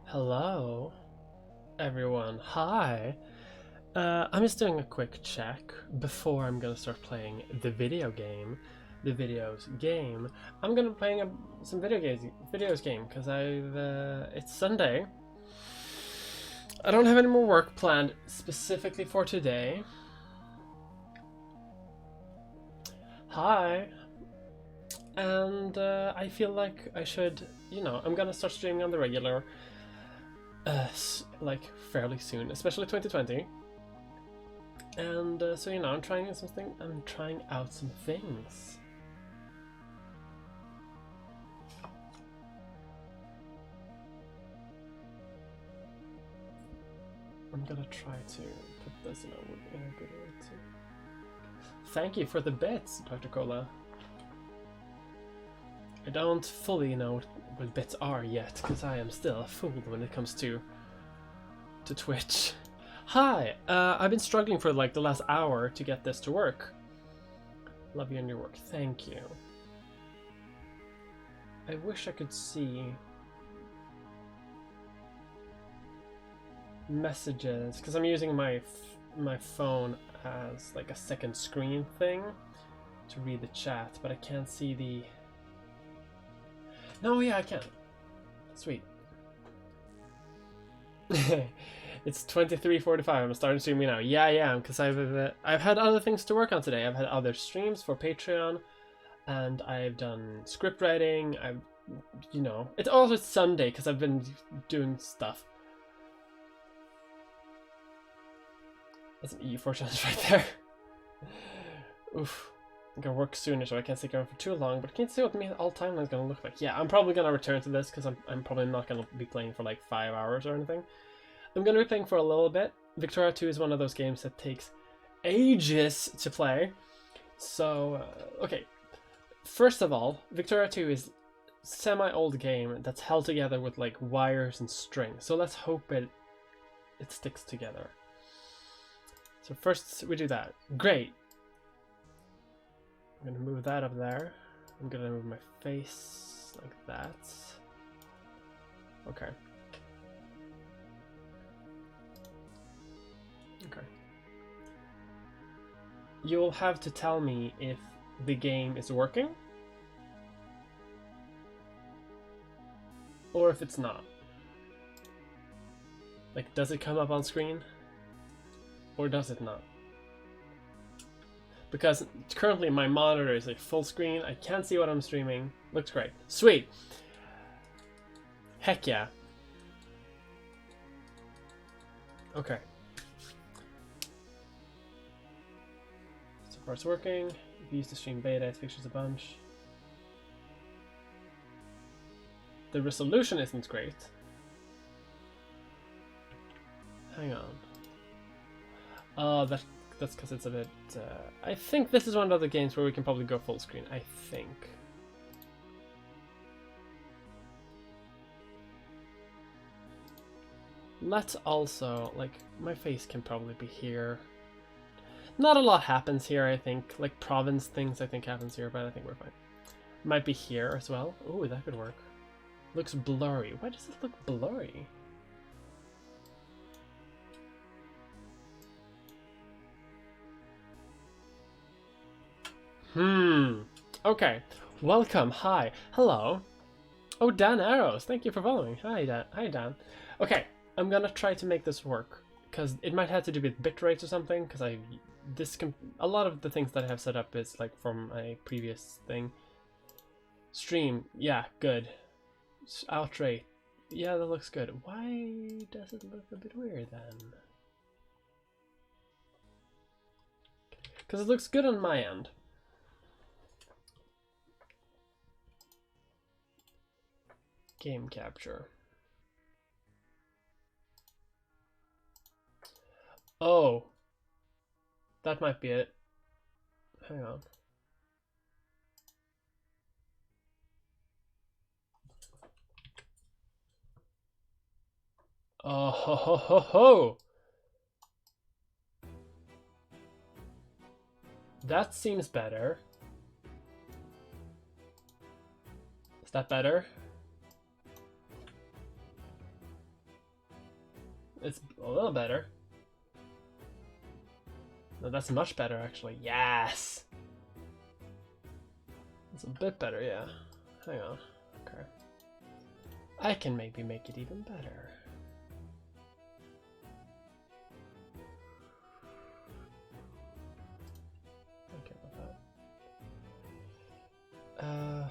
Hello, everyone. Hi. I'm just doing a quick check before I'm gonna start playing the video game. The videos game. I'm gonna be playing some videos game because it's Sunday. I don't have any more work planned specifically for today. Hi. And I feel like I should, I'm gonna start streaming on the regular. Like fairly soon, especially 2020. And so I'm trying out some things. I'm gonna try to put this in a good way too. Thank you for the bits, Dr. Cola. I don't fully know what bits are yet, because I am still a fool when it comes to Twitch. Hi! I've been struggling for like the last hour to get this to work. Love you and your work. Thank you. I wish I could see messages, because I'm using my phone as like a second screen thing to read the chat, but I can't see the... No, yeah, I can. Sweet. It's 23:45. I'm starting streaming now. Yeah, I am, because I've had other things to work on today. I've had other streams for Patreon, and I've done script writing. It's also Sunday because I've been doing stuff. That's an E4 challenge right there. Oof. I'm gonna work sooner, so I can't stick around for too long, but I can't see what all time is gonna look like. Yeah, I'm probably gonna return to this because I'm probably not gonna be playing for like 5 hours or anything. I'm gonna be playing for a little bit. Victoria 2 is one of those games that takes ages to play. So, okay. First of all, Victoria 2 is semi-old game that's held together with like wires and string. So let's hope it sticks together. So first we do that. Great. I'm gonna move that up there. I'm gonna move my face like that. Okay. Okay. You'll have to tell me if the game is working or if it's not. Like, does it come up on screen or does it not? Because currently my monitor is like full screen. I can't see what I'm streaming. Looks great. Sweet. Heck yeah. Okay. So far it's working. If you use the stream beta, it fixtures a bunch. The resolution isn't great. Hang on. That's because it's a bit... I think this is one of the games where we can probably go full screen. I think. Let's also... Like, my face can probably be here. Not a lot happens here, I think. Like, province things, I think, happens here, but I think we're fine. Might be here as well. Ooh, that could work. Looks blurry. Why does it look blurry? Okay. Welcome. Hi. Hello. Oh, Dan Arrows. Thank you for following. Hi, Dan. Hi, Dan. Okay. I'm gonna try to make this work because it might have to do with bitrate or something. Because a lot of the things that I have set up is like from a previous thing. Stream. Yeah. Good. Outrate. Yeah, that looks good. Why does it look a bit weird then? Because it looks good on my end. Game capture. Oh, that might be it. Hang on. Oh ho ho ho ho! That seems better. Is that better? It's a little better. No, that's much better actually. Yes! It's a bit better, yeah. Hang on. Okay. I can maybe make it even better. Okay, about that.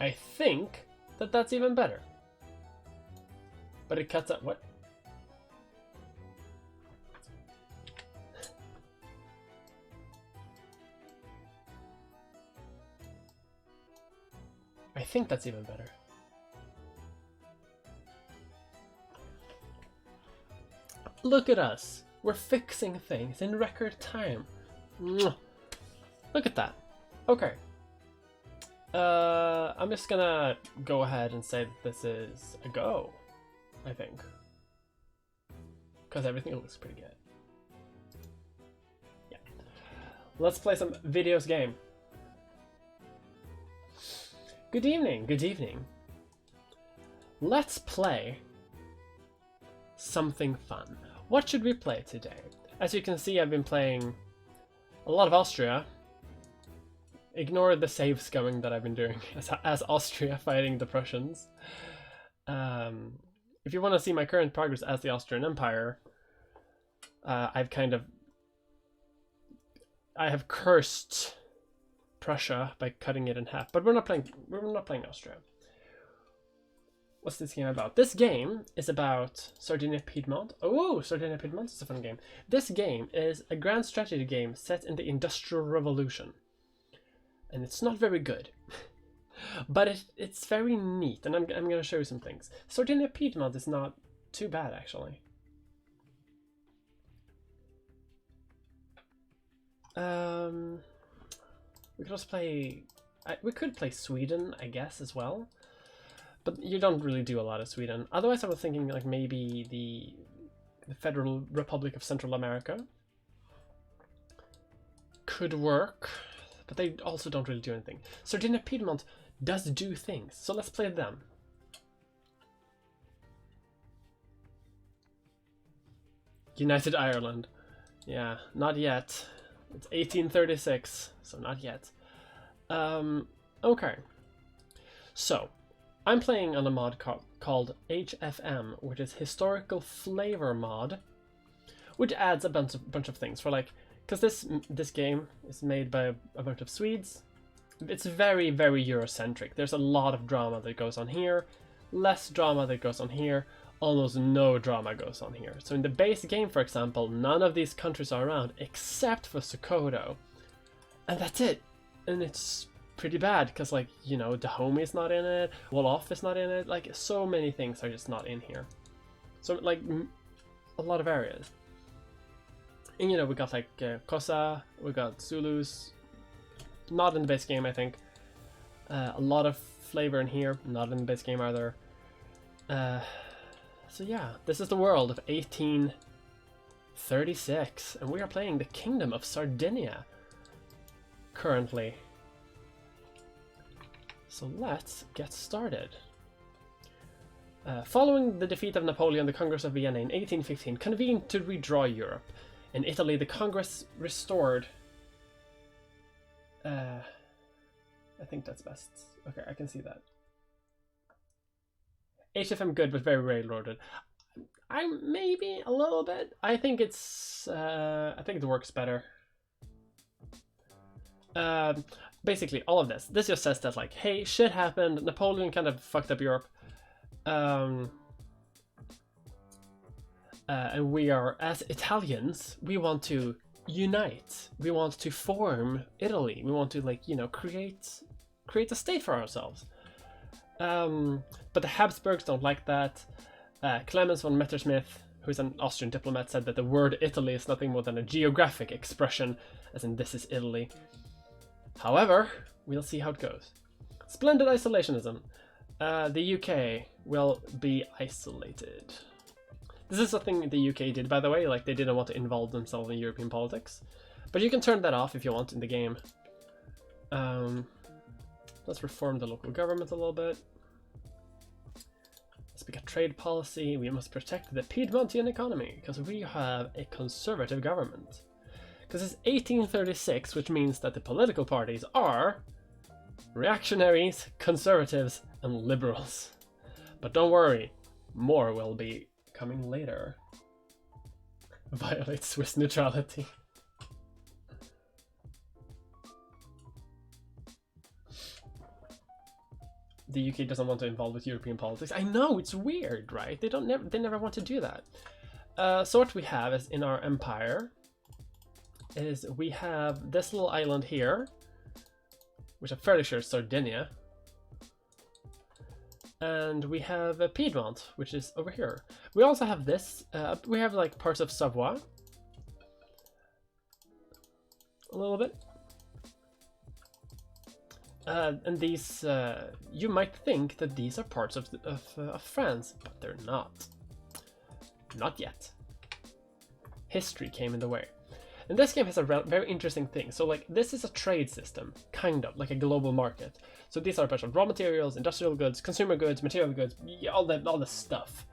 I think that that's even better. But it cuts out what? I think that's even better. Look at us. We're fixing things in record time. Mwah. Look at that. Okay. I'm just gonna go ahead and say that this is a go, I think. Because everything looks pretty good. Yeah. Let's play some videos game. Good evening, good evening. Let's play something fun. What should we play today? As you can see, I've been playing a lot of Austria. Ignore the save scumming that I've been doing as Austria fighting the Prussians. If you want to see my current progress as the Austrian Empire, I have cursed Prussia by cutting it in half. But we're not playing Austria. What's this game about? This game is about Sardinia-Piedmont. Oh, Sardinia-Piedmont is a fun game. This game is a grand strategy game set in the Industrial Revolution. And it's not very good. But it's very neat, and I'm going to show you some things. Sardinia-Piedmont is not too bad, actually. We could also play... we could play Sweden, I guess, as well. But you don't really do a lot of Sweden. Otherwise, I was thinking like maybe the the Federal Republic of Central America. Could work, but they also don't really do anything. Sardinia-Piedmont does do things, so let's play them. United Ireland. Yeah, not yet. It's 1836, so not yet. Okay. So, I'm playing on a mod called HFM, which is Historical Flavor Mod, which adds a bunch of things for, like, because this game is made by a bunch of Swedes. It's very, very Eurocentric. There's a lot of drama that goes on here, less drama that goes on here, almost no drama goes on here. So in the base game, for example, none of these countries are around except for Sokoto. And that's it. And it's pretty bad because, like, you know, Dahomey is not in it, Wolof is not in it, like, so many things are just not in here. So, like, a lot of areas. And, you know, we got, like, Kosa, we got Zulus, not in the base game, I think. A lot of flavor in here, not in the base game either. So yeah, this is the world of 1836, and we are playing the Kingdom of Sardinia currently. So let's get started. Following the defeat of Napoleon, the Congress of Vienna in 1815 convened to redraw Europe. In Italy, the Congress restored... I think that's best. Okay, I can see that. HFM good, but very railroaded. Maybe a little bit. I think it's... I think it works better. Basically, all of this. This just says that, like, hey, shit happened. Napoleon kind of fucked up Europe. And we are, as Italians, we want to unite. We want to form Italy. We want to, like, you know, create a state for ourselves. But the Habsburgs don't like that. Clemens von Messerschmitt, who's an Austrian diplomat, said that the word Italy is nothing more than a geographic expression, as in this is Italy. However, we'll see how it goes. Splendid isolationism. The UK will be isolated. This is something the UK did, by the way, like they didn't want to involve themselves in European politics. But you can turn that off if you want in the game. Let's reform the local government a little bit. Let's make a trade policy. We must protect the Piedmontian economy, because we have a conservative government. Because it's 1836, which means that the political parties are reactionaries, conservatives, and liberals. But don't worry, more will be coming later. Violate Swiss neutrality. The UK doesn't want to involve with European politics. I know, it's weird, right? They never want to do that. So what we have is in our empire is we have this little island here, which I'm fairly sure is Sardinia. And we have Piedmont, which is over here. We also have this. We have like parts of Savoy. A little bit. And these, you might think that these are parts of France, but they're not. Not yet. History came in the way. And this game has a very interesting thing. So, like, this is a trade system, kind of, like a global market. So these are a bunch of raw materials, industrial goods, consumer goods, material goods, all the stuff.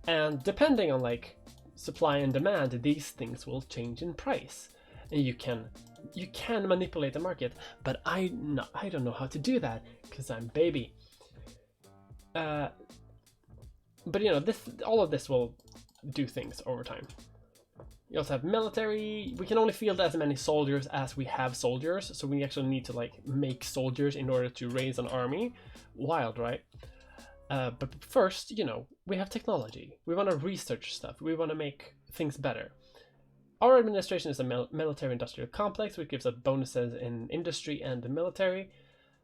And depending on, like, supply and demand, these things will change in price. And you can manipulate the market, but I don't know how to do that because I'm baby. But you know, all of this will do things over time. You also have military. We can only field as many soldiers as we have soldiers, so we actually need to like make soldiers in order to raise an army. Wild, right? But first, you know, we have technology. We want to research stuff. We want to make things better. Our administration is a military-industrial complex, which gives us bonuses in industry and the military,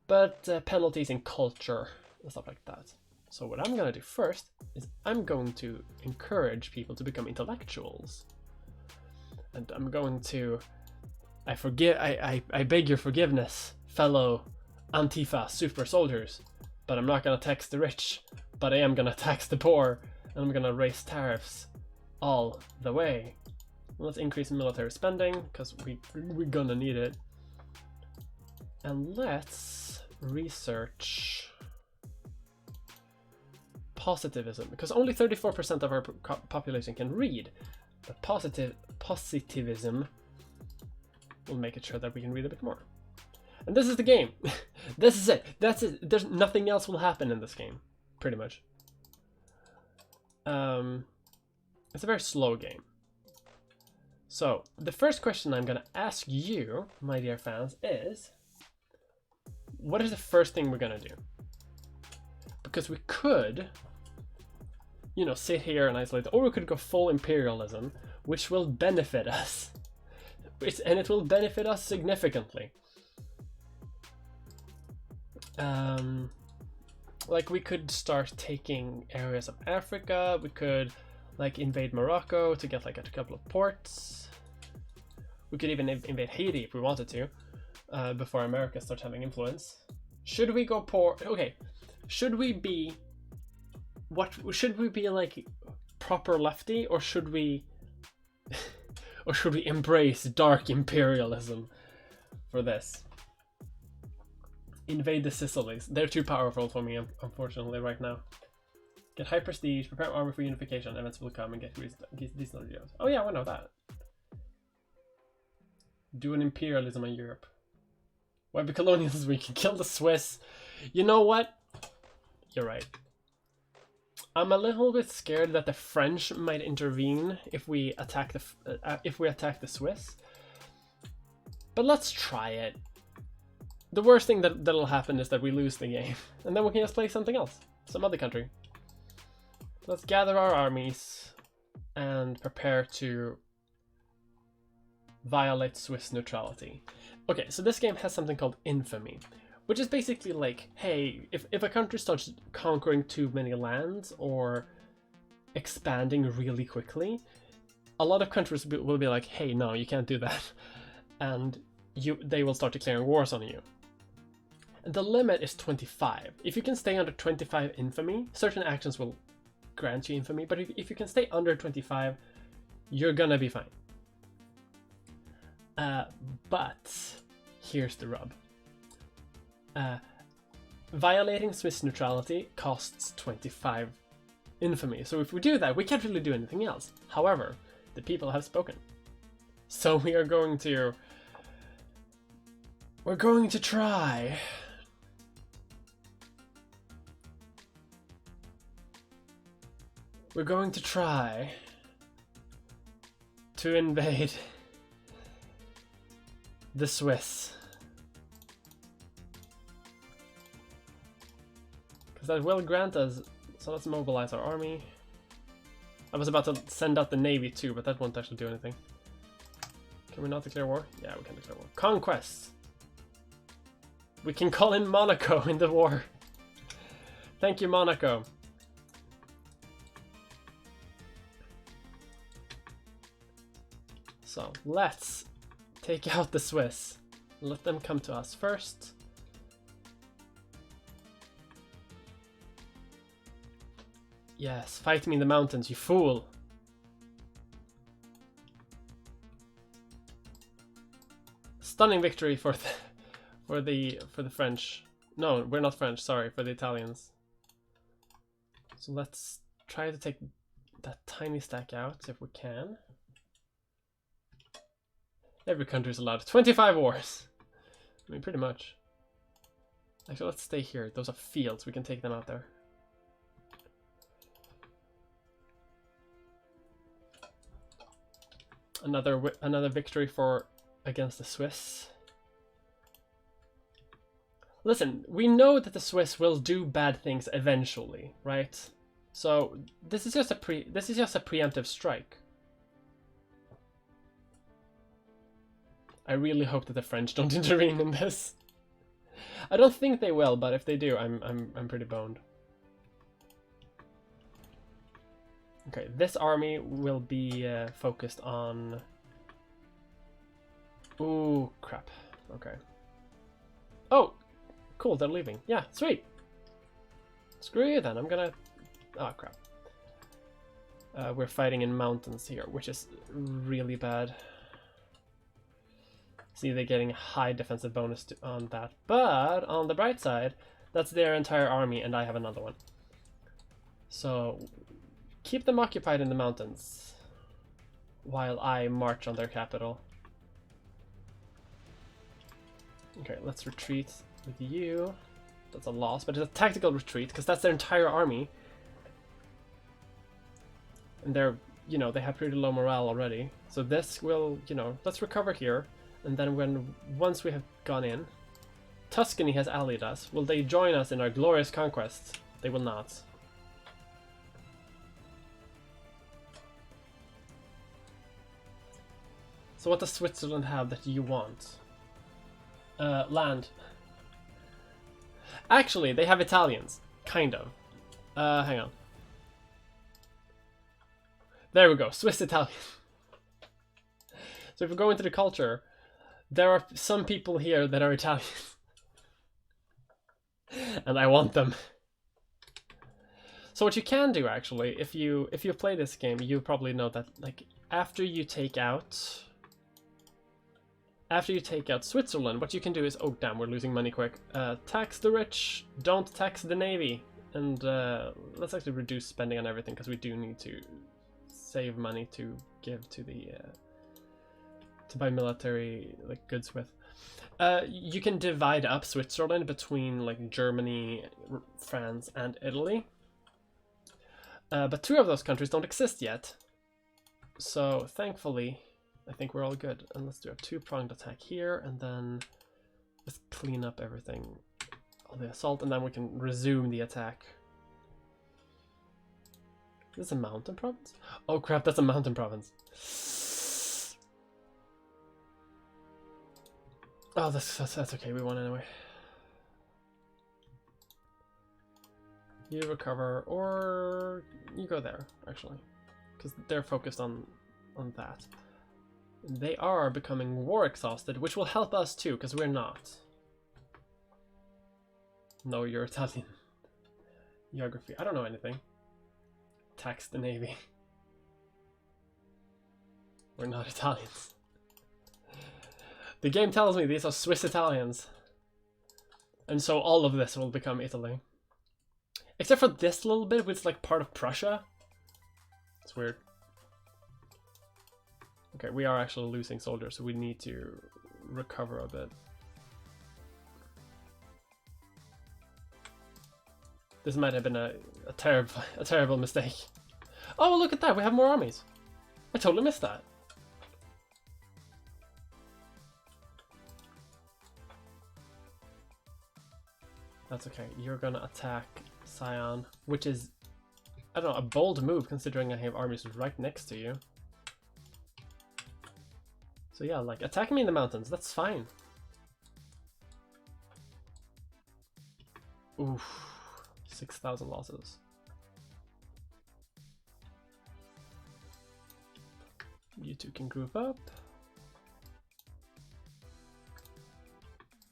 but penalties in culture and stuff like that. So what I'm going to do first is I'm going to encourage people to become intellectuals. And I'm going to... I beg your forgiveness, fellow Antifa super soldiers, but I'm not going to tax the rich, but I am going to tax the poor, and I'm going to raise tariffs all the way. Let's increase military spending, because we're gonna need it. And let's research positivism, because only 34% of our population can read. But positivism will make it sure that we can read a bit more. And this is the game. This is it. That's it. There's nothing else will happen in this game, pretty much. It's a very slow game. So the first question I'm gonna ask you, my dear fans, is what is the first thing we're gonna do? Because we could, you know, sit here and isolate, or we could go full imperialism, which will benefit us. And it will benefit us significantly. Like we could start taking areas of Africa. We could like invade Morocco to get like a couple of ports. We could even invade Haiti if we wanted to, before America starts having influence. Should we go poor? Okay, should we be like proper lefty, or should we embrace dark imperialism for this? Invade the Sicilies. They're too powerful for me, unfortunately, right now. Get high prestige, prepare army for unification, events will come, and get these videos. Oh yeah, I know that. Do an imperialism on Europe. Why be colonials? We can kill the Swiss. You know what? You're right. I'm a little bit scared that the French might intervene if we attack the Swiss. But let's try it. The worst thing that'll happen is that we lose the game, and then we can just play something else, some other country. Let's gather our armies and prepare to violate Swiss neutrality. Okay, so this game has something called infamy, which is basically like, hey, if a country starts conquering too many lands or expanding really quickly, a lot of countries will be like, hey, no, you can't do that, and they will start declaring wars on you. And the limit is 25. If you can stay under 25 infamy, certain actions will grant you infamy, but if you can stay under 25, you're gonna be fine. But here's the rub. Violating Swiss neutrality costs 25 infamy. So if we do that, we can't really do anything else. However, the people have spoken. So we are going to... We're going to try... We're going to try to invade the Swiss. Because that will grant us... So let's mobilize our army. I was about to send out the navy too, but that won't actually do anything. Can we not declare war? Yeah, we can declare war. Conquest! We can call in Monaco in the war. Thank you, Monaco. So let's take out the Swiss. Let them come to us first. Yes, fight me in the mountains, you fool. Stunning victory for the French. No, we're not French, sorry, for the Italians. So let's try to take that tiny stack out if we can. Every country is allowed 25 wars. I mean, pretty much. Actually, let's stay here. Those are fields. We can take them out there. Another victory against the Swiss. Listen, we know that the Swiss will do bad things eventually, right? So this is just a preemptive strike. I really hope that the French don't intervene in this. I don't think they will, but if they do, I'm pretty boned. Okay, this army will be focused on... Ooh, crap. Okay. Oh, cool, they're leaving. Yeah, sweet. Screw you then, I'm gonna... Oh, crap. We're fighting in mountains here, which is really bad. See, they're getting a high defensive bonus on that. But on the bright side, that's their entire army, and I have another one. So keep them occupied in the mountains while I march on their capital. Okay, let's retreat with you. That's a loss, but it's a tactical retreat because that's their entire army. And they're, you know, they have pretty low morale already. So this will, you know, let's recover here. And then once we have gone in, Tuscany has allied us. Will they join us in our glorious conquest? They will not. So what does Switzerland have that you want? Land. Actually, they have Italians. Kind of. Hang on. There we go. Swiss Italian. So if we go into the culture, there are some people here that are Italian. And I want them. So what you can do, actually, if you play this game, you probably know that, like, after you take out Switzerland, what you can do is, oh damn, we're losing money quick. Tax the rich, don't tax the navy, and let's actually reduce spending on everything because we do need to save money to give to the to buy military like goods with. You can divide up Switzerland between like Germany, France, and Italy, but 2 of those countries don't exist yet. So thankfully, I think we're all good. And let's do a 2-pronged attack here, and then let's clean up everything, all the assault, and then we can resume the attack. Is this a mountain province? Oh crap, that's a mountain province. Oh, that's okay, we won anyway. You recover, or you go there, actually. Because they're focused on that. They are becoming war exhausted, which will help us too, because we're not. No, you're Italian. Geography, I don't know anything. Tax the navy. We're not Italians. The game tells me these are Swiss Italians. And so all of this will become Italy. Except for this little bit, which is like part of Prussia. It's weird. Okay, we are actually losing soldiers, so we need to recover a bit. This might have been a terrible mistake. Oh, look at that, we have more armies. I totally missed that. That's okay, you're gonna attack Sion, which is, I don't know, a bold move considering I have armies right next to you. So yeah, like, attack me in the mountains, that's fine. Oof, 6,000 losses. You two can group up.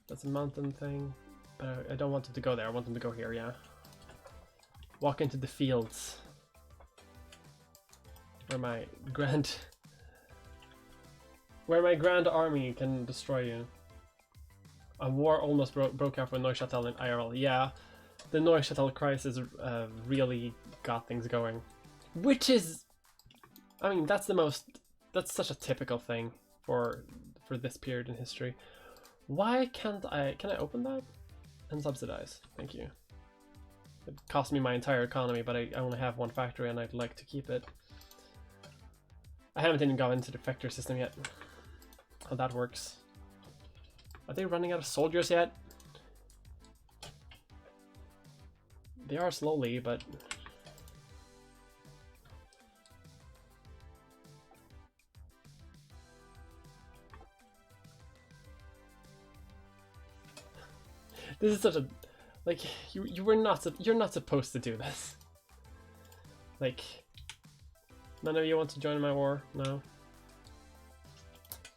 That's a mountain thing, but I don't want them to go there, I want them to go here, yeah. Walk into the fields. Where my grand army can destroy you. A war almost broke out for Neuchâtel in IRL. Yeah, the Neuchâtel crisis really got things going. Which is, I mean, that's such a typical thing for this period in history. Why can't can I open that? And subsidize, thank you. It cost me my entire economy, but I only have 1 factory and I'd like to keep it. I haven't even gone into the factory system yet. How that works. Are they running out of soldiers yet? They are slowly, but... This is such a... Like, you're not supposed to do this. Like... None of you want to join my war? No?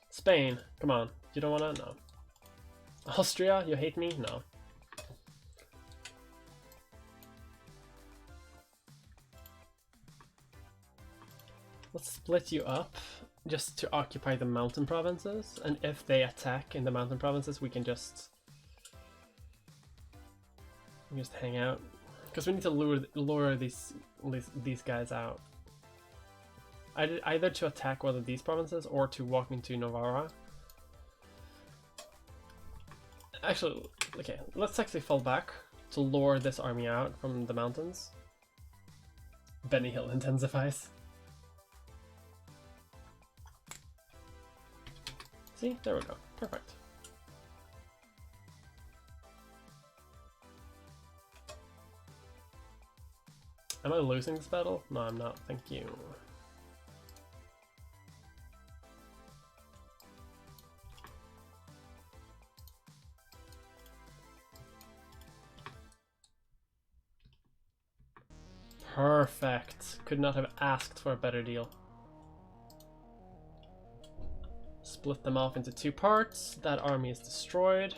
Spain, come on. You don't wanna? No. Austria, you hate me? No. Let's split you up just to occupy the mountain provinces, and if they attack in the mountain provinces, we can just hang out, because we need to lure these guys out. Either to attack one of these provinces or to walk into Novara. Actually, okay, let's actually fall back to lure this army out from the mountains. Benny Hill intensifies. See, there we go, perfect. Am I losing this battle? No, I'm not, thank you. Perfect. Could not have asked for a better deal. Split them off into 2 parts. That army is destroyed.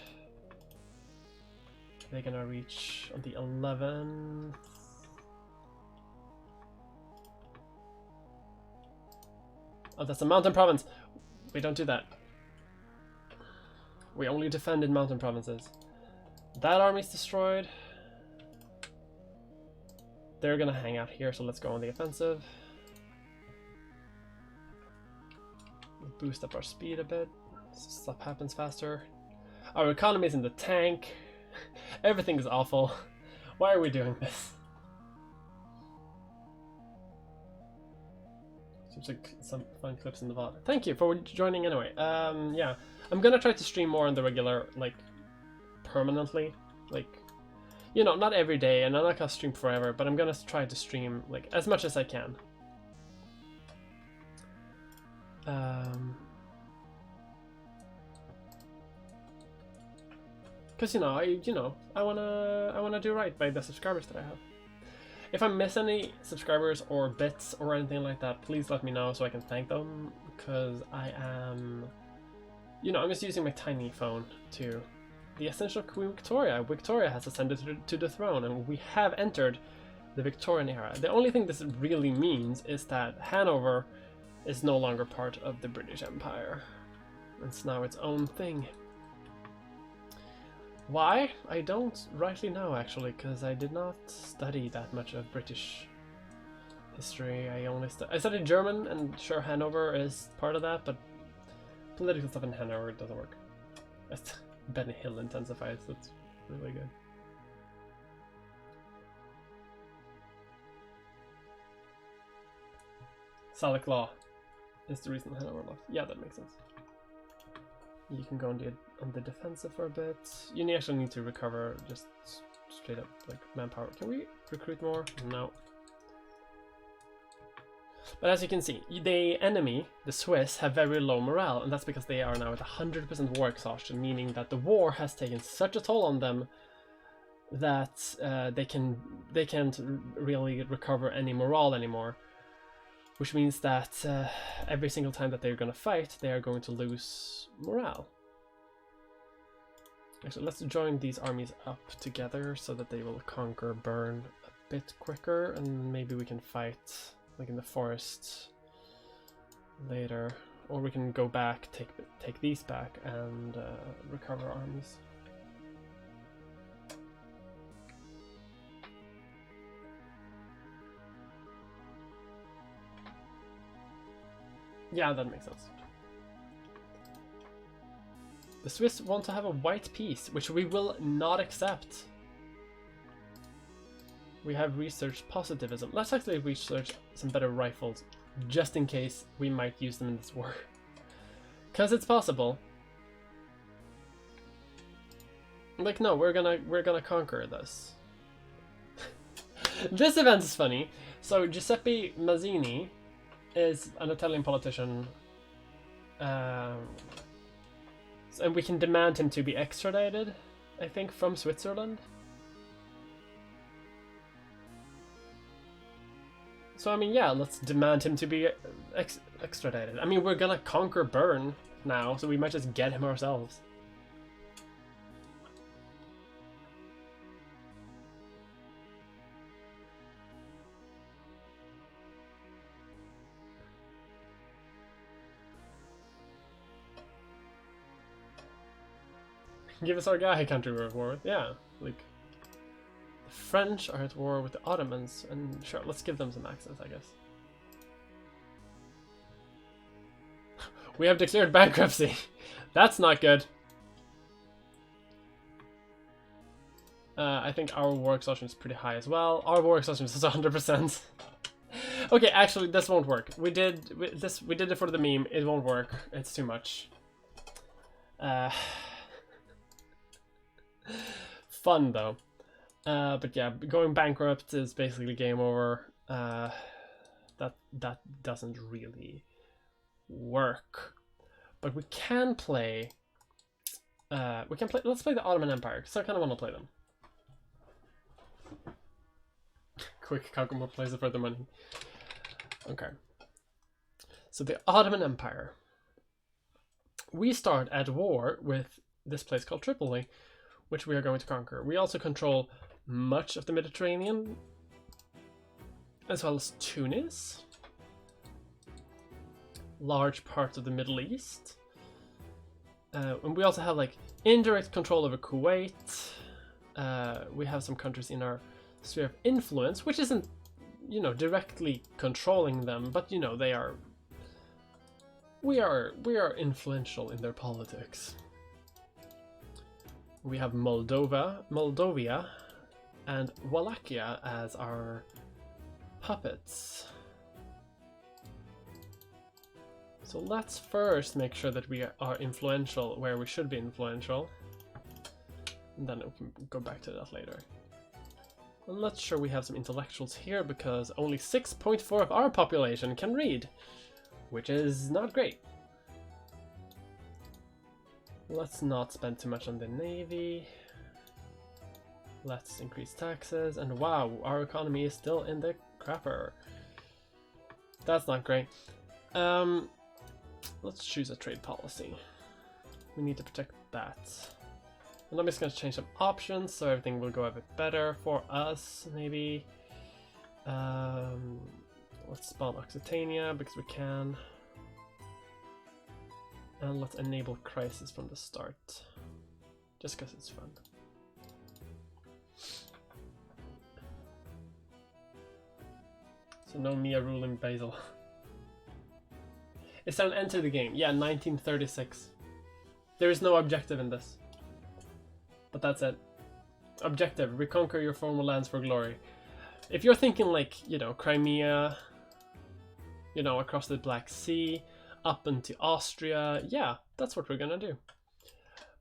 They're gonna reach on the 11th. Oh, that's a mountain province. We don't do that. We only defend in mountain provinces. That army's destroyed. They're gonna hang out here, so let's go on the offensive. Boost up our speed a bit. Stuff happens faster. Our economy is in the tank. Everything is awful. Why are we doing this? Seems like some fun clips in the VOD. Thank you for joining anyway. Yeah, I'm gonna try to stream more on the regular, like, permanently. Like, you know, not every day, and I'm not gonna stream forever, but I'm gonna try to stream, like, as much as I can. Because I wanna do right by the subscribers that I have. If I miss any subscribers or bits or anything like that, please let me know so I can thank them. Because I am, I'm just using my tiny phone to. The essential Queen Victoria. Victoria has ascended to the throne, and we have entered the Victorian era. The only thing this really means is that Hanover is no longer part of the British Empire. It's now its own thing. Why? I don't rightly know, actually, because I did not study that much of British history. I studied German, and sure, Hanover is part of that, but political stuff in Hanover doesn't work. Benny Hill intensifies, that's really good. Salic Law is the reason Hanover lost. Yeah, that makes sense. You can go on the defensive for a bit. You actually need to recover just straight up, like, manpower. Can we recruit more? No. But as you can see, the enemy, the Swiss, have very low morale, and that's because they are now at 100% war exhaustion, meaning that the war has taken such a toll on them that they can't really recover any morale anymore. Which means that every single time that they're going to fight, they are going to lose morale. Actually, let's join these armies up together so that they will conquer Bern a bit quicker, and maybe we can fight like in the forest later, or we can go back, take these back, and recover armies. Yeah, that makes sense. The Swiss want to have a white peace, which we will not accept. We have researched positivism. Let's actually research some better rifles, just in case we might use them in this war. Because it's possible. Like, no, we're gonna conquer this. This event is funny. So Giuseppe Mazzini is an Italian politician, and we can demand him to be extradited, I think, from Switzerland. So I mean, yeah, let's demand him to be extradited. I mean, we're gonna conquer Bern now, so we might just get him ourselves. Give us our guy country we're at war with. Yeah, like the French are at war with the Ottomans, and sure, let's give them some access, I guess. We have declared bankruptcy. That's not good. I think our war exhaustion is pretty high as well. Our war exhaustion is 100%. Okay, actually, this won't work. We did it for the meme. It won't work. It's too much. Fun though. But yeah, going bankrupt is basically game over. That doesn't really work. But we can play. Let's play the Ottoman Empire because I kind of want to play them. Quick, Kakumo plays it for the money. Okay. So the Ottoman Empire. We start at war with this place called Tripoli, which we are going to conquer. We also control much of the Mediterranean, as well as Tunis, large parts of the Middle East. And we also have like indirect control over Kuwait. We have some countries in our sphere of influence, which isn't, you know, directly controlling them, but you know, they are. We are influential in their politics. We have Moldovia, and Wallachia as our puppets. So let's first make sure that we are influential where we should be influential, and then we can go back to that later. I'm not sure we have some intellectuals here because only 6.4 of our population can read, which is not great. Let's not spend too much on the navy. Let's increase taxes, and wow, our economy is still in the crapper. That's not great. Let's choose a trade policy. We need to protect that. And I'm just going to change some options so everything will go a bit better for us, maybe. Let's spawn Occitania because we can. And let's enable crisis from the start, just because it's fun. So no Mia ruling Basil. Is there an end to the game? Yeah, 1936. There is no objective in this. But that's it. Objective, reconquer your former lands for glory. If you're thinking like, you know, Crimea, you know, across the Black Sea, up into Austria, yeah, that's what we're gonna do.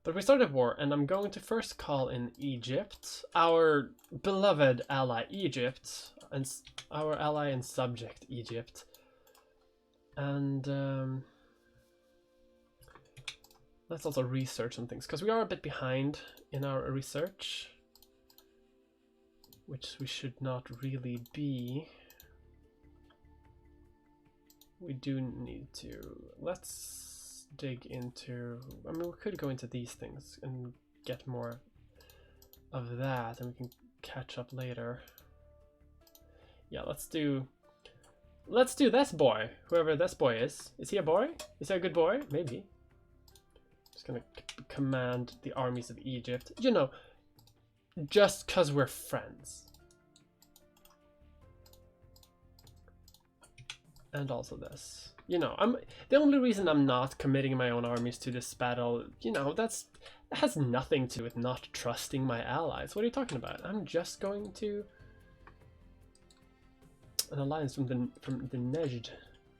But we started war, and I'm going to first call in Egypt, our beloved ally Egypt, and our ally and subject Egypt. And let's also research some things, because we are a bit behind in our research, which we should not really be. We do need to. Let's dig into. I mean, we could go into these things and get more of that, and we can catch up later. Yeah, let's do this boy. Whoever this boy is. Is he a boy? Is he a good boy? Maybe. Just gonna command the armies of Egypt. You know, just cause we're friends. And also this. You know, the only reason I'm not committing my own armies to this battle, you know, that has nothing to do with not trusting my allies. What are you talking about? I'm just going to an alliance from the Nejd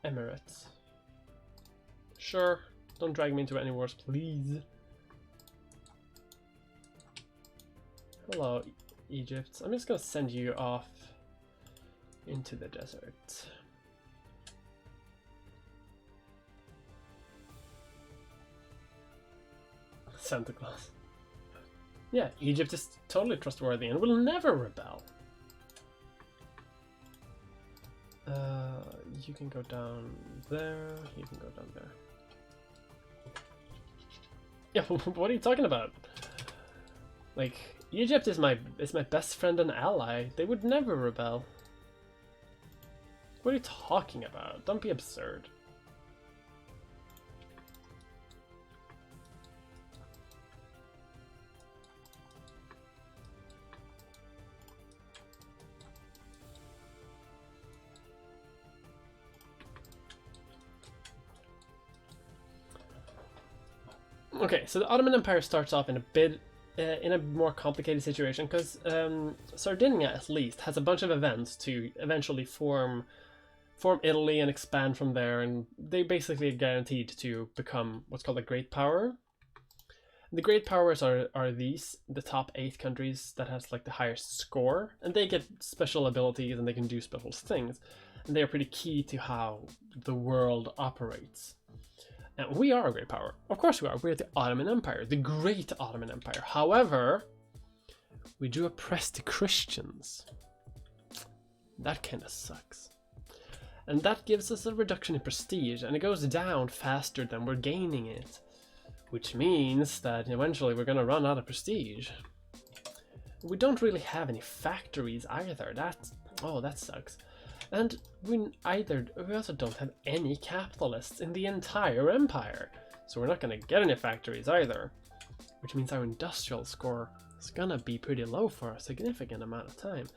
Emirates. Sure, don't drag me into any wars, please. Hello, Egypt. I'm just gonna send you off into the desert. Santa Claus. Yeah, Egypt is totally trustworthy and will never rebel. You can go down there. You can go down there. Yeah, what are you talking about? Like, Egypt is my best friend and ally. They would never rebel. What are you talking about? Don't be absurd. Okay, so the Ottoman Empire starts off in a bit in a more complicated situation because Sardinia, at least, has a bunch of events to eventually form Italy and expand from there, and they basically are guaranteed to become what's called a great power. The great powers are the top 8 countries that has like the highest score, and they get special abilities and they can do special things, and they are pretty key to how the world operates. And we are a great power. Of course we are. We're the Ottoman Empire, the Great Ottoman Empire. However, we do oppress the Christians. That kind of sucks. And that gives us a reduction in prestige, and it goes down faster than we're gaining it. Which means that eventually we're going to run out of prestige. We don't really have any factories either. That sucks. And we also don't have any capitalists in the entire empire. So we're not going to get any factories either. Which means our industrial score is going to be pretty low for a significant amount of time.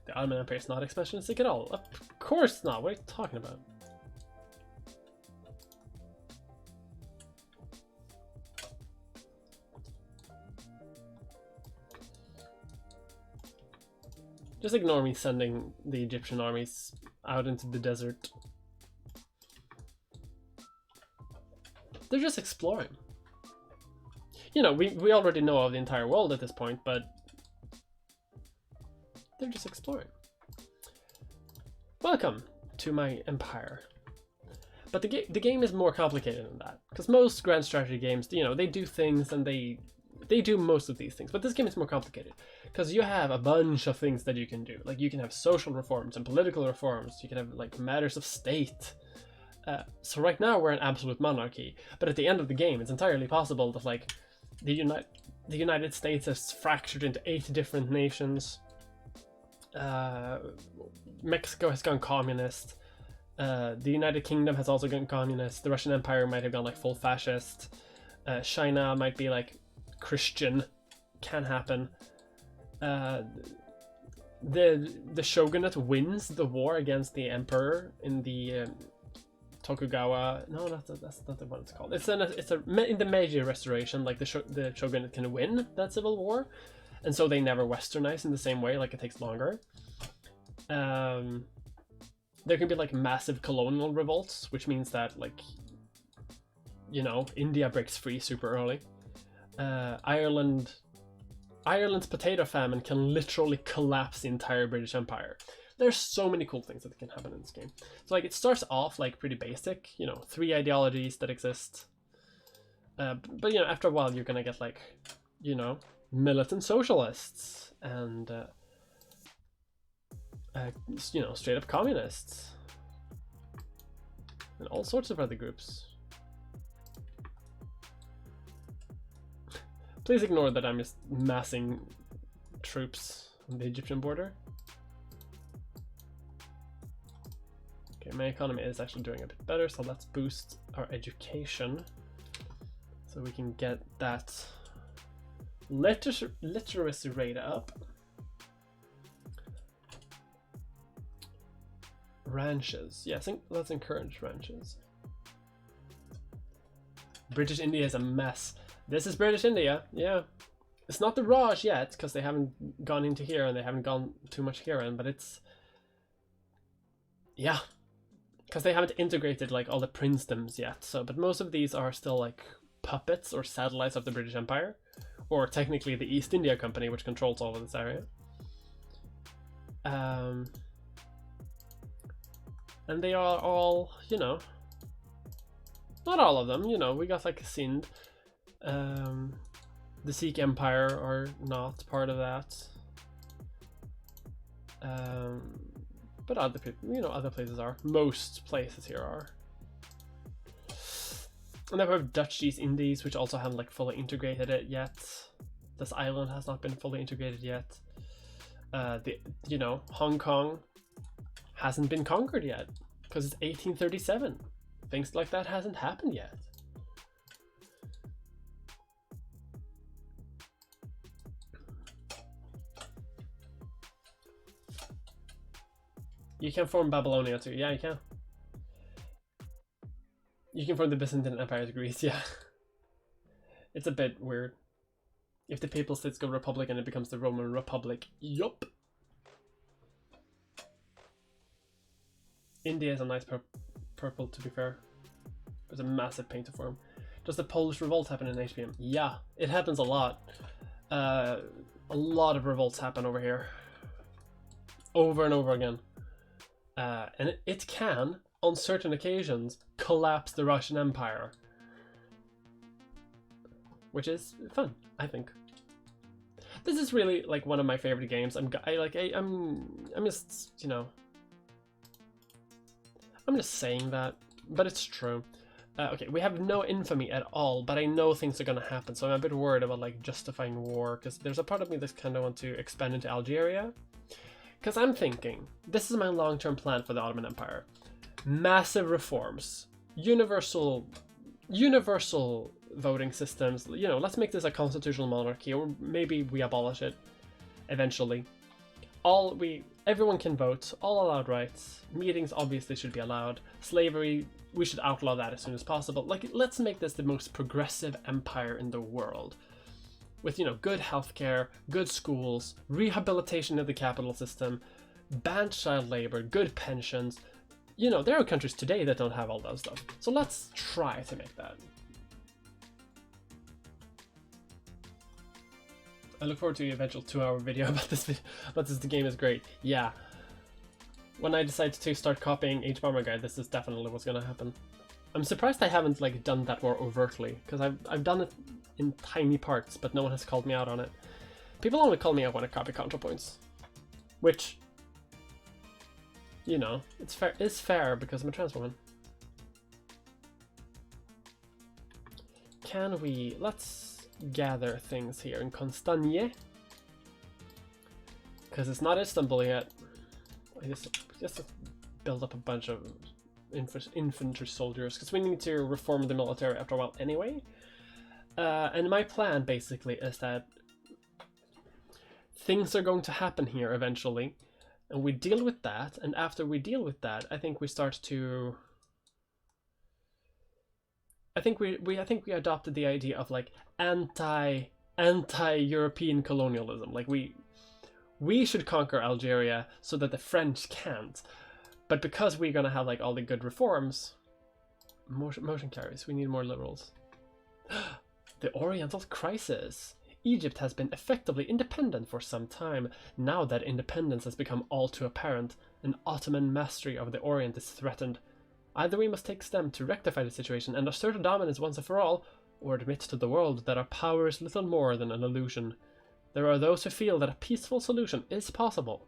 The Ottoman Empire is not expansionistic at all. Of course not. What are you talking about? Just ignore me sending the Egyptian armies out into the desert. They're just exploring. You know, we already know of the entire world at this point, but they're just exploring. Welcome to my empire. But the game is more complicated than that, because most grand strategy games, you know, they do things and they do most of these things, but this game is more complicated because you have a bunch of things that you can do. Like you can have social reforms and political reforms. You can have like matters of state. So right now we're an absolute monarchy, but at the end of the game, it's entirely possible that like the United States is fractured into 8 different nations. Mexico has gone communist. The United Kingdom has also gone communist. The Russian Empire might have gone like full fascist. China might be like Christian. Can happen. The shogunate wins the war against the emperor in the Tokugawa. No, that's not the one it's called. It's in the Meiji Restoration. Like the shogunate can win that civil war, and so they never westernize in the same way. Like it takes longer. There can be like massive colonial revolts, which means that like, you know, India breaks free super early. Ireland's potato famine can literally collapse the entire British Empire. There's so many cool things that can happen in this game. So like it starts off like pretty basic, you know, 3 ideologies that exist. But you know, after a while you're gonna get like, you know, militant socialists and you know, straight up communists and all sorts of other groups. Please ignore that I'm just massing troops on the Egyptian border. Okay, my economy is actually doing a bit better, so let's boost our education so we can get that literacy rate up. Ranches. Yeah, I think let's encourage ranches. British India is a mess. This is British India, yeah. It's not the Raj yet, because they haven't gone into here and they haven't gone too much here in, but it's... yeah. Because they haven't integrated like all the princedoms yet, so, but most of these are still like puppets or satellites of the British Empire, or technically the East India Company, which controls all of this area. And they are all, you know, not all of them, you know, we got like Sindh. The Sikh Empire are not part of that. But other people, you know, other places are. Most places here are. And then we have Dutch East Indies, which also haven't like fully integrated it yet. This island has not been fully integrated yet. You know, Hong Kong hasn't been conquered yet because it's 1837. Things like that hasn't happened yet. You can form Babylonia too. Yeah, you can. You can form the Byzantine Empire to Greece. Yeah. It's a bit weird. If the Papal States go Republican, it becomes the Roman Republic. Yup. India is a nice purple, to be fair. There's a massive paint to form. Does the Polish revolt happen in HPM? Yeah, it happens a lot. A lot of revolts happen over here. Over and over again. And it can, on certain occasions, collapse the Russian Empire. Which is fun, I think. This is really like one of my favorite games. I'm just, you know, I'm just saying that, but it's true. Okay, we have no infamy at all, but I know things are gonna happen, so I'm a bit worried about like justifying war, because there's a part of me that kind of want to expand into Algeria. Because I'm thinking, this is my long-term plan for the Ottoman Empire. Massive reforms, universal voting systems, you know, let's make this a constitutional monarchy, or maybe we abolish it eventually. Everyone can vote, all allowed rights, meetings obviously should be allowed, slavery, we should outlaw that as soon as possible. Like, let's make this the most progressive empire in the world. With, you know, good healthcare, good schools, rehabilitation of the capital system, banned child labor, good pensions. You know, there are countries today that don't have all that stuff. So let's try to make that. I look forward to the eventual 2-hour video about this. The game is great. Yeah. When I decide to start copying H-Bomber Guide, this is definitely what's gonna happen. I'm surprised I haven't like done that more overtly, because I've done it in tiny parts, but no one has called me out on it. People only call me out when I copy counterpoints, which, you know, it's fair because I'm a trans woman. Let's gather things here in Constanye, because it's not Istanbul yet. I just build up a bunch of infantry soldiers, because we need to reform the military after a while anyway. And my plan basically is that things are going to happen here eventually, and we deal with that, and after we deal with that, I think we start to... I think we adopted the idea of like anti-European colonialism. Like we should conquer Algeria so that the French can't. But because we're gonna have like all the good reforms, motion carries, we need more liberals. The Oriental crisis. Egypt has been effectively independent for some time. Now that independence has become all too apparent, an Ottoman mastery of the Orient is threatened. Either we must take steps to rectify the situation and assert dominance once and for all, or admit to the world that our power is little more than an illusion. There are those who feel that a peaceful solution is possible,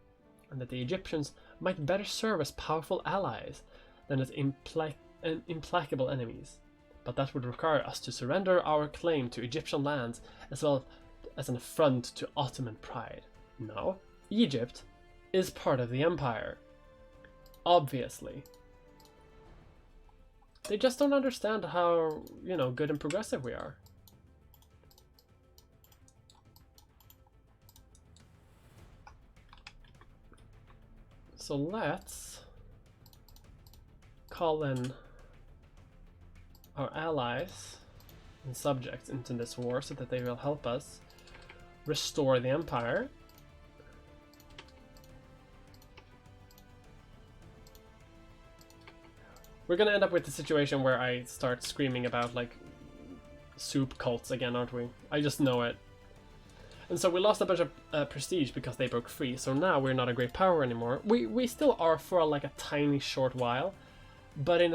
and that the Egyptians might better serve as powerful allies than as implacable enemies. But that would require us to surrender our claim to Egyptian lands, as well as an affront to Ottoman pride. Now, Egypt is part of the empire. Obviously. They just don't understand how, you know, good and progressive we are. So let's call in our allies and subjects into this war so that they will help us restore the empire. We're gonna end up with the situation where I start screaming about like soup cults again, aren't we? I just know it. And so we lost a bunch of prestige because they broke free, so now we're not a great power anymore. We still are for like a tiny short while, but in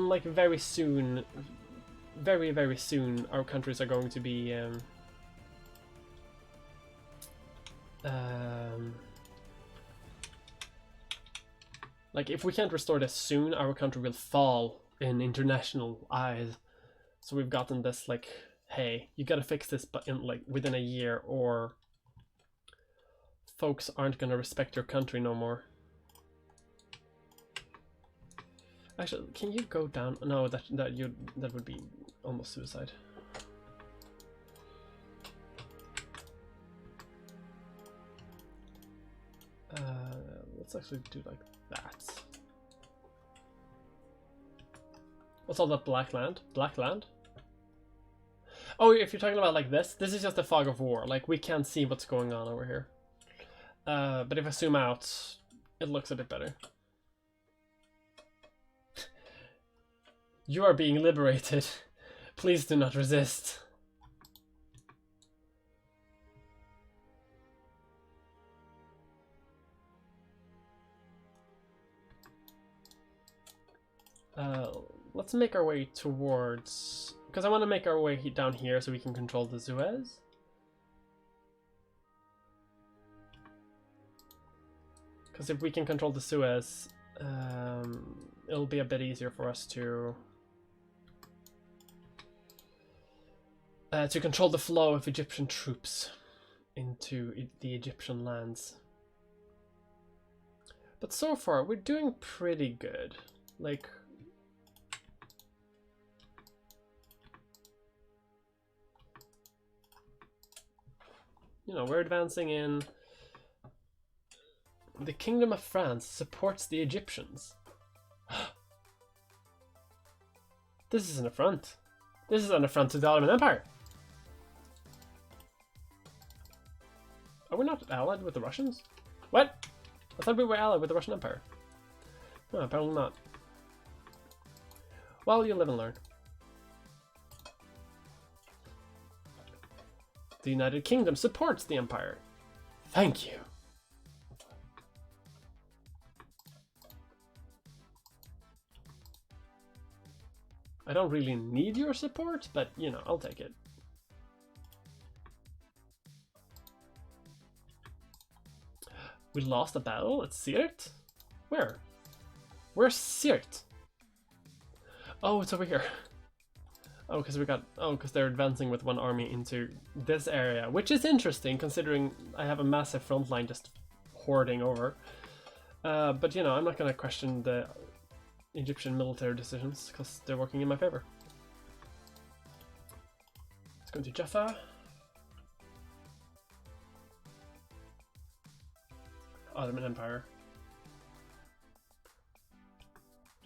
like very soon, very soon, our countries are going to be like, if we can't restore this soon, our country will fall in international eyes. So we've gotten this, like, hey, you gotta fix this but in, like, within a year, or folks aren't gonna respect your country no more. Actually, can you go down? No, that would be almost suicide. let's actually do like that. What's all that black land? Black land? Oh, if you're talking about like this is just a fog of war. Like, we can't see what's going on over here. But if I zoom out, it looks a bit better. You are being liberated. Please do not resist. Let's make our way towards... Because I want to make our way down here so we can control the Suez. Because if we can control the Suez, it'll be a bit easier for us to control the flow of Egyptian troops into the Egyptian lands. But so far, we're doing pretty good. Like... You know, we're advancing in... The Kingdom of France supports the Egyptians. This is an affront. This is an affront to the Ottoman Empire. Are we not allied with the Russians? What? I thought we were allied with the Russian Empire. No, apparently not. Well, you live and learn. The United Kingdom supports the Empire. Thank you. I don't really need your support, but, you know, I'll take it. We lost a battle at Sirte? Where? Where's Sirte? Oh, it's over here. Oh, because we got... Oh, because they're advancing with one army into this area, which is interesting considering I have a massive front line just hoarding over. But, you know, I'm not going to question the Egyptian military decisions because they're working in my favor. Let's go to Jaffa. Ottoman Empire.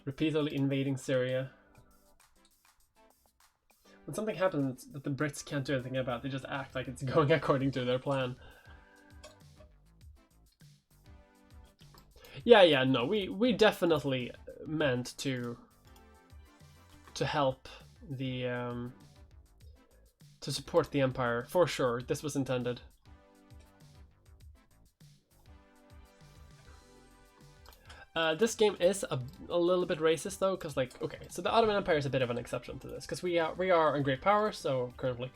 Repeatedly invading Syria. When something happens that the Brits can't do anything about, they just act like it's going according to their plan. Yeah, no, we definitely meant to help the to support the Empire, for sure. This was intended. This game is a little bit racist though, because like, okay, so the Ottoman Empire is a bit of an exception to this, because we are a great power, so currently,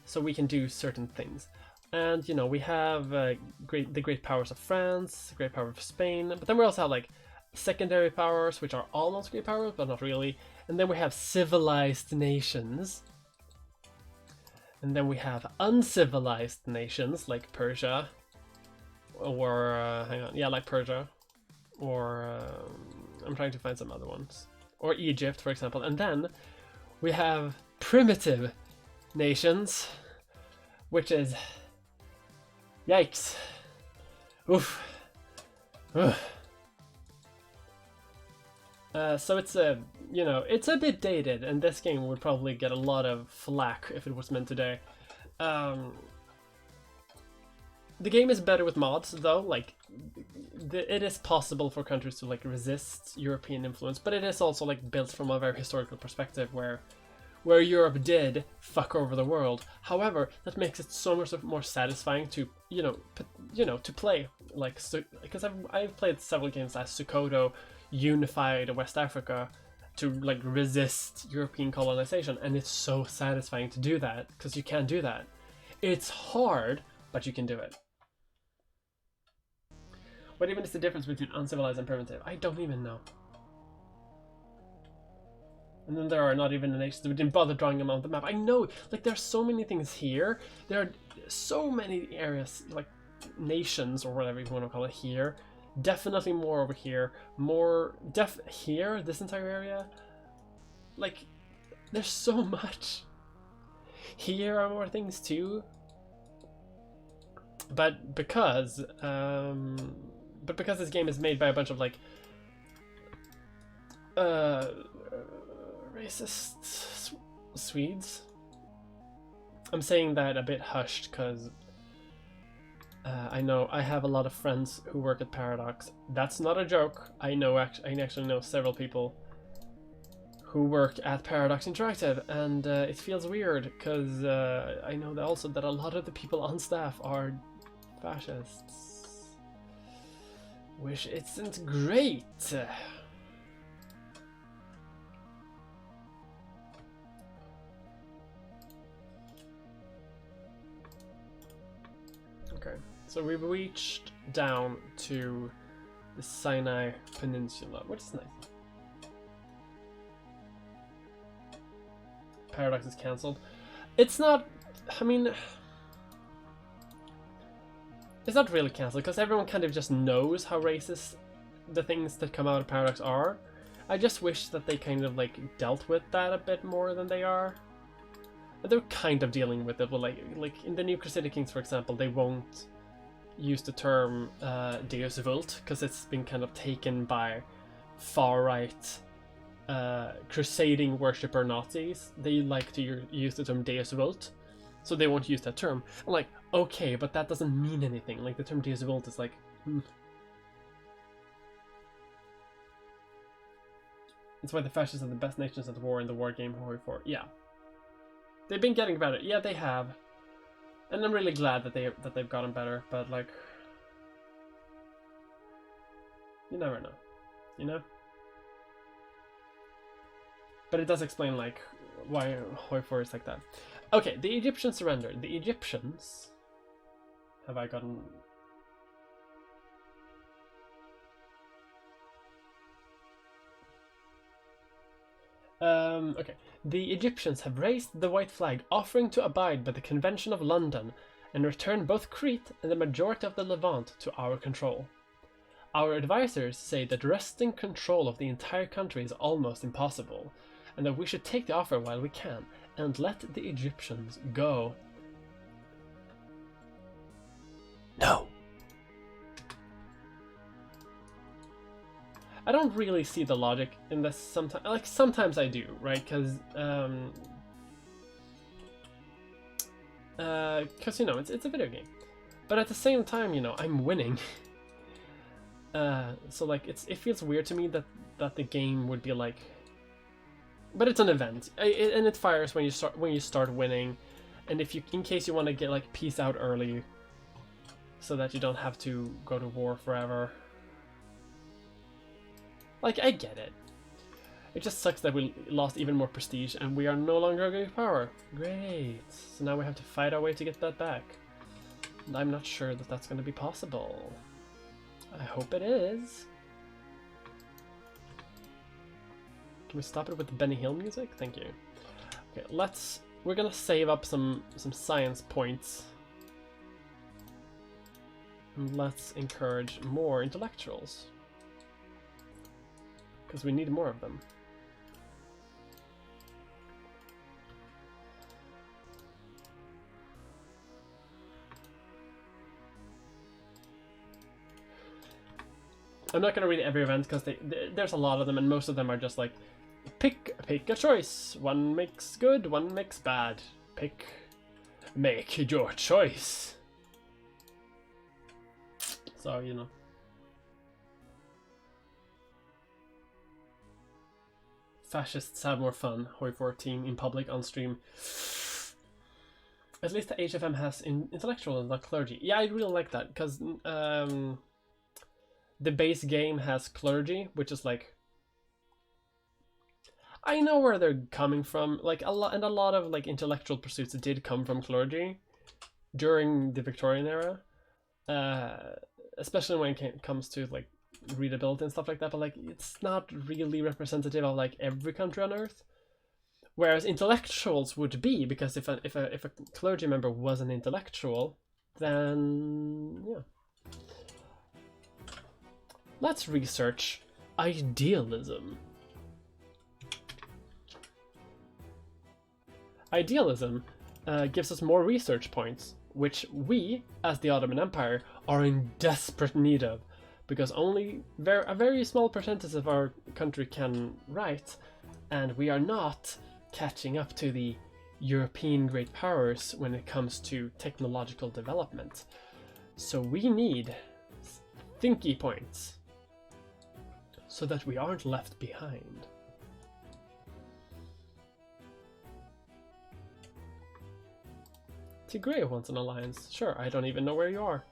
so we can do certain things, and you know we have the great powers of France, the great power of Spain, but then we also have like secondary powers, which are almost great powers, but not really, and then we have civilized nations, and then we have uncivilized nations like Persia, or hang on, yeah, like Persia. Or I'm trying to find some other ones, or Egypt, for example. And then we have primitive nations, which is yikes. Oof. So it's a, you know, it's a bit dated, and this game would probably get a lot of flack if it was meant today. The game is better with mods, though. Like, it is possible for countries to like resist European influence, but it is also like built from a very historical perspective, where Europe did fuck over the world. However, that makes it so much more satisfying to to play. Like, so, because I've played several games as Sokoto unified West Africa to like resist European colonization, and it's so satisfying to do that because you can do that. It's hard, but you can do it. What even is the difference between uncivilized and primitive? I don't even know. And then there are not even the nations. We didn't bother drawing them on the map. I know, like, there's so many things here. There are so many areas, like nations or whatever you want to call it here. Definitely more over here. More here, this entire area. Like, there's so much. Here are more things too. But because but because this game is made by a bunch of like racist Swedes, I'm saying that a bit hushed because I know I have a lot of friends who work at Paradox. That's not a joke. I actually know several people who work at Paradox Interactive, and it feels weird because I know that also that a lot of the people on staff are fascists, which isn't great. Okay, so we've reached down to the Sinai Peninsula, which is nice. Paradox is cancelled. It's not, I mean, it's not really cancelled because everyone kind of just knows how racist the things that come out of Paradox are. I just wish that they kind of like dealt with that a bit more than they are. But they're kind of dealing with it, but like in the new Crusader Kings, for example, they won't use the term Deus Vult because it's been kind of taken by far-right crusading worshipper Nazis. They like to use the term Deus Vult, so they won't use that term. I'm like, okay, but that doesn't mean anything. Like the term Deus Vult is like, It's why the fascists are the best nations at war in the war game Hoi 4. Yeah, they've been getting better. Yeah, they have, and I'm really glad that they've gotten better. But like, you never know, you know. But it does explain like why Hoi 4 is like that. Okay, the Egyptians surrendered. The Egyptians. Have I gotten? Okay. The Egyptians have raised the white flag, offering to abide by the Convention of London and return both Crete and the majority of the Levant to our control. Our advisors say that wresting control of the entire country is almost impossible, and that we should take the offer while we can and let the Egyptians go. No. I don't really see the logic in this sometimes. Like, sometimes I do, right? Because, you know, it's a video game. But at the same time, you know, I'm winning. So, like, it feels weird to me that the game would be like... But it's an event, and it fires when you start winning. And if you, in case you want to get, like, peace out early, so that you don't have to go to war forever. Like, I get it. It just sucks that we lost even more prestige and we are no longer a great power. Great. So now we have to fight our way to get that back. And I'm not sure that that's going to be possible. I hope it is. Can we stop it with the Benny Hill music? Thank you. Okay, we're going to save up some science points. And let's encourage more intellectuals. Because we need more of them. I'm not going to read every event because there's a lot of them, and most of them are just like, pick a choice. One makes good, one makes bad. Make your choice. So, you know. Fascists have more fun. Hoi 14 in public on stream. At least the HFM has intellectuals, not clergy. Yeah, I really like that because the base game has clergy, which is like, I know where they're coming from. Like a lot of like intellectual pursuits did come from clergy during the Victorian era, especially when it comes to like readability and stuff like that, but like it's not really representative of like every country on earth, whereas intellectuals would be, because if a clergy member was an intellectual, then yeah. Let's research idealism. Idealism gives us more research points, which we, as the Ottoman Empire, are in desperate need of. because only a very small percentage of our country can write, and we are not catching up to the European great powers when it comes to technological development. So we need thinky points so that we aren't left behind. Tigray wants an alliance. Sure, I don't even know where you are.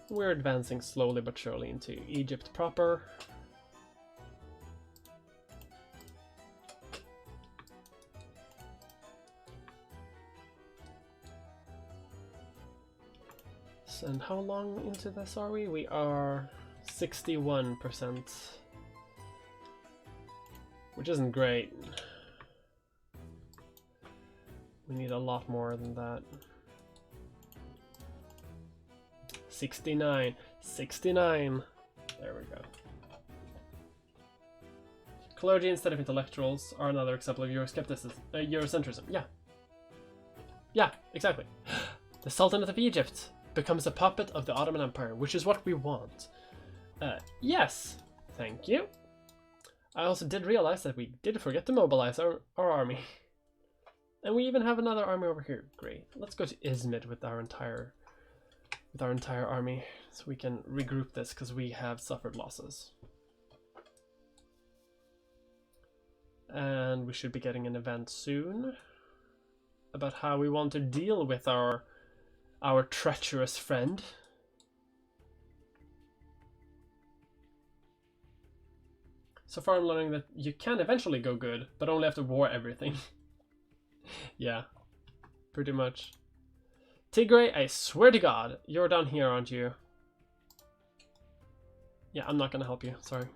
We're advancing slowly but surely into Egypt proper. And how long into this are we? We are 61%, which isn't great. We need a lot more than that. 69. There we go. Clergy instead of intellectuals are another example of Euroscepticism, Eurocentrism. Yeah, exactly. The Sultanate of Egypt becomes a puppet of the Ottoman Empire, which is what we want. Yes, thank you. I also did realize that we did forget to mobilize our army. And we even have another army over here. Great. Let's go to Izmit with our entire army, so we can regroup this, because we have suffered losses. And we should be getting an event soon about how we want to deal with our treacherous friend. So far I'm learning that you can eventually go good, but only after war everything. Yeah, pretty much. Tigray, I swear to God, you're down here, aren't you? Yeah, I'm not gonna help you, sorry.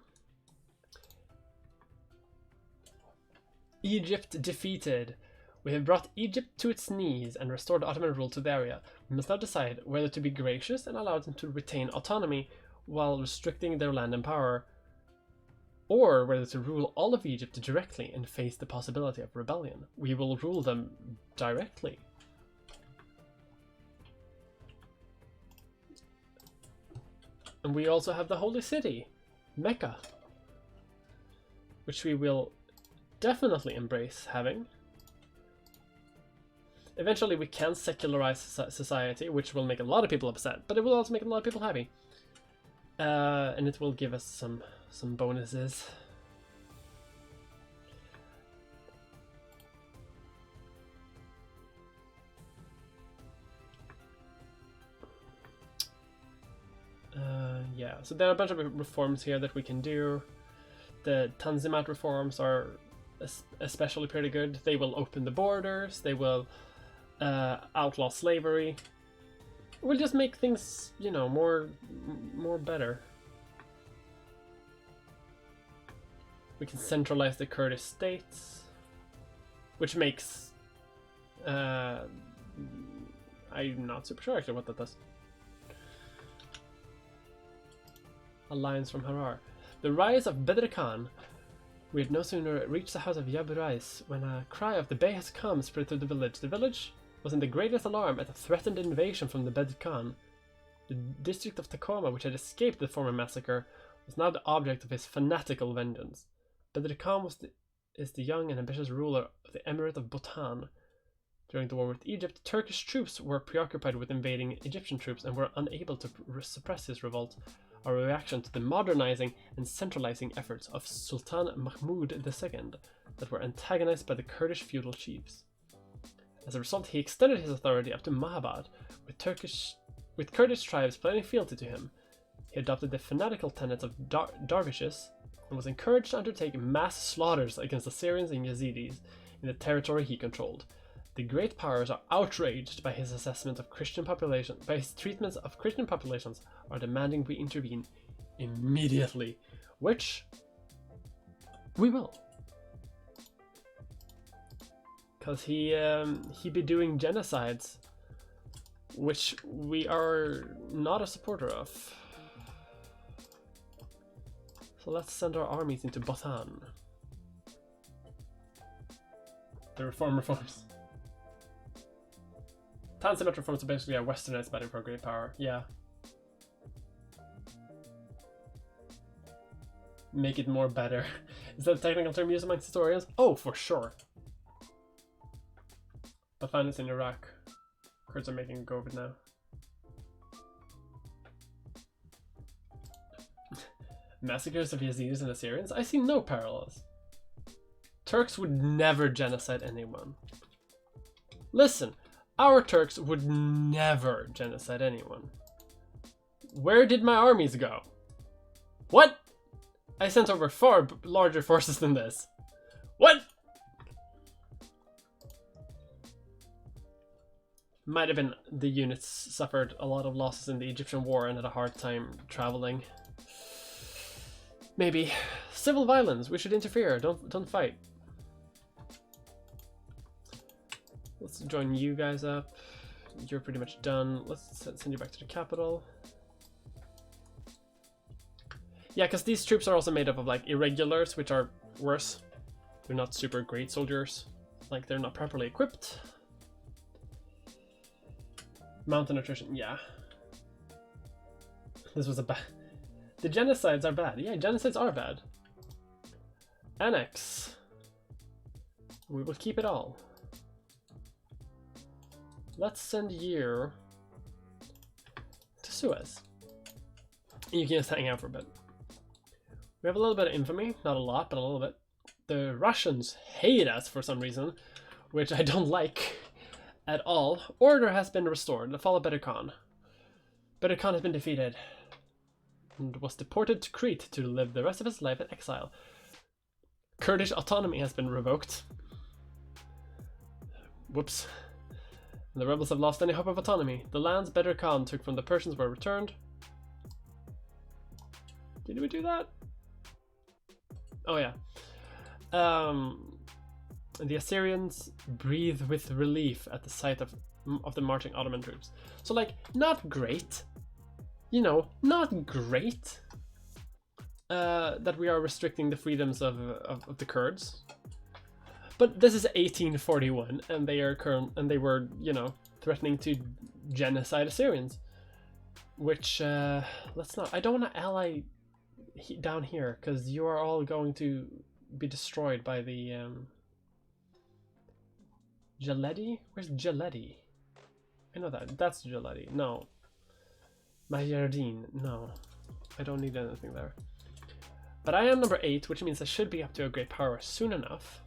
Egypt defeated. We have brought Egypt to its knees and restored Ottoman rule to the area. We must now decide whether to be gracious and allow them to retain autonomy while restricting their land and power, or whether to rule all of Egypt directly and face the possibility of rebellion. We will rule them directly. And we also have the holy city, Mecca, which we will definitely embrace having. Eventually we can secularize society, which will make a lot of people upset, but it will also make a lot of people happy. And it will give us some bonuses. Yeah, so there are a bunch of reforms here that we can do. The Tanzimat reforms are especially pretty good. They will open the borders, they will outlaw slavery. We'll just make things, you know, more better. We can centralize the Kurdish states, which makes I'm not super sure actually what that does. Alliance from Harar. The rise of Bedr Khan. We had no sooner reached the house of Yaburais when a cry of the Bey has come spread through the village. The village was in the greatest alarm at a threatened invasion from the Bedr Khan. The district of Tacoma, which had escaped the former massacre, was now the object of his fanatical vengeance. Bedr Khan is the young and ambitious ruler of the Emirate of Bhutan. During the war with Egypt, Turkish troops were preoccupied with invading Egyptian troops and were unable to suppress his revolt. A reaction to the modernizing and centralizing efforts of Sultan Mahmud II that were antagonized by the Kurdish feudal chiefs. As a result, he extended his authority up to Mahabad, with Kurdish tribes pledging fealty to him. He adopted the fanatical tenets of dervishes and was encouraged to undertake mass slaughters against Assyrians and Yazidis in the territory he controlled. The great powers are outraged by his assessment of Christian population, by his treatments of Christian populations, are demanding we intervene immediately, which we will. Because he be doing genocides which we are not a supporter of. So let's send our armies into Bothan. The reforms. Tanzimat reforms are basically a westernized batting for a great power. Yeah. Make it more better. Is that a technical term used amongst historians? Oh, for sure. Bothan is in Iraq. Kurds are making a go of it now. Massacres of Yazidis and Assyrians? I see no parallels. Turks would never genocide anyone. Listen, our Turks would never genocide anyone. Where did my armies go? What? I sent over far larger forces than this. What? Might have been the units suffered a lot of losses in the Egyptian war and had a hard time traveling. Maybe. Civil violence, we should interfere, don't fight. Let's join you guys up. You're pretty much done. Let's send you back to the capital. Yeah, because these troops are also made up of like irregulars, which are worse. They're not super great soldiers. Like, they're not properly equipped. Mountain attrition, yeah. This was a bad... The genocides are bad. Yeah, genocides are bad. Annex. We will keep it all. Let's send you to Suez. You can just hang out for a bit. We have a little bit of infamy. Not a lot, but a little bit. The Russians hate us for some reason, which I don't like at all. Order has been restored. The fall of Better Khan. Better Khan has been defeated and was deported to Crete to live the rest of his life in exile. Kurdish autonomy has been revoked. Whoops. The rebels have lost any hope of autonomy. The lands Better Khan took from the Persians were returned. Did we do that? Oh yeah. The Assyrians breathe with relief at the sight of the marching Ottoman troops. So like, not great. You know, not great. That we are restricting the freedoms of the Kurds. But this is 1841, and they were, you know, threatening to genocide Assyrians. Which, let's not. I don't want to ally down here, because you are all going to be destroyed by the Jaledi? Where's Jaledi? I know that. That's Jaledi. No. Majardin. No. I don't need anything there. But I am number 8, which means I should be up to a great power soon enough.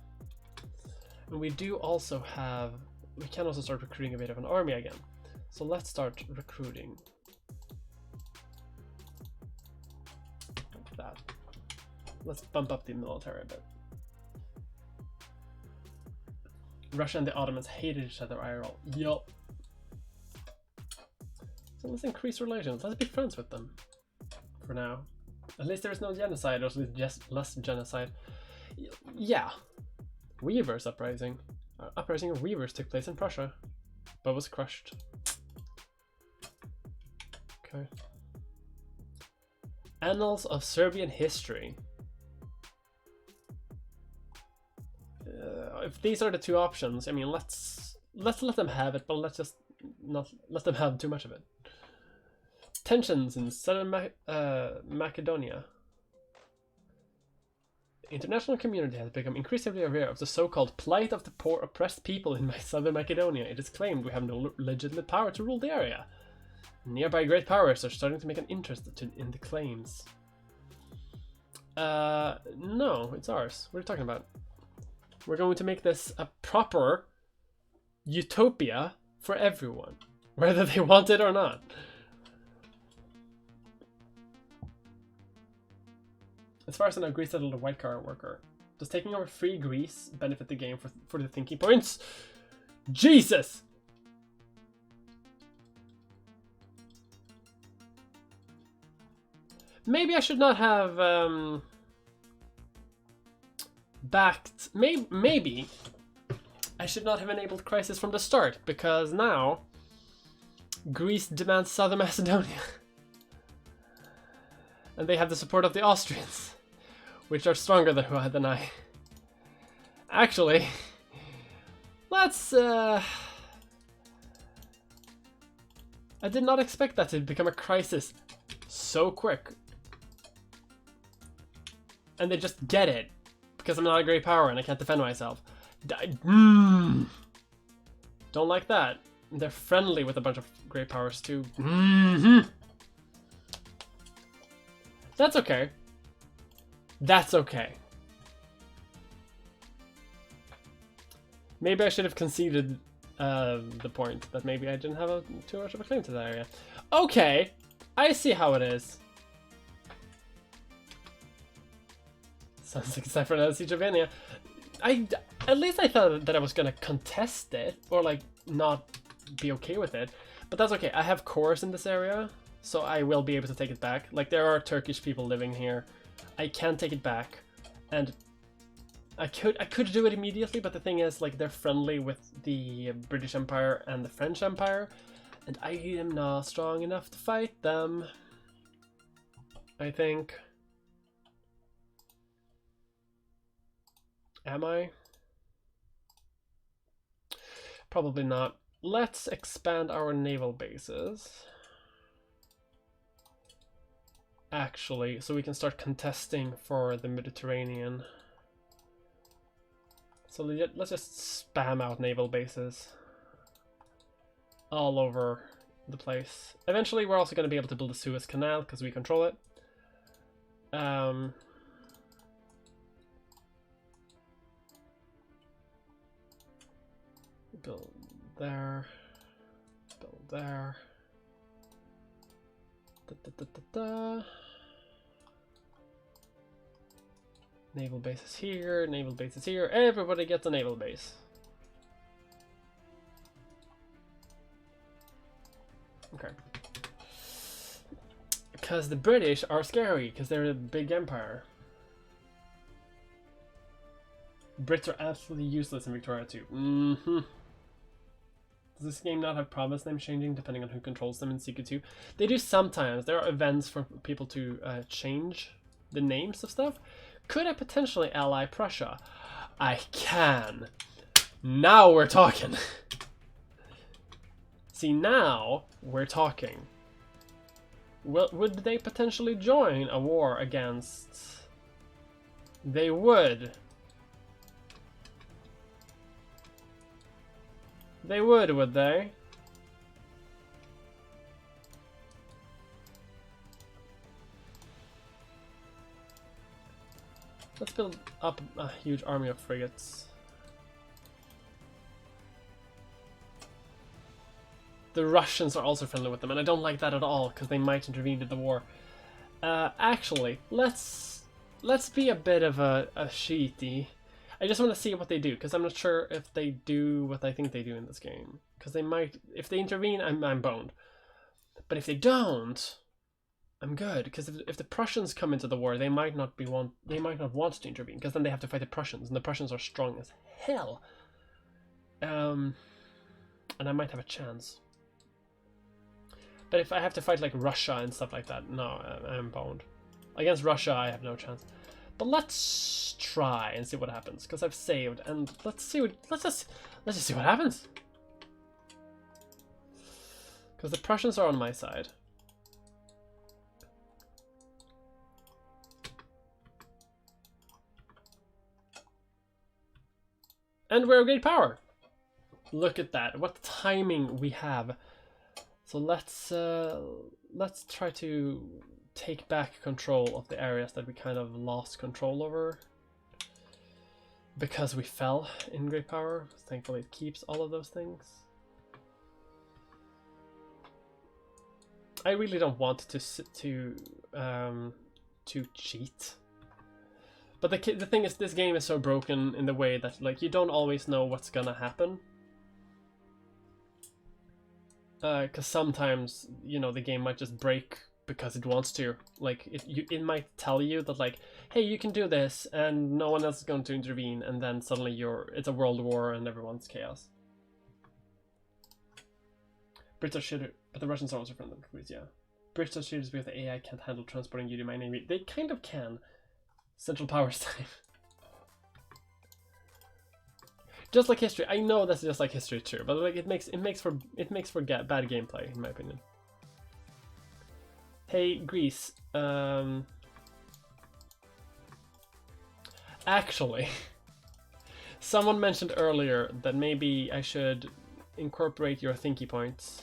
And we do also have... We can also start recruiting a bit of an army again. So let's start recruiting. Like that. Let's bump up the military a bit. Russia and the Ottomans hated each other IRL. Yup. So let's increase relations. Let's be friends with them. For now. At least there's no genocide, or at least just less genocide. Yeah. Weavers uprising. Uprising of Weavers took place in Prussia, but was crushed. Okay. Annals of Serbian history. If these are the two options, I mean, let's let them have it, but let's just not let them have too much of it. Tensions in southern Macedonia. The international community has become increasingly aware of the so-called plight of the poor oppressed people in southern Macedonia. It is claimed we have no legitimate power to rule the area. Nearby great powers are starting to make an interest in the claims. No, it's ours. What are you talking about? We're going to make this a proper utopia for everyone, whether they want it or not. As far as I know, Greece settled a white collar worker. Does taking over free Greece benefit the game for the thinking points? Jesus! Maybe I should not have backed. Maybe I should not have enabled crisis from the start, because now Greece demands Southern Macedonia. And they have the support of the Austrians, which are stronger than I. Actually, let's... I did not expect that to become a crisis so quick. And they just get it, because I'm not a great power and I can't defend myself. Don't like that. They're friendly with a bunch of great powers too. That's okay. That's okay. Maybe I should have conceded the point that maybe I didn't have too much of a claim to that area. Okay, I see how it is. Sounds like except for the Siege of Venia. At least I thought that I was gonna contest it or like not be okay with it, but that's okay. I have cores in this area, so I will be able to take it back. Like there are Turkish people living here. I can take it back, and I could do it immediately, but the thing is, like, they're friendly with the British Empire and the French Empire, and I am not strong enough to fight them, I think. Am I? Probably not. Let's expand our naval bases. Actually, so we can start contesting for the Mediterranean. So let's just spam out naval bases all over the place. Eventually, we're also going to be able to build a Suez Canal because we control it. Build there. Build there. Naval bases here, naval bases here. Everybody gets a naval base. Okay. Because the British are scary, because they're a big empire. Brits are absolutely useless in Victoria too. Does this game not have province name changing depending on who controls them in CQ2? They do sometimes. There are events for people to change the names of stuff. Could I potentially ally Prussia? I can. Now we're talking. See, now we're talking. Well, would they potentially join a war against... They would. They would they? Let's build up a huge army of frigates. The Russians are also friendly with them, and I don't like that at all, because they might intervene in the war. Actually, let's be a bit of a sheety. I just want to see what they do, because I'm not sure if they do what I think they do in this game. Because they might, if they intervene, I'm boned. But if they don't, I'm good. Because if the Prussians come into the war, they might not want to intervene, because then they have to fight the Prussians, and the Prussians are strong as hell. And I might have a chance. But if I have to fight like Russia and stuff like that, no, I'm boned. Against Russia, I have no chance. But let's try and see what happens, because I've saved, and let's just see what happens. Because the Prussians are on my side. And we're a great power. Look at that. What timing we have. So let's try to take back control of the areas that we kind of lost control over because we fell in great power. Thankfully it keeps all of those things. I really don't want to cheat, but the thing is, this game is so broken in the way that, like, you don't always know what's gonna happen. Because sometimes, you know, the game might just break because it wants to. Like, it might tell you that, like, hey, you can do this, and no one else is going to intervene, and then suddenly it's a world war and everyone's chaos. Brits are But the Russians are also friendly with Greece, yeah. British associates because the AI can't handle transporting you to my navy. They kind of can. Central Powers time. Just like history. I know that's just like history too, but like it makes for bad gameplay in my opinion. Hey Greece, actually, someone mentioned earlier that maybe I should incorporate your thinky points.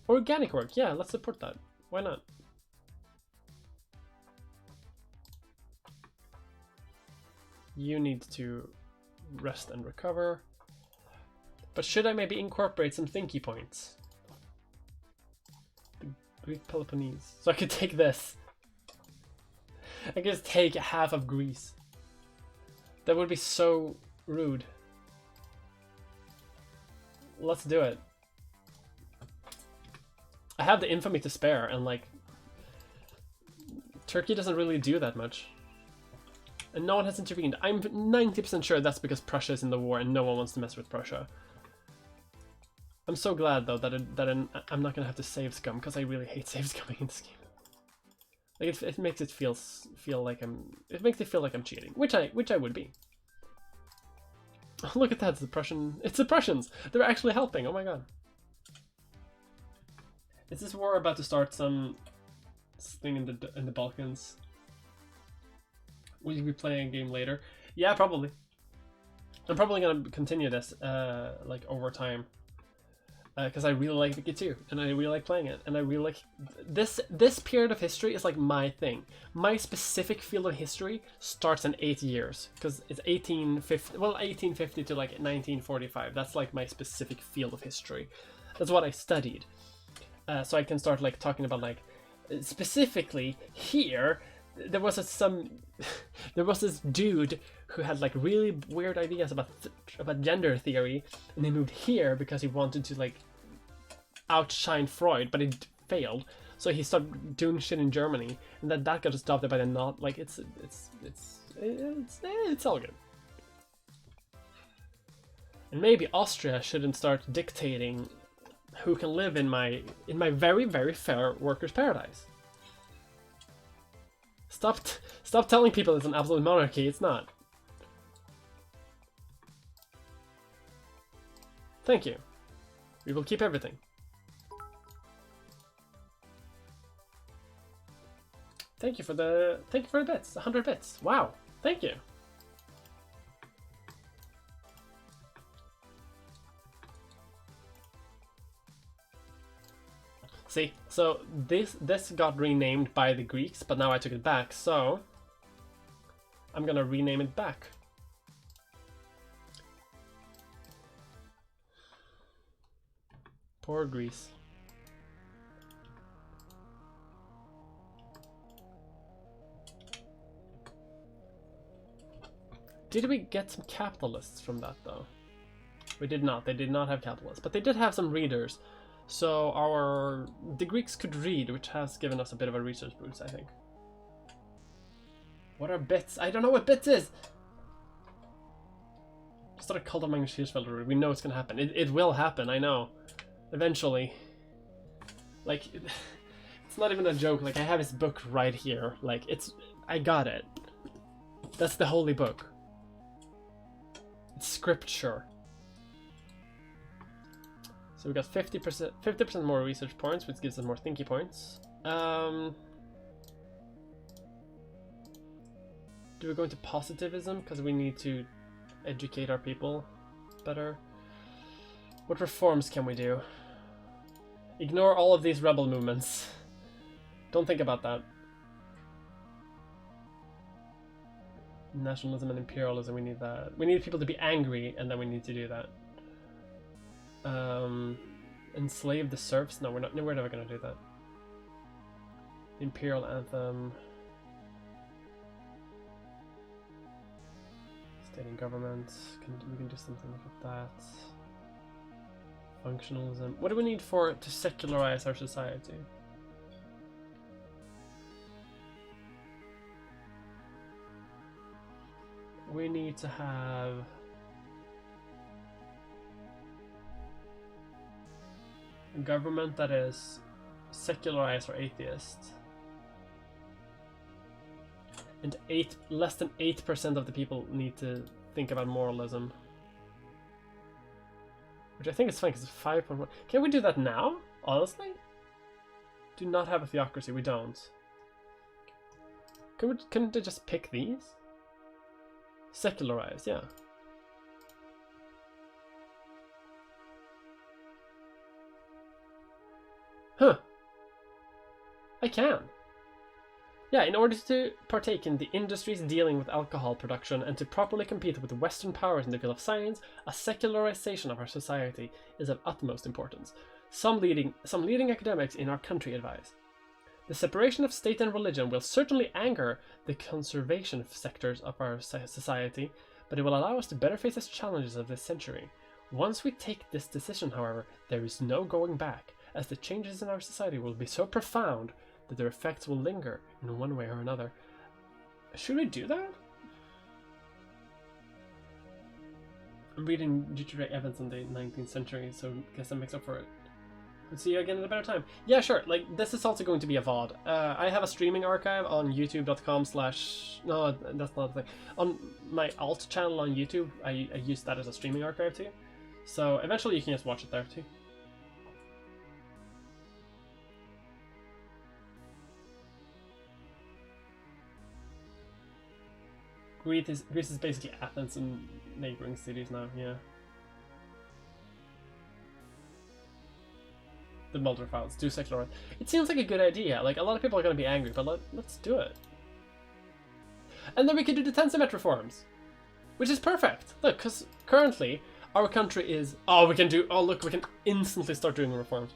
Organic work, yeah, let's support that. Why not? You need to rest and recover. But should I maybe incorporate some thinky points? The Greek Peloponnese. So I could take this. I could just take half of Greece. That would be so rude. Let's do it. I have the infamy to spare, and like Turkey doesn't really do that much. And no one has intervened. I'm 90% sure that's because Prussia is in the war and no one wants to mess with Prussia. I'm so glad though that I'm not gonna have to save scum, because I really hate save scumming in this game. Like it makes it feel like I'm cheating, which I would be. Oh, look at that! It's the Prussian. It's the Prussians. They're actually helping. Oh my god. Is this war about to start some thing in the Balkans? Will you be playing a game later? Yeah, probably. I'm probably gonna continue this like over time, because I really like Wiki 2 and I really like playing it, and I really like this period of history is like my thing. My specific field of history starts in 8 years, because it's 1850 to like 1945. That's like my specific field of history. That's what I studied. So I can start like talking about like specifically here. There was this dude who had like really weird ideas about gender theory, and he moved here because he wanted to like outshine Freud, but it failed. So he started doing shit in Germany, and then that got stopped by the not like it's all good. And maybe Austria shouldn't start dictating who can live in my very, very fair workers' paradise. Stop telling people it's an absolute monarchy. It's not. Thank you. We will keep everything. Thank you for the bits. 100 bits. Wow. Thank you. See, so this got renamed by the Greeks, but now I took it back, so I'm gonna rename it back. Poor Greece. Did we get some capitalists from that though? We did not. They did not have capitalists, but they did have some readers. So the Greeks could read, which has given us a bit of a research boost, I think. What are bits? I don't know what bits is! Just start a cult of Magnus Hirschfelder. We know it's gonna happen. It will happen, I know. Eventually. Like, it's not even a joke. Like, I have his book right here. Like, I got it. That's the holy book. It's scripture. So we got 50% more research points, which gives us more thinky points. Do we go into positivism because we need to educate our people better? What reforms can we do? Ignore all of these rebel movements. Don't think about that. Nationalism and imperialism, we need that. We need people to be angry, and then we need to do that. Enslave the serfs? No, we're never gonna do that. Imperial anthem. State and government. We can do something with that. Functionalism. What do we need to secularize our society? we need to have a government that is secularized or atheist. And less than 8% of the people need to think about moralism. Which I think is fine because it's 5.1. Can we do that now? Honestly? Do not have a theocracy, we don't. Couldn't they just pick these? Secularized, yeah. Huh. I can. Yeah, in order to partake in the industries dealing with alcohol production and to properly compete with the Western powers in the field of science, a secularization of our society is of utmost importance. Some leading academics in our country advise. The separation of state and religion will certainly anger the conservation sectors of our society, but it will allow us to better face the challenges of this century. Once we take this decision, however, there is no going back, as the changes in our society will be so profound that their effects will linger in one way or another. Should we do that? I'm reading Jittery Evans in the 19th century, so I guess that makes up for it. We'll see you again at a better time. Yeah, sure. Like, this is also going to be a VOD. I have a streaming archive on youtube.com/ No, that's not the thing. On my alt channel on YouTube, I use that as a streaming archive too. So eventually you can just watch it there too. Greece is basically Athens and neighboring cities now, yeah. The Mulder files, do secularize. It seems like a good idea. Like, a lot of people are going to be angry, but let's do it. And then we can do the Tensemet reforms, which is perfect. Look, because currently our country is... Oh, we can instantly start doing reforms.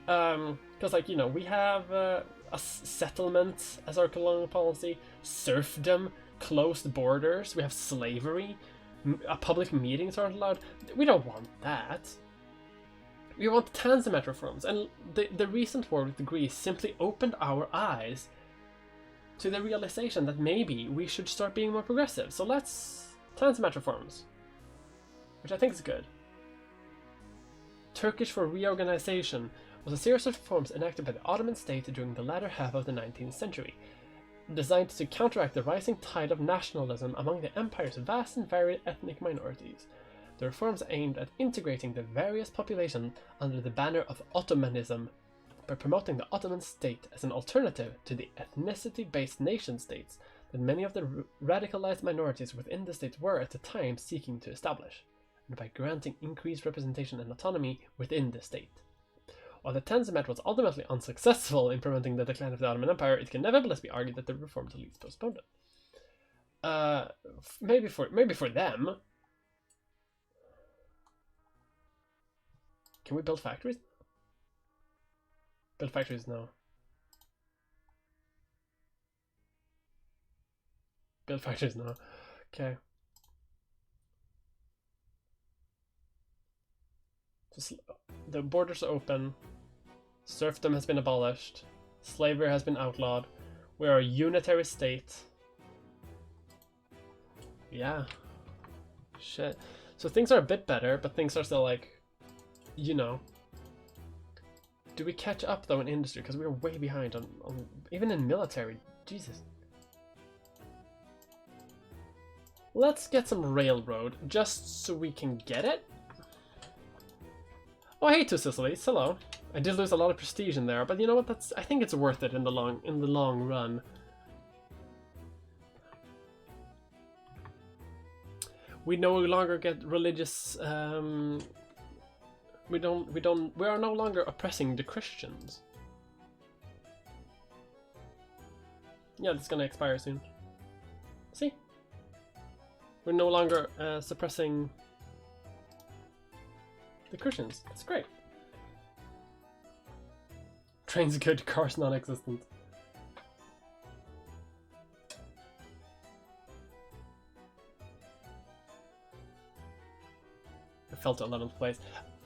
Because, like, you know, we have a settlement as our colonial policy, serfdom, closed borders, we have slavery, public meetings aren't allowed. We don't want that. We want Tanzimat reforms, and the recent war with Greece simply opened our eyes to the realization that maybe we should start being more progressive. So let's Tanzimat reforms, which I think is good. Turkish for reorganization was a series of reforms enacted by the Ottoman state during the latter half of the 19th century, designed to counteract the rising tide of nationalism among the empire's vast and varied ethnic minorities. The reforms aimed at integrating the various populations under the banner of Ottomanism by promoting the Ottoman state as an alternative to the ethnicity-based nation-states that many of the radicalized minorities within the state were at the time seeking to establish, and by granting increased representation and autonomy within the state. While the Tanzimat was ultimately unsuccessful in preventing the decline of the Ottoman Empire, it can nevertheless be argued that the reforms at least postponed it. Maybe for them. Can we build factories? Build factories now. Build factories now. Okay. Just, the borders are open. Serfdom has been abolished. Slavery has been outlawed. We are a unitary state. Yeah. Shit. So things are a bit better, but things are still like, you know. Do we catch up though in industry? Because we're way behind on even in military. Jesus. Let's get some railroad just so we can get it. Oh, hey, Two Sicilies. Hello. I did lose a lot of prestige in there, but you know what? I think it's worth it in the long run. We no longer get religious. We are no longer oppressing the Christians. Yeah, it's gonna expire soon. See? We're no longer suppressing the Christians. That's great. Trains good, cars non-existent. I fell to 11th place.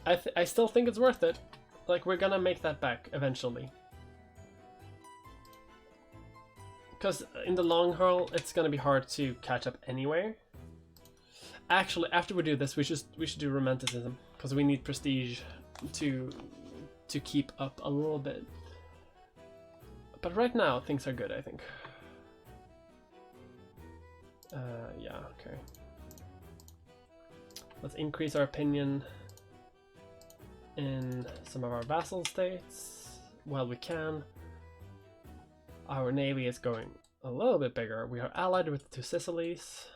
I still think it's worth it. Like, we're gonna make that back eventually. Because in the long haul, it's gonna be hard to catch up anyway. Actually, after we do this, we should do romanticism, because we need prestige to keep up a little bit. But right now things are good, I think. Yeah, okay. Let's increase our opinion in some of our vassal states while we can. Our navy is going a little bit bigger. We are allied with the two Sicilies.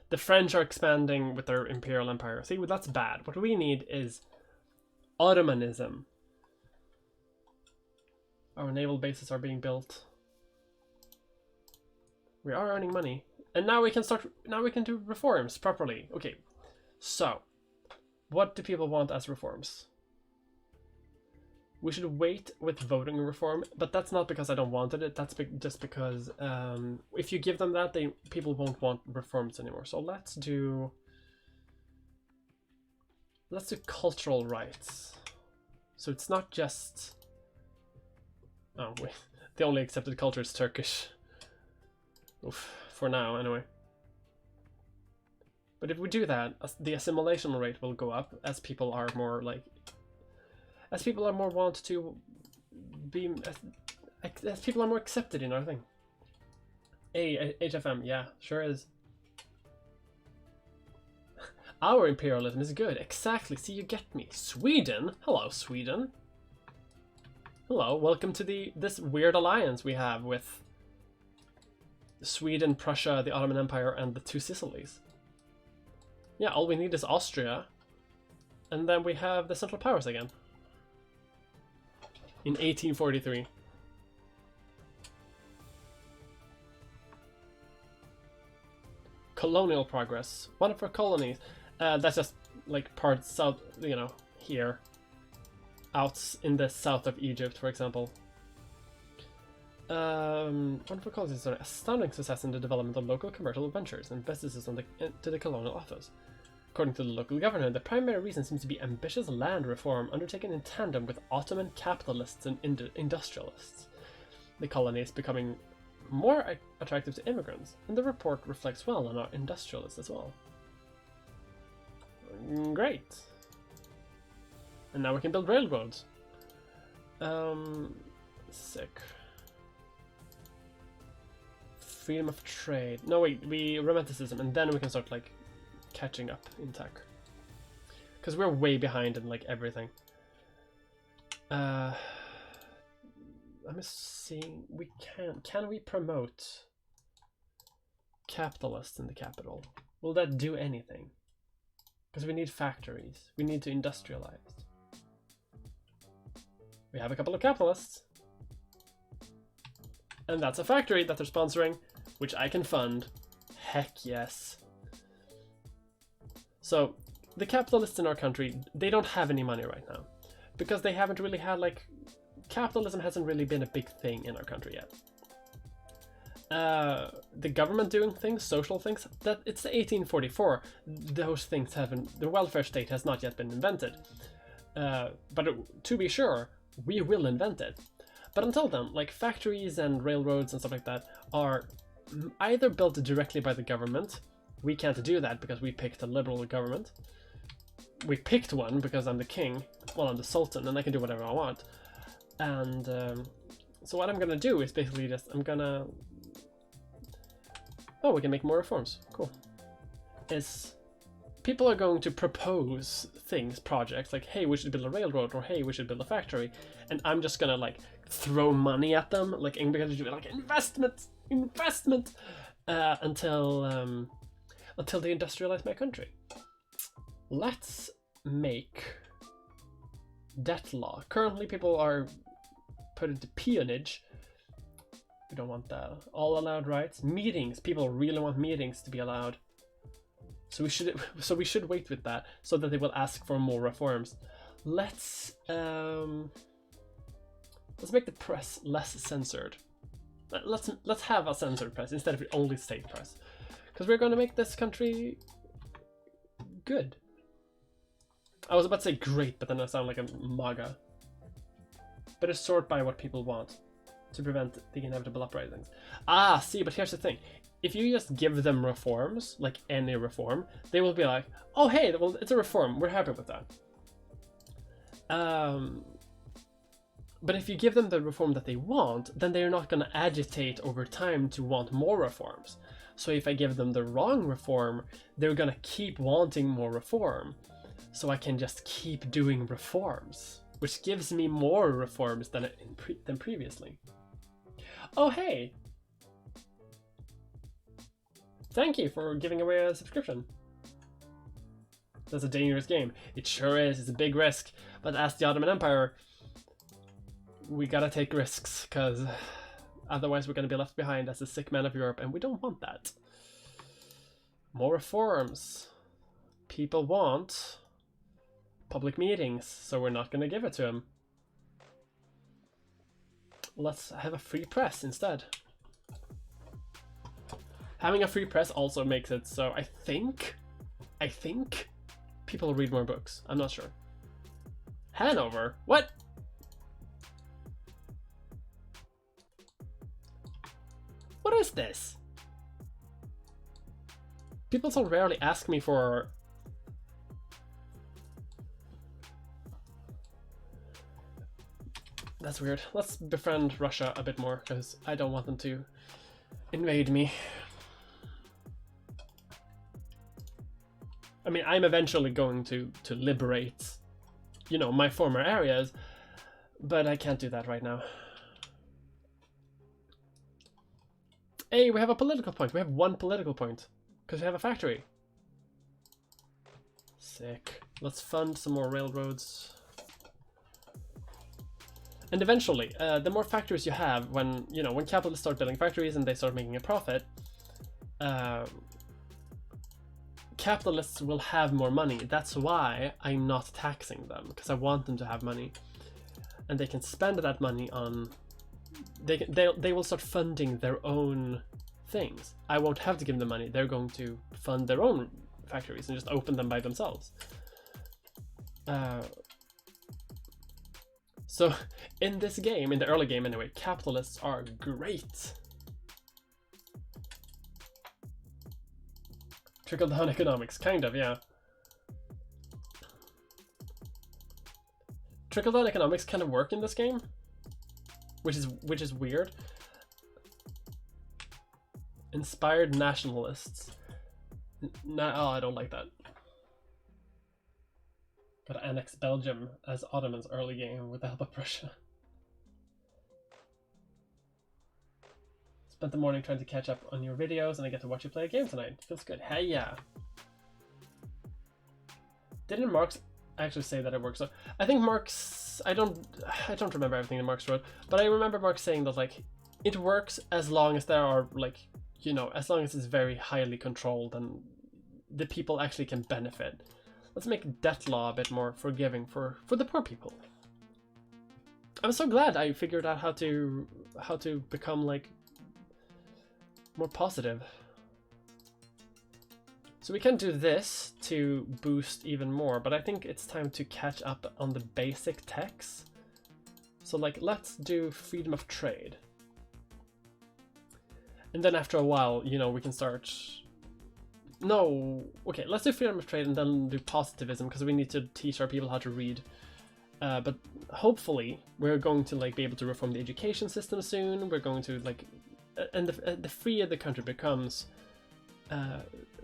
The French are expanding with their imperial empire. See, well, that's bad. What we need is Ottomanism. Our naval bases are being built. We are earning money. And now we can start, now we can do reforms properly. Okay, so what do people want as reforms? We should wait with voting reform, but that's not because I don't want it. That's just because if you give them that, people won't want reforms anymore. So let's do cultural rights. So it's not just, oh wait, the only accepted culture is Turkish. Oof, for now anyway. But if we do that, the assimilation rate will go up as people are more like, as people are more want to be, as people are more accepted in our thing. HFM, yeah, sure is. Our imperialism is good, exactly, see, you get me. Sweden? Hello, Sweden. Hello, welcome to this weird alliance we have with Sweden, Prussia, the Ottoman Empire, and the two Sicilies. Yeah, all we need is Austria, and then we have the Central Powers again. In 1843. Colonial progress. One of our colonies. That's just like parts south, you know, here. Out in the south of Egypt, for example. Wonderful colonies is an astounding success in the development of local commercial ventures and businesses to the colonial office. According to the local governor, the primary reason seems to be ambitious land reform undertaken in tandem with Ottoman capitalists and industrialists. The colony is becoming more attractive to immigrants, and the report reflects well on our industrialists as well. Great. And now we can build railroads. Sick. Freedom of trade. No, wait, romanticism, and then we can start like catching up in tech, because we're way behind in like everything. I'm seeing we can we promote capitalists in the capital? Will that do anything? Because we need factories, we need to industrialize. We have a couple of capitalists, and that's a factory that they're sponsoring, which I can fund. Heck yes. So the capitalists in our country, they don't have any money right now, because they haven't really had, like, capitalism hasn't really been a big thing in our country yet. The government doing things, social things, that it's the 1844. Those things haven't, the welfare state has not yet been invented. But to be sure, we will invent it. But until then, like factories and railroads and stuff like that are either built directly by the government. We can't do that because we picked a liberal government. We picked one because I'm the king, well, I'm the sultan, and I can do whatever I want. And so what I'm gonna do is basically just, I'm gonna, oh, we can make more reforms, cool. Is people are going to propose things, projects, like, hey, we should build a railroad, or hey, we should build a factory, and I'm just gonna like throw money at them, like, and we're gonna do like investment, until they industrialize my country. Let's make debt law. Currently people are put into peonage. We don't want that. All allowed rights. Meetings. People really want meetings to be allowed. So we should wait with that so that they will ask for more reforms. Let's make the press less censored. Let's have a censored press instead of only state press, because we're going to make this country good. I was about to say great, but then I sound like a MAGA. But it's sort by what people want to prevent the inevitable uprisings. Ah, see, but here's the thing. if you just give them reforms, like any reform, they will be like, oh hey, well, it's a reform, we're happy with that. But if you give them the reform that they want, then they're not going to agitate over time to want more reforms. So if I give them the wrong reform, they're going to keep wanting more reform. So I can just keep doing reforms, which gives me more reforms than previously. Oh hey! Thank you for giving away a subscription. That's a dangerous game. It sure is, it's a big risk. But as the Ottoman Empire, we gotta take risks, because otherwise we're gonna be left behind as the sick man of Europe, and we don't want that. More reforms. People want public meetings, so we're not gonna give it to them. Let's have a free press instead. Having a free press also makes it so I think people read more books. I'm not sure. Hanover? What? What is this? People so rarely ask me for... That's weird. Let's befriend Russia a bit more, because I don't want them to invade me. I mean, I'm eventually going to liberate, you know, my former areas, but I can't do that right now. Hey, we have a political point. We have one political point, because we have a factory. Sick. Let's fund some more railroads. And eventually, the more factories you have, when capitalists start building factories and they start making a profit, capitalists will have more money. That's why I'm not taxing them, because I want them to have money, and they can spend that money on. They will start funding their own things. I won't have to give them money. They're going to fund their own factories and just open them by themselves. So in this game, in the early game anyway, capitalists are great. Trickle-down economics, kind of, yeah. Trickle-down economics kind of work in this game, which is weird. Inspired nationalists. Oh, I don't like that. Gotta annex Belgium as Ottoman's early game with the help of Prussia. Spent the morning trying to catch up on your videos, and I get to watch you play a game tonight. Feels good. Hey, yeah. Didn't Marx actually say that it works? So I think Marx. I don't remember everything that Marx wrote, but I remember Marx saying that like it works as long as there are like as long as it's very highly controlled and the people actually can benefit. Let's make debt law a bit more forgiving for the poor people. I'm so glad I figured out how to become like more positive. So we can do this to boost even more, but I think it's time to catch up on the basic techs. So like, let's do freedom of trade. And then after a while, we can start... No, okay, let's do freedom of trade and then do positivism, because we need to teach our people how to read. But hopefully we're going to like be able to reform the education system soon. We're going to like... And the freer the country becomes,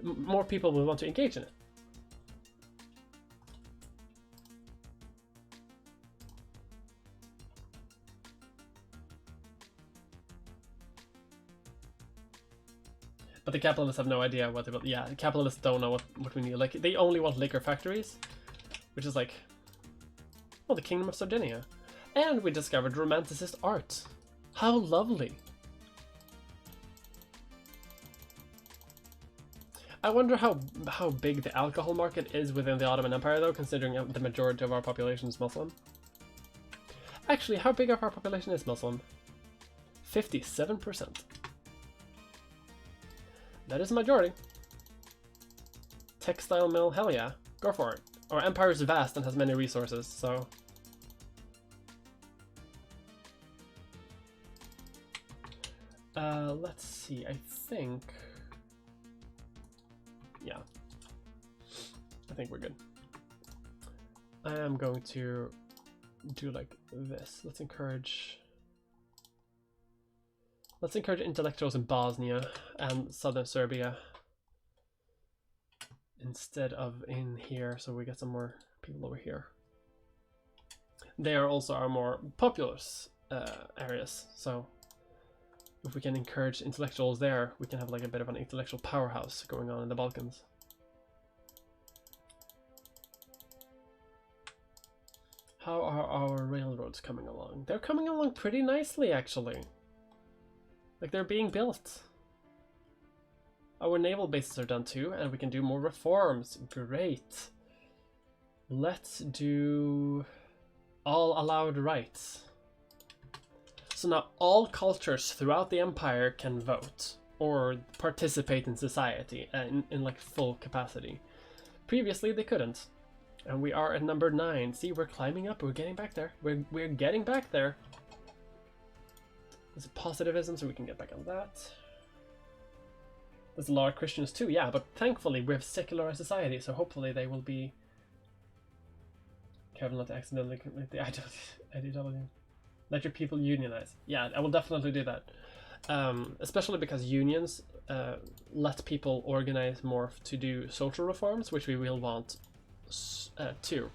more people will want to engage in it. But the capitalists have no idea what they want. Yeah, the capitalists don't know what we need. Like, they only want liquor factories, which is like, well, the Kingdom of Sardinia. And we discovered Romanticist art. How lovely. I wonder how big the alcohol market is within the Ottoman Empire, though, considering the majority of our population is Muslim. Actually, how big of our population is Muslim? 57%. That is a majority. Textile mill, hell yeah. Go for it. Our empire is vast and has many resources, so... let's see, I think... Yeah. I think we're good. I am going to do like this. Let's encourage intellectuals in Bosnia and southern Serbia instead of in here, so we get some more people over here. They are also our more populous areas, so if we can encourage intellectuals there, we can have like a bit of an intellectual powerhouse going on in the Balkans. How are our railroads coming along? They're coming along pretty nicely, actually. Like, they're being built. Our naval bases are done too, and we can do more reforms. Great. Let's do all allowed rights. So now all cultures throughout the empire can vote or participate in society in like full capacity. Previously they couldn't. And we are at number 9. See, we're climbing up. We're getting back there. We're getting back there. There's a positivism, so we can get back on that. There's a lot of Christians too, yeah, but thankfully we have secularized society, so hopefully they will be careful not to accidentally commit the ideology. Let your people unionize. Yeah, I will definitely do that. Especially because unions let people organize more to do social reforms, which we will want too.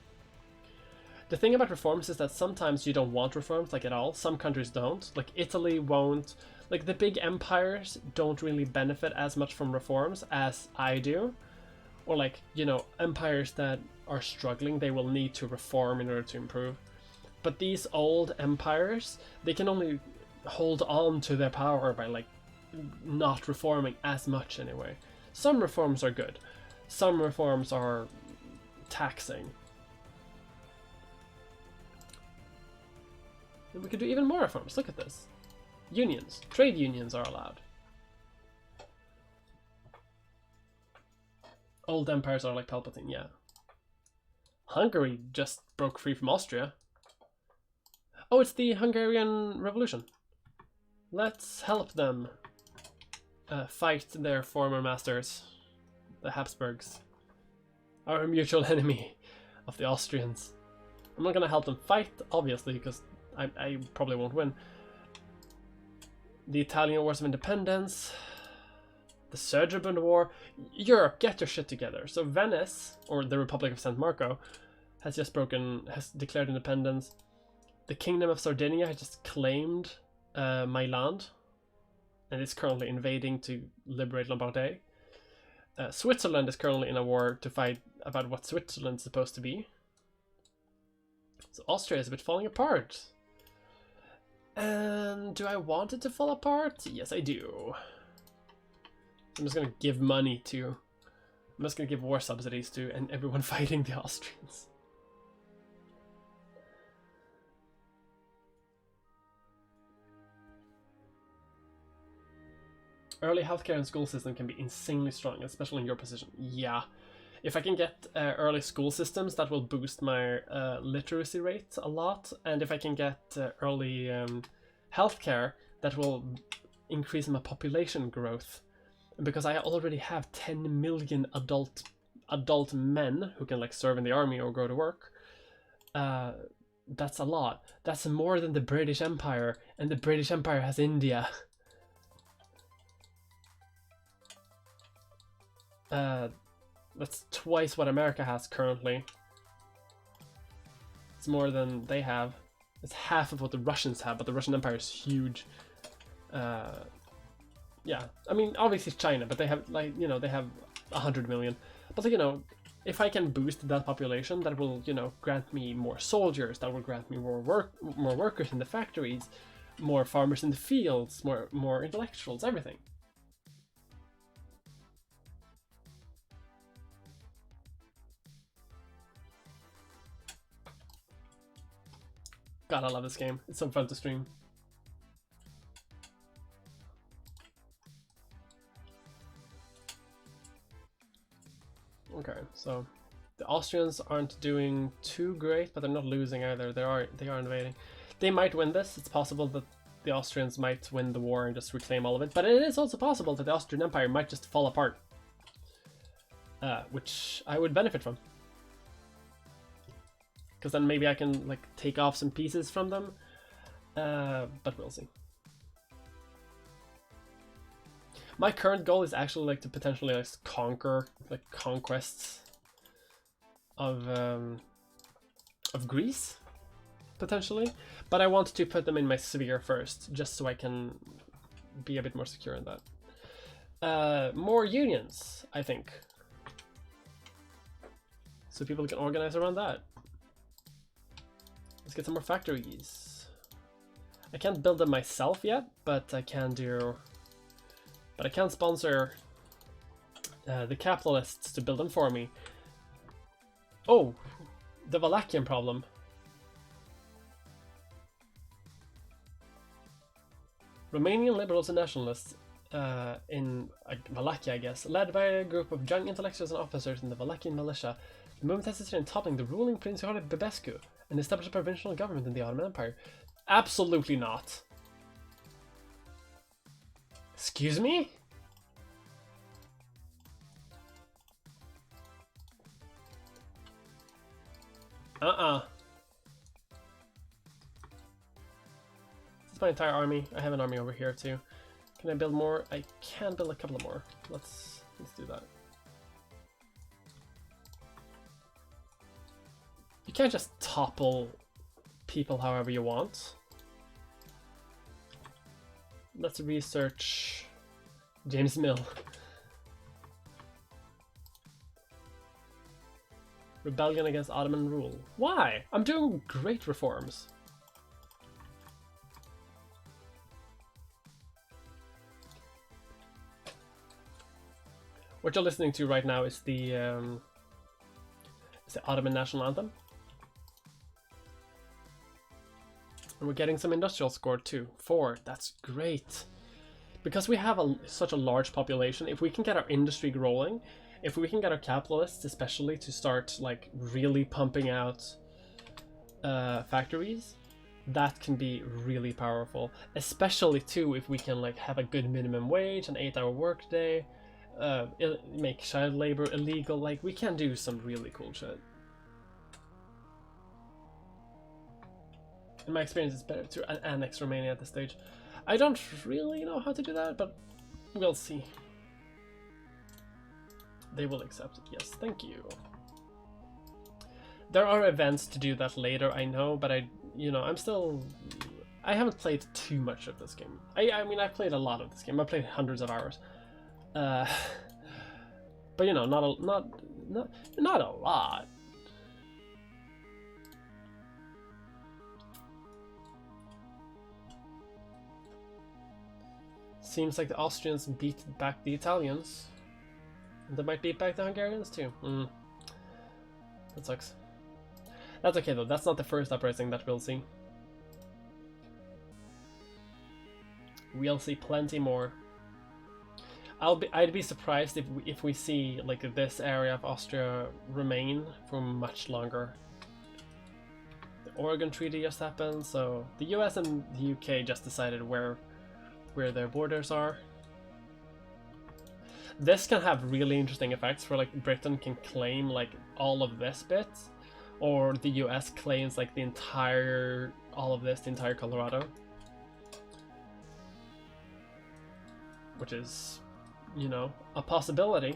The thing about reforms is that sometimes you don't want reforms like at all. Some countries don't. Like Italy won't. Like the big empires don't really benefit as much from reforms as I do. Or like, you know, empires that are struggling, they will need to reform in order to improve. But these old empires, they can only hold on to their power by like not reforming as much anyway. Some reforms are good. Some reforms are taxing. And we could do even more reforms. Look at this. Unions. Trade unions are allowed. Old empires are like Palpatine, yeah. Hungary just broke free from Austria. Oh, it's the Hungarian Revolution. Let's help them fight their former masters, the Habsburgs. Our mutual enemy of the Austrians. I'm not gonna help them fight, obviously, because I probably won't win. The Italian Wars of Independence. The Serbian War. Europe, get your shit together. So Venice, or the Republic of San Marco, has declared independence. The Kingdom of Sardinia has just claimed my land, and is currently invading to liberate Lombardy. Switzerland is currently in a war to fight about what Switzerland's supposed to be. So Austria is a bit falling apart. And do I want it to fall apart? Yes, I do. I'm just gonna give money to... I'm just gonna give war subsidies to and everyone fighting the Austrians. Early healthcare and school system can be insanely strong, especially in your position. Yeah. If I can get early school systems, that will boost my literacy rate a lot. And if I can get early healthcare, that will increase my population growth. Because I already have 10 million adult men who can like serve in the army or go to work. That's a lot. That's more than the British Empire, and the British Empire has India. That's twice what America has currently. It's more than they have. It's half of what the Russians have, but the Russian Empire is huge. Yeah, I mean, obviously it's China, but they have, like, you know, they have 100 million. But, like, you know, if I can boost that population, that will, you know, grant me more soldiers, that will grant me more workers in the factories, more farmers in the fields, more intellectuals, everything. God, I love this game. It's so fun to stream. Okay, so the Austrians aren't doing too great, but they're not losing either. They are invading. They might win this. It's possible that the Austrians might win the war and just reclaim all of it, but it is also possible that the Austrian Empire might just fall apart. which I would benefit from. Because then maybe I can like take off some pieces from them, but we'll see. My current goal is actually like to potentially like conquer like conquests of Greece, potentially, but I want to put them in my sphere first, just so I can be a bit more secure in that. More unions, I think, so people can organize around that. Let's get some more factories. I can't build them myself yet, but I can do. But I can sponsor the capitalists to build them for me. Oh, the Wallachian problem. Romanian liberals and nationalists in Wallachia, I guess, led by a group of young intellectuals and officers in the Wallachian militia. The movement has assisted in toppling the ruling Principate of Bebescu and established a provincial government in the Ottoman Empire. Absolutely not. Excuse me? This is my entire army. I have an army over here too. Can I build more? I can build a couple more. Let's do that. You can't just topple people however you want. Let's research James Mill. Rebellion against Ottoman rule. Why? I'm doing great reforms. What you're listening to right now is the Ottoman national anthem. And we're getting some industrial score too. 4, that's great. Because we have such a large population, if we can get our industry rolling, if we can get our capitalists especially to start like really pumping out factories, that can be really powerful. Especially too if we can like have a good minimum wage, an 8-hour workday, make child labor illegal. Like we can do some really cool shit. In my experience, it's better to annex Romania at this stage. I don't really know how to do that, but we'll see. They will accept it. Yes, thank you. There are events to do that later, I know, but I haven't played too much of this game. I mean, I've played a lot of this game. I've played hundreds of hours. But you know, not a lot. Seems like the Austrians beat back the Italians. They might beat back the Hungarians too. That sucks. That's okay though, that's not the first uprising that we'll see. We'll see plenty more. I'd be surprised if we see like this area of Austria remain for much longer. The Oregon Treaty just happened, so the US and the UK just decided where their borders are. This can have really interesting effects for like Britain can claim like all of this bit, or the US claims like the entire Colorado, which is, you know, a possibility.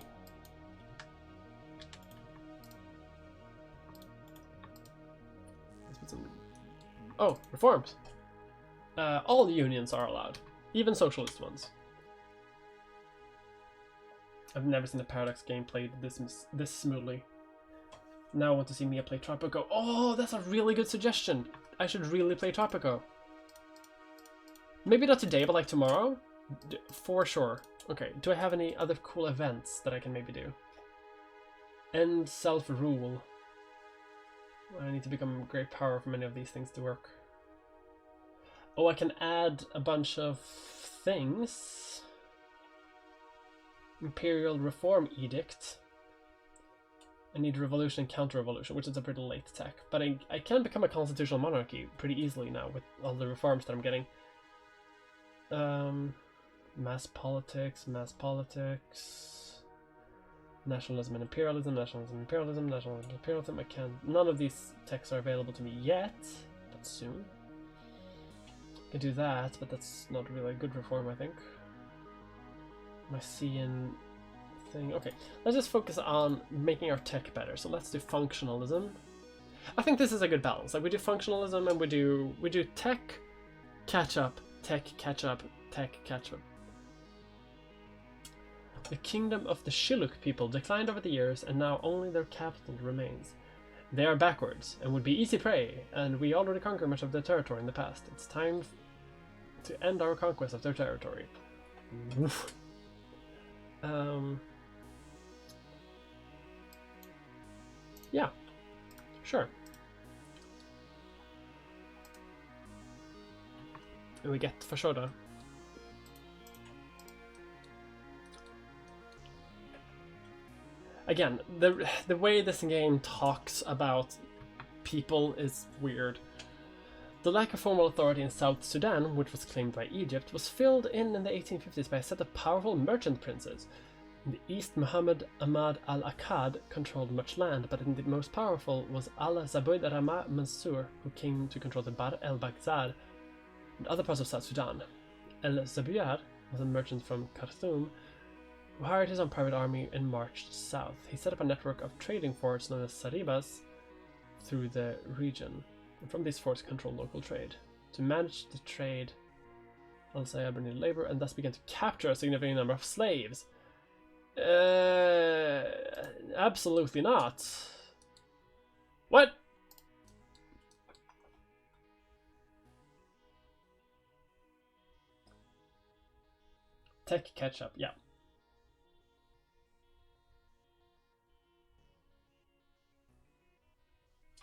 Oh, reforms. All unions are allowed, even socialist ones. I've never seen a Paradox game played this smoothly. Now I want to see Mia play Tropico. Oh, that's a really good suggestion. I should really play Tropico. Maybe not today, but like tomorrow? For sure. Okay, do I have any other cool events that I can maybe do? End self-rule. I need to become great power for many of these things to work. Oh, I can add a bunch of things. Imperial Reform Edict. I need revolution and counter-revolution, which is a pretty late tech. But I can become a constitutional monarchy pretty easily now with all the reforms that I'm getting. Mass politics. Nationalism and imperialism, nationalism and imperialism, nationalism and imperialism. I can't. None of these texts are available to me yet, but soon. I can do that, but that's not really a good reform, I think. Mycenaean thing. Okay, let's just focus on making our tech better. So let's do functionalism. I think this is a good balance. Like we do functionalism and we do tech, catch up, tech, catch up, tech, catch up. The kingdom of the Shilluk people declined over the years, and now only their capital remains. They are backwards and would be easy prey, and we already conquered much of their territory in the past. It's time to end our conquest of their territory. Yeah, sure. And we get Fashoda. Again, the way this game talks about people is weird. The lack of formal authority in South Sudan, which was claimed by Egypt, was filled in the 1850s by a set of powerful merchant princes. In the east, Muhammad Ahmad al-Akkad controlled much land, but the most powerful was al-Zabayd Rama Mansur, who came to control the Bahr el-Baghdad and other parts of South Sudan. El-Zabiyar was a merchant from Khartoum, who hired his own private army and marched south. He set up a network of trading forts known as Saribas through the region, and from these forts controlled local trade. To manage the trade, Al-Sayyab needed labor and thus began to capture a significant number of slaves. Absolutely not. What? Tech catch up, yeah.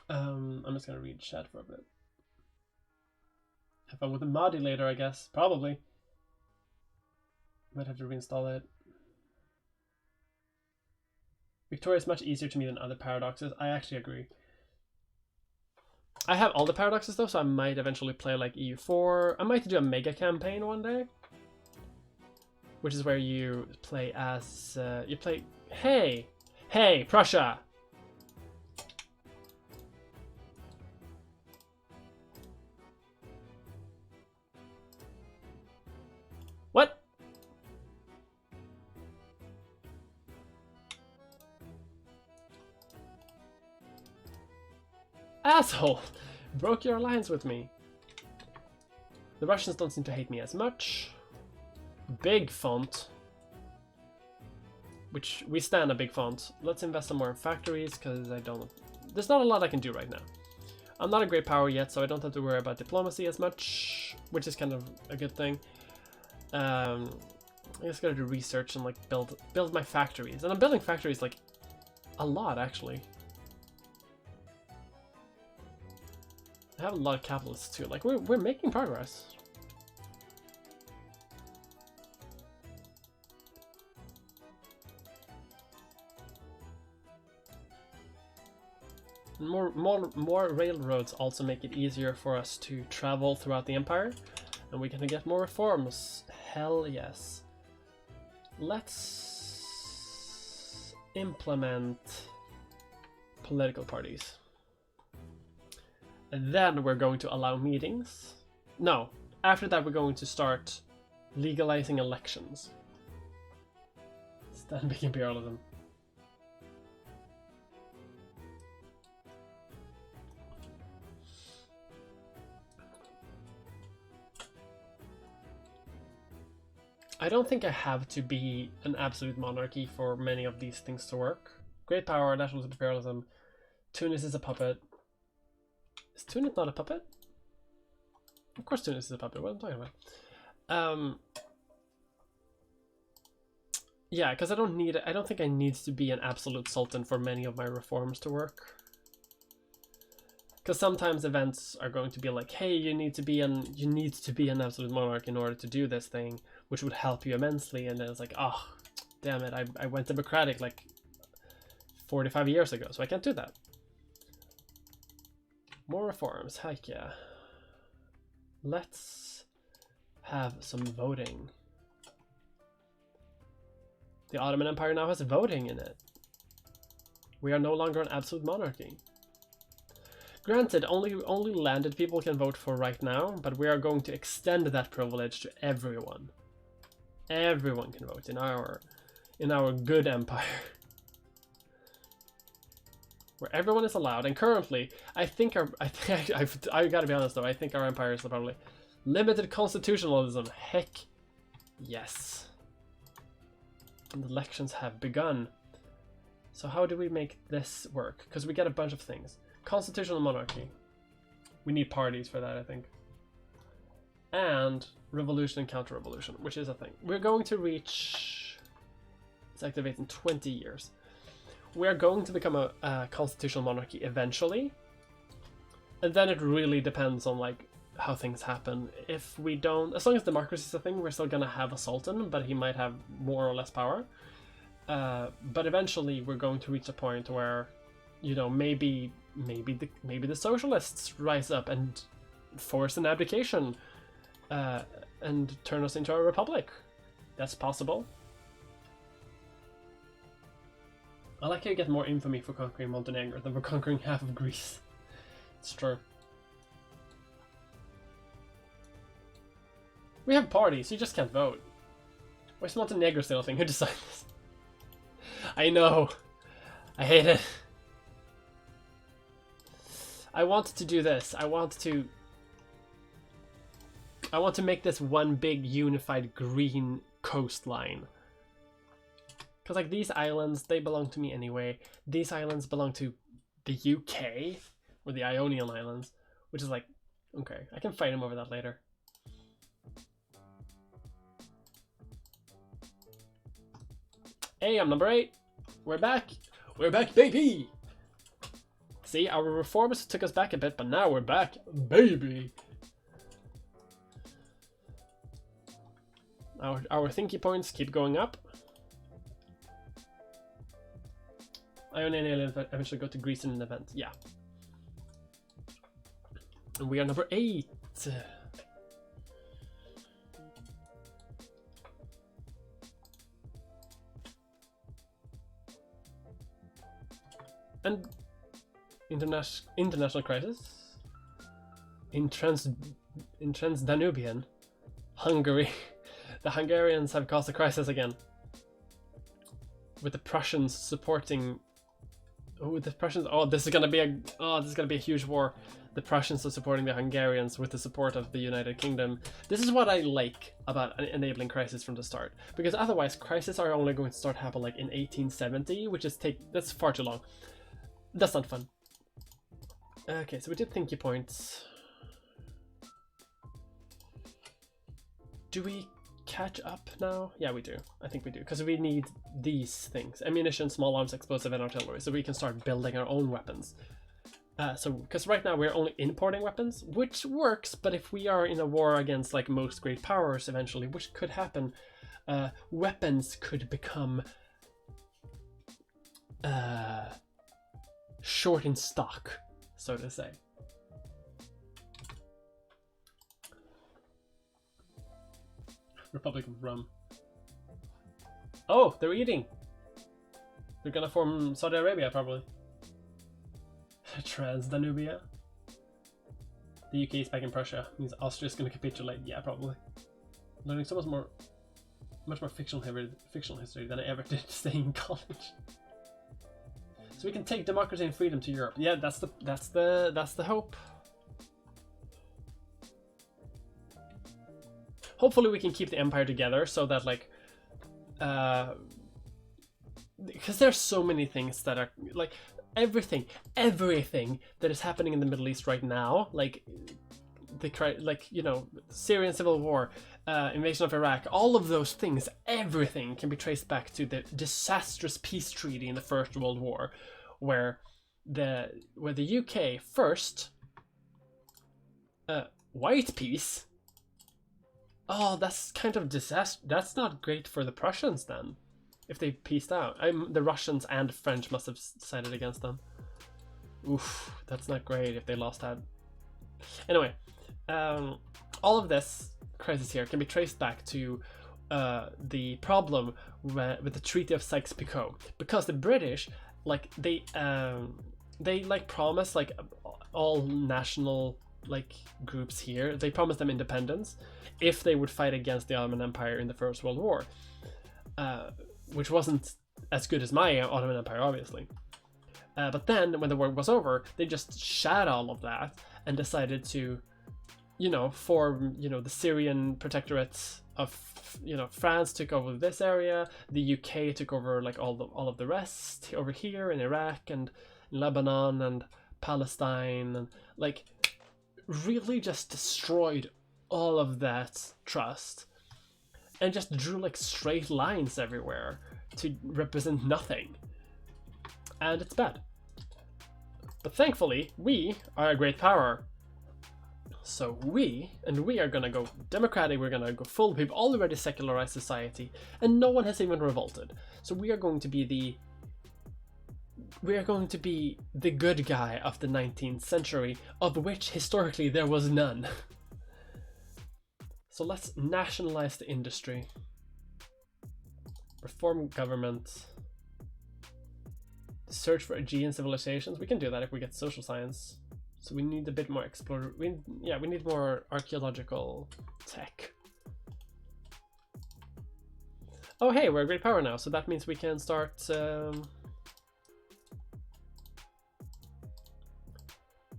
I'm just gonna read chat for a bit. Have fun with the modulator, I guess. Probably. Might have to reinstall it. Victoria is much easier to me than other paradoxes. I actually agree. I have all the paradoxes though, so I might eventually play like EU4. I might do a mega campaign one day, which is where you play as Hey, Prussia. What? Asshole! Broke your alliance with me. The Russians don't seem to hate me as much. Big font. Which, we stand a big font. Let's invest some more in factories, because there's not a lot I can do right now. I'm not a great power yet, so I don't have to worry about diplomacy as much, which is kind of a good thing. I just gotta do research and like build my factories. And I'm building factories like a lot actually. I have a lot of capitalists too. Like we're making progress. More railroads also make it easier for us to travel throughout the empire, and we can get more reforms. Hell yes. Let's implement political parties. And then we're going to allow meetings. No, after that we're going to start legalizing elections. Stand big imperialism. I don't think I have to be an absolute monarchy for many of these things to work. Great power, nationalism, imperialism. Tunis is a puppet. Is Tunis not a puppet? Of course Tunis is a puppet, what am I talking about? Yeah, because I don't think I need to be an absolute sultan for many of my reforms to work. Because sometimes events are going to be like, hey, you need to be an absolute monarch in order to do this thing, which would help you immensely, and then it's like, oh, damn it, I went democratic like 45 years ago, so I can't do that. More reforms, heck yeah. Let's have some voting. The Ottoman Empire now has voting in it. We are no longer an absolute monarchy. Granted, only landed people can vote for right now, but we are going to extend that privilege to everyone. Everyone can vote in our good empire. Where everyone is allowed, and currently, I gotta be honest though, I think our empire is probably limited constitutionalism. Heck yes. And elections have begun. So how do we make this work? Because we get a bunch of things. Constitutional monarchy. We need parties for that, I think. And revolution and counter-revolution, which is a thing. We're going to reach... It's activated in 20 years. We are going to become a constitutional monarchy eventually. And then it really depends on like how things happen. If we don't... As long as democracy is a thing, we're still going to have a sultan, but he might have more or less power. But eventually we're going to reach a point where, you know, maybe the socialists rise up and force an abdication and turn us into a republic. That's possible. I like how you get more infamy for conquering Montenegro than for conquering half of Greece. It's true. We have parties, you just can't vote. Where's Montenegro still a thing? Who decided this? I know. I hate it. I want to do this. I want to make this one big unified green coastline. Because like these islands, they belong to me anyway. These islands belong to the UK, or the Ionian Islands, which is like, okay, I can fight him over that later. Hey, I'm number 8. We're back. We're back, baby. See, our reforms took us back a bit, but now we're back, baby. Our thinky points keep going up. Ionian Island eventually go to Greece in an event. Yeah. And we are number 8. And international crisis in Transdanubian Hungary. The Hungarians have caused a crisis again, with the Prussians supporting. Oh, the Prussians! Oh, this is gonna be a huge war. The Prussians are supporting the Hungarians with the support of the United Kingdom. This is what I like about enabling crisis from the start, because otherwise crises are only going to start happening like in 1870, which is that's far too long. That's not fun. Okay, so we did thinky points. Do we catch up now? Yeah, we do. I think we do, because we need these things: ammunition, small arms, explosive, and artillery, so we can start building our own weapons. Because right now we're only importing weapons, which works, but if we are in a war against like most great powers eventually, which could happen, weapons could become short in stock, so to say. Republic of Rum. Oh, they're eating. They're gonna form Saudi Arabia, probably. Transdanubia. The UK is back in Prussia. Means Austria's gonna capitulate. Yeah, probably. Learning so much more fictional history than I ever did staying in college. So we can take democracy and freedom to Europe. Yeah, that's the hope. Hopefully we can keep the empire together so that like because there's so many things that are like everything that is happening in the Middle East right now, like you know, Syrian civil war, invasion of Iraq, all of those things, everything can be traced back to the disastrous peace treaty in the First World War, where the UK first white peace. Oh, that's kind of disaster. That's not great for the Prussians then, if they peaced out. The Russians and French must have sided against them. Oof, that's not great if they lost that. Anyway, all of this crisis here can be traced back to the problem with the Treaty of Sykes-Picot, because the British like they like promise like all national like groups here, they promised them independence if they would fight against the Ottoman Empire in the First World War, which wasn't as good as my Ottoman Empire, obviously. But then when the war was over, they just shat all of that and decided to, you know, form, you know, the Syrian protectorate of, you know, France took over this area, the UK took over like all of the rest over here in Iraq and Lebanon and Palestine, and like really just destroyed all of that trust and just drew like straight lines everywhere to represent nothing. And it's bad. But thankfully, we are a great power. So we are gonna go democratic, we're gonna go full, we've already secularized society, and no one has even revolted. So we are going to be the good guy of the 19th century, of which historically there was none. So let's nationalize the industry, reform government, search for Aegean civilizations. We can do that if we get social science. So we need a bit more we need more archaeological tech. Oh hey, we're a great power now, so that means we can start that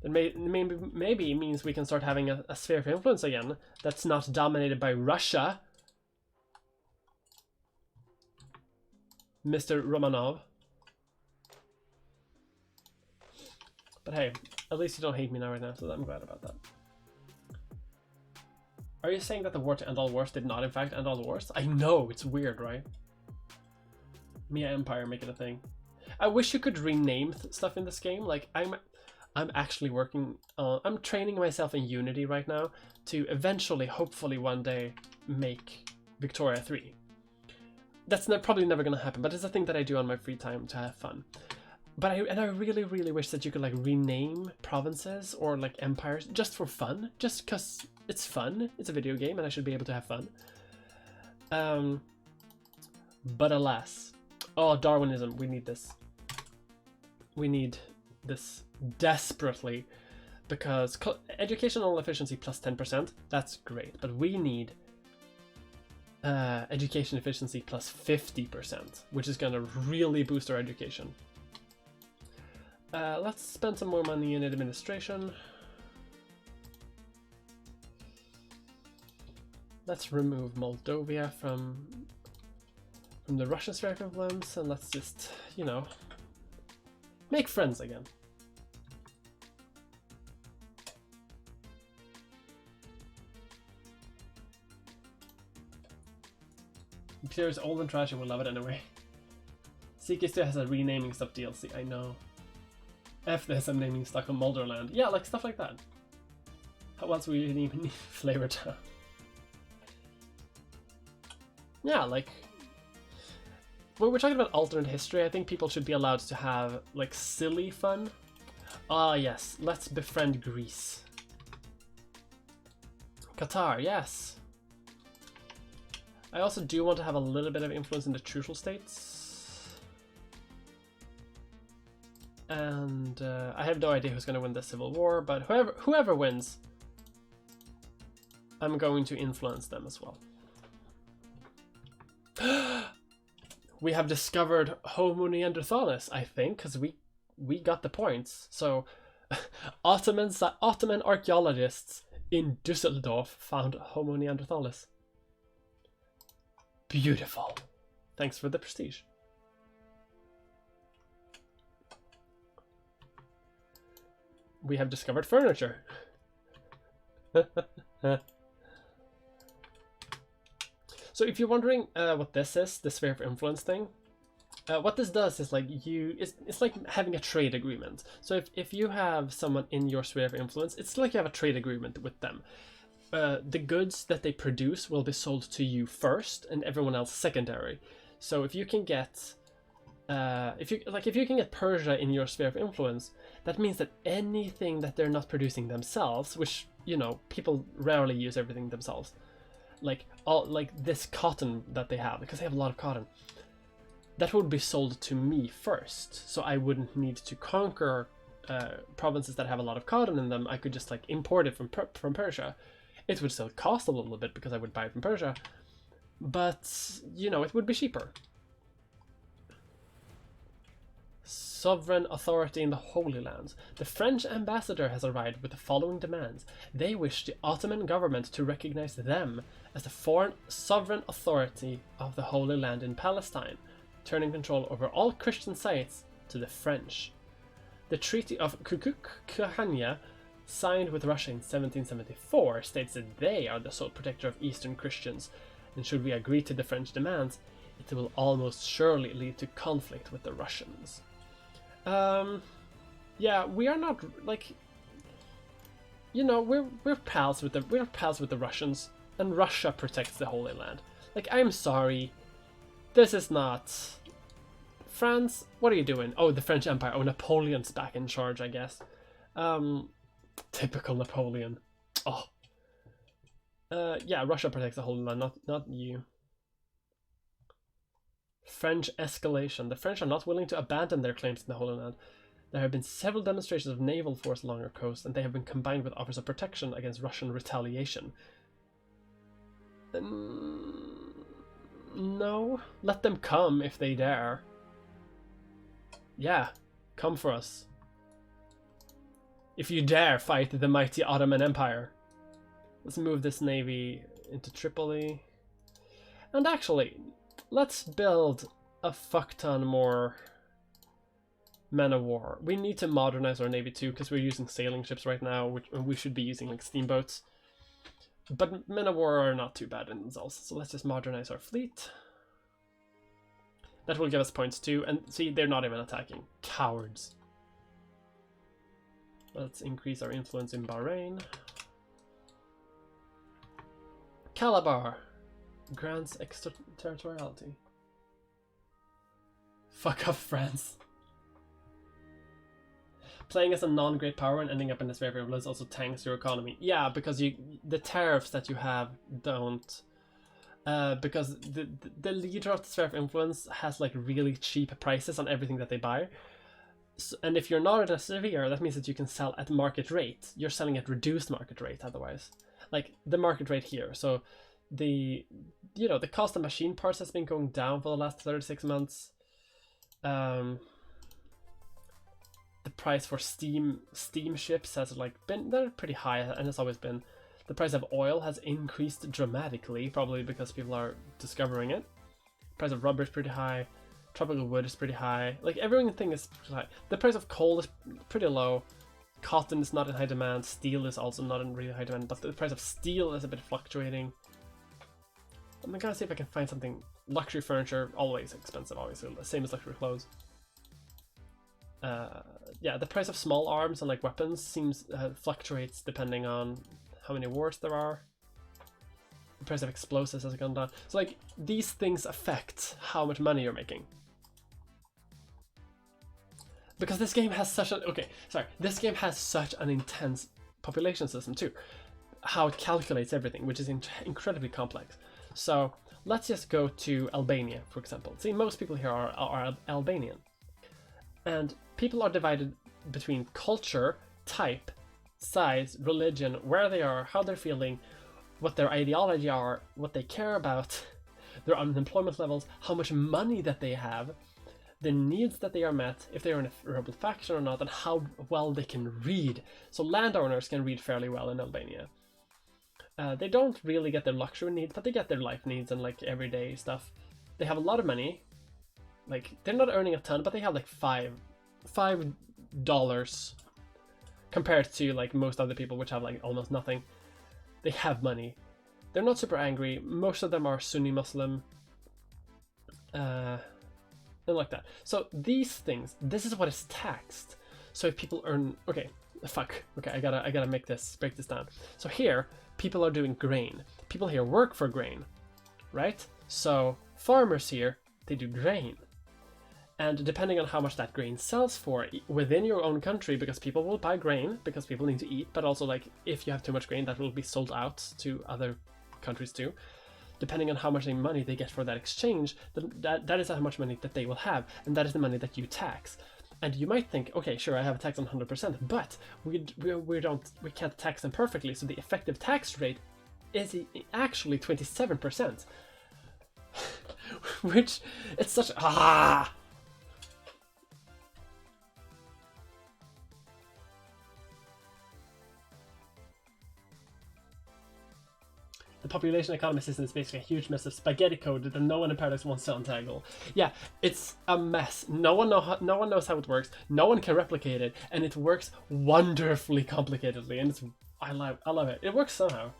maybe means we can start having a sphere of influence again that's not dominated by Russia, Mr. Romanov. But hey, at least you don't hate me now right now, so I'm glad about that. Are you saying that the war to end all wars did not in fact end all the wars? I know, it's weird, right? Mia Empire, make it a thing. I wish you could rename stuff in this game. Like, I'm actually working on, I'm training myself in Unity right now to eventually, hopefully one day, make Victoria 3. That's probably never gonna happen, but it's a thing that I do on my free time to have fun. But I really, really wish that you could like rename provinces or like empires just for fun, just because it's fun. It's a video game and I should be able to have fun. But alas, oh, Darwinism, we need this. We need this desperately, because educational efficiency plus 10%, that's great, but we need education efficiency plus 50%, which is gonna really boost our education. Let's spend some more money in administration. Let's remove Moldova from the Russian sphere of influence, and let's just, you know, make friends again. Imperial is old and trash and we'll love it anyway. CK still has a renaming stuff DLC, I know. F this, I'm naming stuck on Mulderland. Yeah, like stuff like that. How else would you even need Flavor Town? Yeah, like, when we're talking about alternate history, I think people should be allowed to have like silly fun. Ah yes, let's befriend Greece. Qatar, yes. I also do want to have a little bit of influence in the trucial states. And I have no idea who's going to win this civil war, but whoever wins, I'm going to influence them as well. We have discovered Homo neanderthalis, I think, because we got the points. So Ottoman archaeologists in Düsseldorf found Homo neanderthalis. Beautiful. Thanks for the prestige. We have discovered furniture. So if you're wondering what this is, the sphere of influence thing, what this does is like it's like having a trade agreement. So if you have someone in your sphere of influence, it's like you have a trade agreement with them. The goods that they produce will be sold to you first and everyone else secondary. So if you can get if you can get Persia in your sphere of influence, that means that anything that they're not producing themselves, which, you know, people rarely use everything themselves, like this cotton that they have, because they have a lot of cotton, that would be sold to me first, so I wouldn't need to conquer provinces that have a lot of cotton in them. I could just like import it from Persia. It would still cost a little bit because I would buy it from Persia, but you know, it would be cheaper. Sovereign authority in the Holy Lands. The French ambassador has arrived with the following demands. They wish the Ottoman government to recognize them as the foreign sovereign authority of the Holy Land in Palestine, turning control over all Christian sites to the French. The Treaty of Kukukhania, signed with Russia in 1774, states that they are the sole protector of Eastern Christians, and should we agree to the French demands, it will almost surely lead to conflict with the Russians. Yeah, we are not like, you know, we're pals with the Russians, and Russia protects the Holy Land. Like, I'm sorry, this is not France. What are you doing? Oh, the French Empire. Oh, Napoleon's back in charge, I guess. Typical Napoleon. Oh, yeah, Russia protects the Holy Land, not you. French escalation. The French are not willing to abandon their claims in the Holy Land. There have been several demonstrations of naval force along our coast, and they have been combined with offers of protection against Russian retaliation. No, let them come if they dare. Yeah, come for us. If you dare fight the mighty Ottoman Empire. Let's move this navy into Tripoli. And actually, let's build a fuck ton more men of war. We need to modernize our navy too, because we're using sailing ships right now, which we should be using like steamboats. But men of war are not too bad in themselves, so let's just modernize our fleet. That will give us points too, and see, they're not even attacking. Cowards. Let's increase our influence in Bahrain. Calabar grants extraterritoriality. Fuck off, France. Playing as a non-great power and ending up in this very list also tanks your economy. Yeah, because the tariffs that you have don't. Because the leader of the sphere of influence has like really cheap prices on everything that they buy. So, and if you're not in a sphere, that means that you can sell at market rate. You're selling at reduced market rate otherwise. Like the market rate here. So the cost of machine parts has been going down for the last 36 months. The price for steam ships has like they're pretty high, and it's always been. The price of oil has increased dramatically, probably because people are discovering it. The price of rubber is pretty high. Tropical wood is pretty high. Like everything is pretty high. The price of coal is pretty low. Cotton is not in high demand. Steel is also not in really high demand, but the price of steel is a bit fluctuating. I'm gonna see if I can find something. Luxury furniture, always expensive, obviously. Same as luxury clothes. Yeah, the price of small arms and like weapons seems fluctuates depending on how many wars there are. The price of explosives has gone down. So like these things affect how much money you're making. Because this game has such this game has such an intense population system too. How it calculates everything, which is incredibly complex. So let's just go to Albania, for example. See, most people here are Albanian. And people are divided between culture, type, size, religion, where they are, how they're feeling, what their ideology are, what they care about, their unemployment levels, how much money that they have, the needs that they are met, if they are in a rebel faction or not, and how well they can read. So landowners can read fairly well in Albania. They don't really get their luxury needs, but they get their life needs and like everyday stuff. They have a lot of money. Like they're not earning a ton, but they have like $5 compared to like most other people, which have like almost nothing. They have money. They're not super angry. Most of them are Sunni Muslim. And like that. So these things, this is what is taxed. So if people earn, okay, I gotta break this down. So here, people are doing grain. People here work for grain, right? So farmers here, they do grain. And depending on how much that grain sells for within your own country, because people will buy grain, because people need to eat, but also like if you have too much grain, that will be sold out to other countries too. depending on how much money they get for that exchange, that is how much money that they will have, and that is the money that you tax. And you might think, okay, sure, I have a tax on 100%, but we can't tax them perfectly, so the effective tax rate is actually 27%, which it's such The population economy system is basically a huge mess of spaghetti code that no one in Paradise wants to untangle. Yeah, it's a mess. No one knows how it works. No one can replicate it, and it works wonderfully complicatedly. And I love it. It works somehow.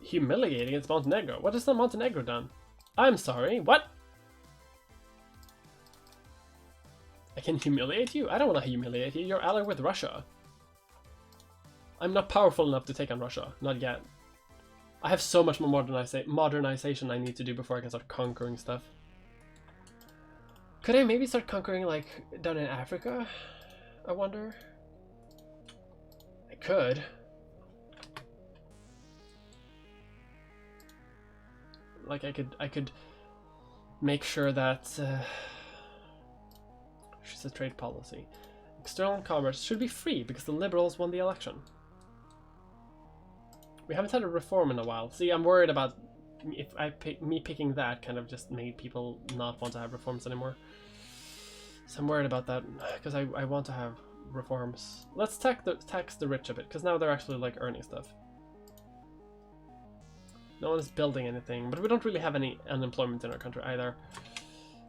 Humiliating. It's Montenegro. What has the Montenegro done? I'm sorry. What? I can humiliate you? I don't want to humiliate you. You're allied with Russia. I'm not powerful enough to take on Russia. Not yet. I have so much more modernization I need to do before I can start conquering stuff. Could I maybe start conquering, like, down in Africa? I wonder. I could. Like, I could make sure that... she's a trade policy. External commerce should be free because the Liberals won the election. We haven't had a reform in a while. See, I'm worried about if me picking that kind of just made people not want to have reforms anymore. So I'm worried about that because I want to have reforms. Let's tax the rich a bit because now they're actually like earning stuff. No one's building anything, but we don't really have any unemployment in our country either.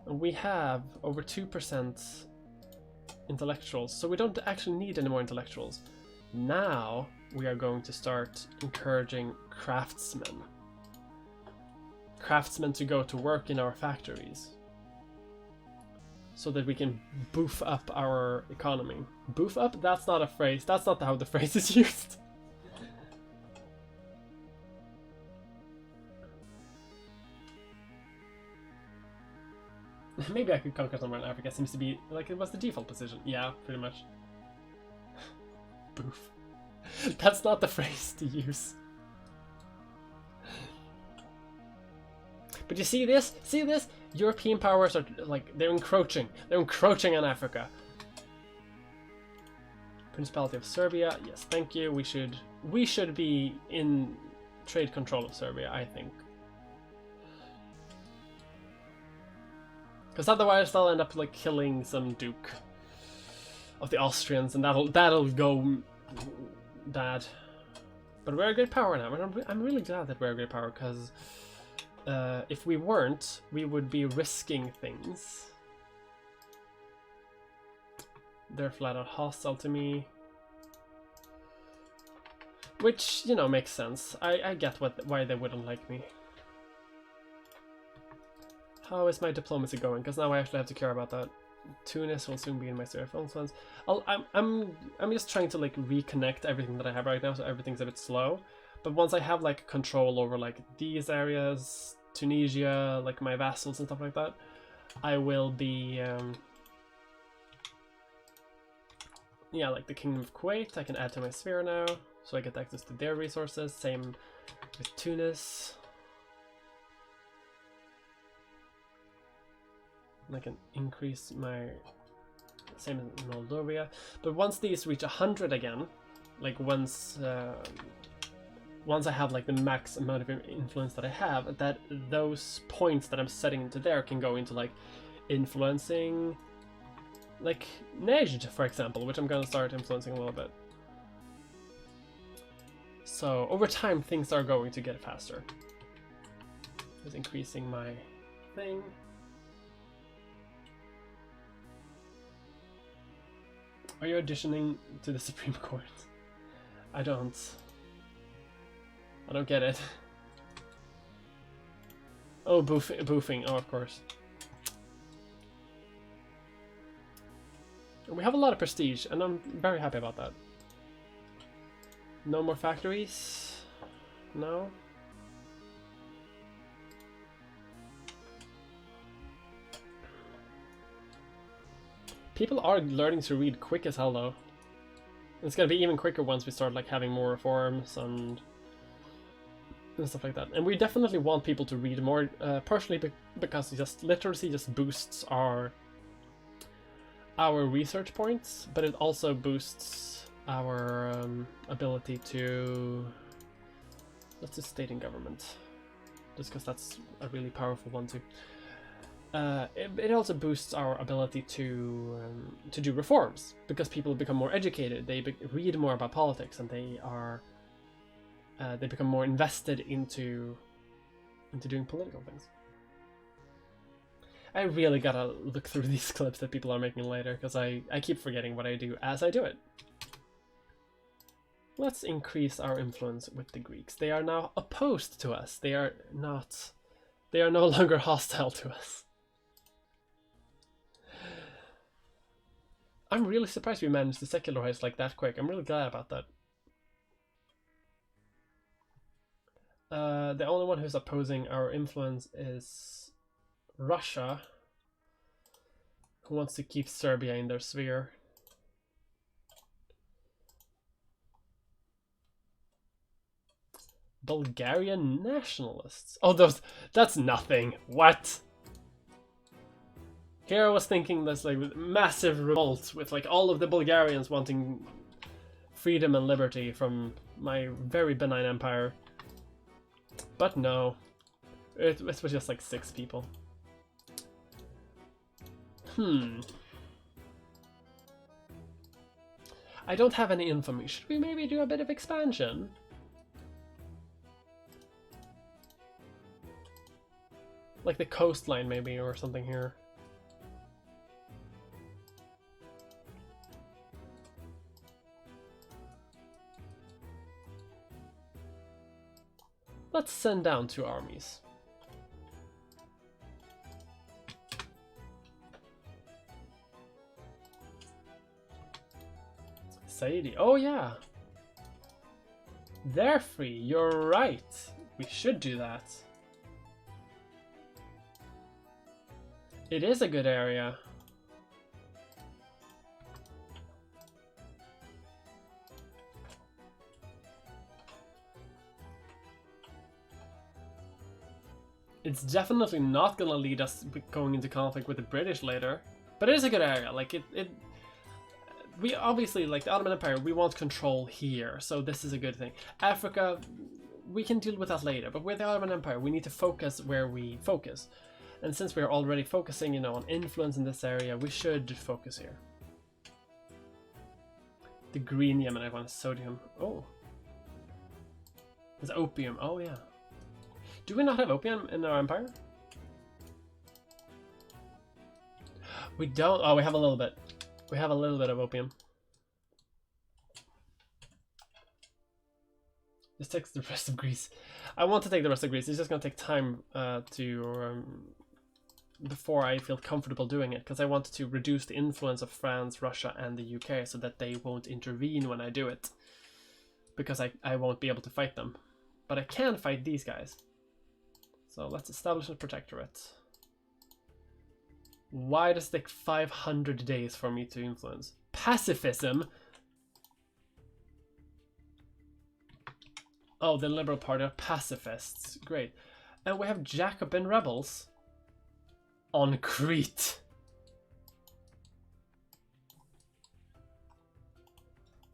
We have over 2% intellectuals, so we don't actually need any more intellectuals. Now we are going to start encouraging craftsmen to go to work in our factories so that we can boof up our economy. Boof up? That's not a phrase. That's not how the phrase is used. Maybe I could conquer somewhere in Africa. Seems to be like it was the default position. Yeah, pretty much. Boof. That's not the phrase to use. But you see this? See this? European powers are like they're encroaching. They're encroaching on Africa. Principality of Serbia. Yes, thank you. We should be in trade control of Serbia, I think. Because otherwise they'll end up like killing some duke of the Austrians, and that'll go bad. But we're a great power now, and I'm really glad that we're a great power, because if we weren't, we would be risking things. They're flat out hostile to me, which, you know, makes sense. I get why they wouldn't like me. How is my diplomacy going? Because now I actually have to care about that. Tunis will soon be in my sphere of influence. I'm just trying to like reconnect everything that I have right now, so everything's a bit slow. But once I have like control over like these areas, Tunisia, like my vassals and stuff like that, I will be yeah, like the Kingdom of Kuwait I can add to my sphere now, so I get access to their resources. Same with Tunis. I can increase my same in Moldova, but once these reach 100 again, like once I have like the max amount of influence that I have, that those points that I'm setting into there can go into like influencing like Nejd, for example, which I'm gonna start influencing a little bit. So over time things are going to get faster. Just increasing my thing. Are you auditioning to the Supreme Court? I don't get it. Oh, boofing. Oh, of course. We have a lot of prestige, and I'm very happy about that. No more factories? No? People are learning to read quick as hell, though. It's gonna be even quicker once we start like having more reforms and stuff like that. And we definitely want people to read more, partially because just literacy just boosts our research points, but it also boosts our ability to, let's just state and government, just because that's a really powerful one too. It also boosts our ability to do reforms, because people become more educated, they read more about politics, and they become more invested into doing political things. I really gotta look through these clips that people are making later, because I keep forgetting what I do as I do it. Let's increase our influence with the Greeks. They are now opposed to us. They are no longer hostile to us. I'm really surprised we managed to secularize like that quick. I'm really glad about that. The only one who's opposing our influence is Russia, who wants to keep Serbia in their sphere. Bulgarian nationalists. Oh, that's nothing. What? Here I was thinking this like massive revolt with like all of the Bulgarians wanting freedom and liberty from my very benign empire. But no, it was just like 6 people. I don't have any infamy. Should we maybe do a bit of expansion? Like the coastline maybe, or something here. Let's send down 2 armies. Saidi. Oh yeah. They're free. You're right. We should do that. It is a good area. It's definitely not gonna lead us going into conflict with the British later, but it is a good area. Like we obviously, like the Ottoman Empire, we want control here, so this is a good thing. Africa, we can deal with that later, but with the Ottoman Empire, we need to focus where we focus. And since we're already focusing, you know, on influence in this area, we should focus here. The green Yemen, I want sodium. Oh. It's opium. Oh, yeah. Do we not have opium in our empire? We don't. Oh, we have a little bit. We have a little bit of opium. This takes the rest of Greece. I want to take the rest of Greece. It's just going to take time before I feel comfortable doing it, because I want to reduce the influence of France, Russia, and the UK so that they won't intervene when I do it, because I won't be able to fight them. But I can fight these guys. So let's establish a protectorate. Why does it take 500 days for me to influence? Pacifism? Oh, the Liberal Party are pacifists. Great. And we have Jacobin rebels on Crete.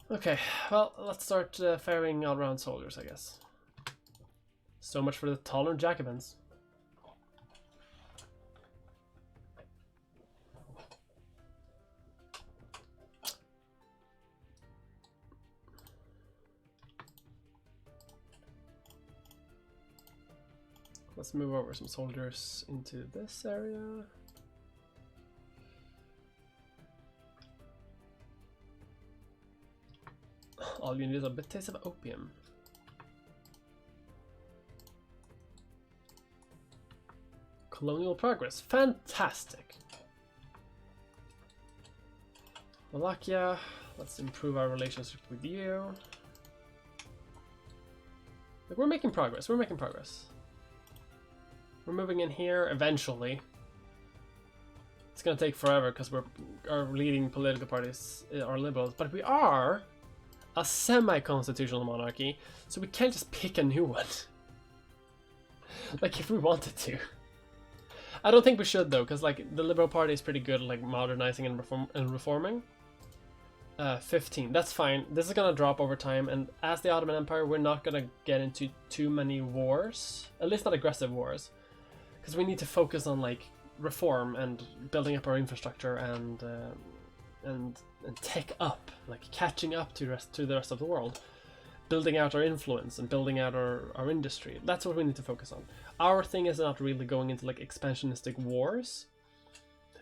Okay, well, let's start ferrying all around soldiers, I guess. So much for the tolerant Jacobins. Let's move over some soldiers into this area. All you need is a bit taste of opium. Colonial progress. Fantastic. Wallachia. Let's improve our relationship with you. Like, we're making progress. We're making progress. We're moving in here eventually. It's gonna take forever because our leading political parties are liberals, but we are a semi-constitutional monarchy, so we can't just pick a new one. Like, if we wanted to. I don't think we should, though, because, like, the Liberal Party is pretty good at, like, modernizing and reforming. 15, that's fine. This is gonna drop over time, and as the Ottoman Empire, we're not gonna get into too many wars. At least not aggressive wars. Because we need to focus on, like, reform and building up our infrastructure and tech up, like catching up to the rest of the world, building out our influence and building out our industry. That's what we need to focus on. Our thing is not really going into like expansionistic wars.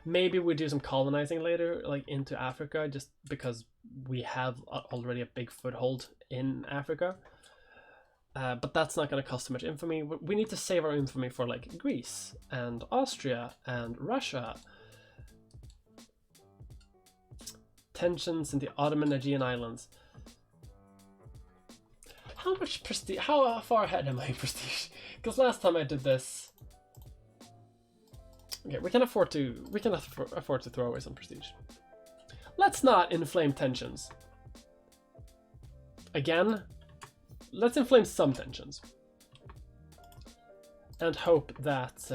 Maybe we do some colonizing later, like into Africa, just because we have already a big foothold in Africa. But that's not going to cost too much infamy. We need to save our infamy for like Greece and Austria and Russia. Tensions in the Ottoman Aegean Islands. How much prestige? How far ahead am I in prestige? Because last time I did this, okay, we can afford to throw away some prestige. Let's not inflame tensions. Again, let's inflame some tensions and hope that.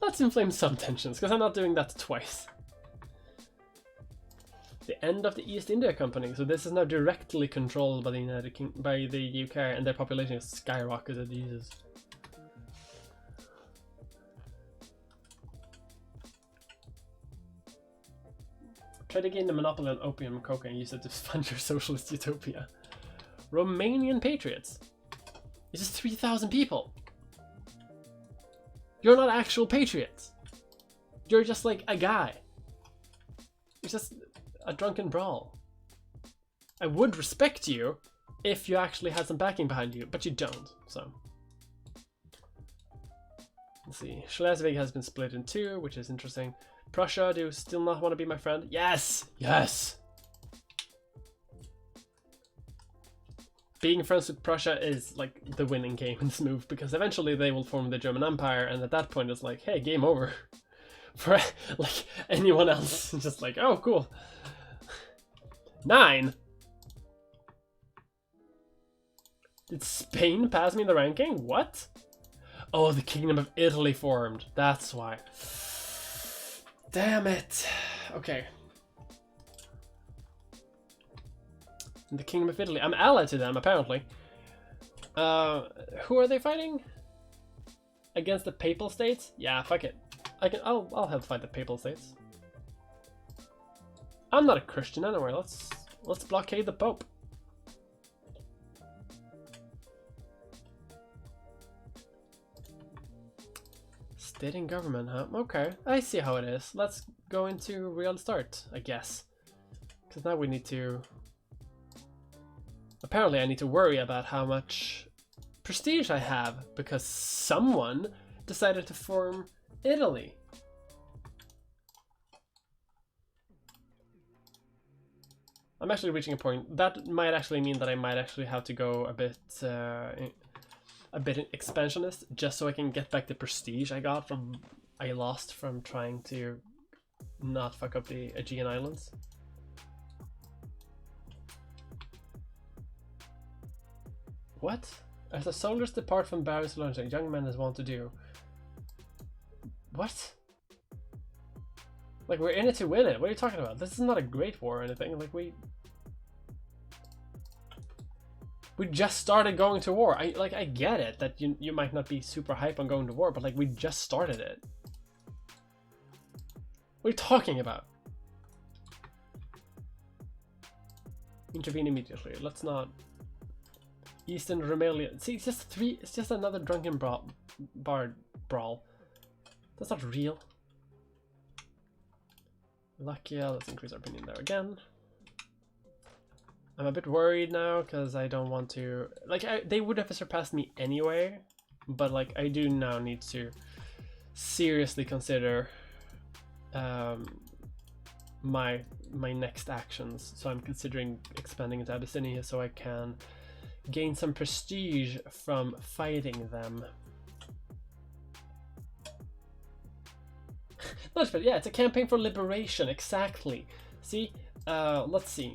Let's inflame some tensions, because I'm not doing that twice. The end of the East India Company. So this is now directly controlled by the UK, and their population has skyrocketed. Jesus. Try to gain the monopoly on opium and cocaine and use it to fund your socialist utopia. Romanian patriots. It's just 3,000 people. You're not actual patriots. You're just like a guy. You're just a drunken brawl. I would respect you if you actually had some backing behind you, but you don't, so. Let's see. Schleswig has been split in two, which is interesting. Prussia, do you still not want to be my friend? Yes! Yes! Being friends with Prussia is like the winning game in this move, because eventually they will form the German Empire, and at that point it's like, hey, game over. For like anyone else, it's just like, oh, cool. 9. Did Spain pass me in the ranking? What? Oh, the Kingdom of Italy formed. That's why. Damn it. Okay. The Kingdom of Italy. I'm allied to them, apparently. Who are they fighting? Against the Papal States? Yeah, fuck it. I'll help fight the Papal States. I'm not a Christian anyway. Let's blockade the Pope. State and government, huh? Okay, I see how it is. Let's go into real start, I guess. Because now we need to... Apparently I need to worry about how much prestige I have, because someone decided to form Italy. I'm actually reaching a point. That might actually mean that I might actually have to go a bit expansionist, just so I can get back the prestige I lost from trying to not fuck up the Aegean Islands. What? As the soldiers depart from Barry's lunch, young men as want to do. What? Like, we're in it to win it. What are you talking about? This is not a great war or anything. Like, we just started going to war. I get it that you might not be super hype on going to war, but like, we just started it. What are you talking about? Intervene immediately. Let's not. Eastern Rumelia. See, it's just another drunken brawl. That's not real. Lakia, let's increase our opinion there again. I'm a bit worried now because I don't want to... Like, they would have surpassed me anyway, but like, I do now need to seriously consider my next actions. So I'm considering expanding into Abyssinia so I can gain some prestige from fighting them. Not but yeah, it's a campaign for liberation, exactly. See, let's see.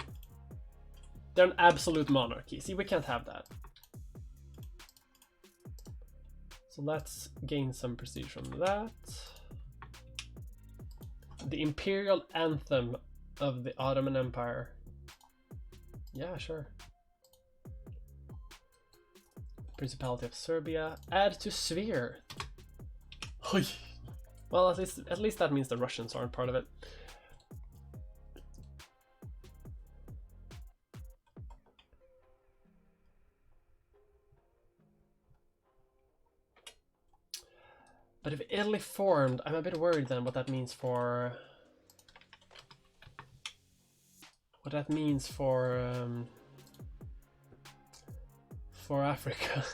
They're an absolute monarchy. See, we can't have that. So let's gain some prestige from that. The imperial anthem of the Ottoman Empire. Yeah, sure. Principality of Serbia. Add to sphere. Well, at least that means the Russians aren't part of it. But if Italy formed, I'm a bit worried then what that means for... for Africa.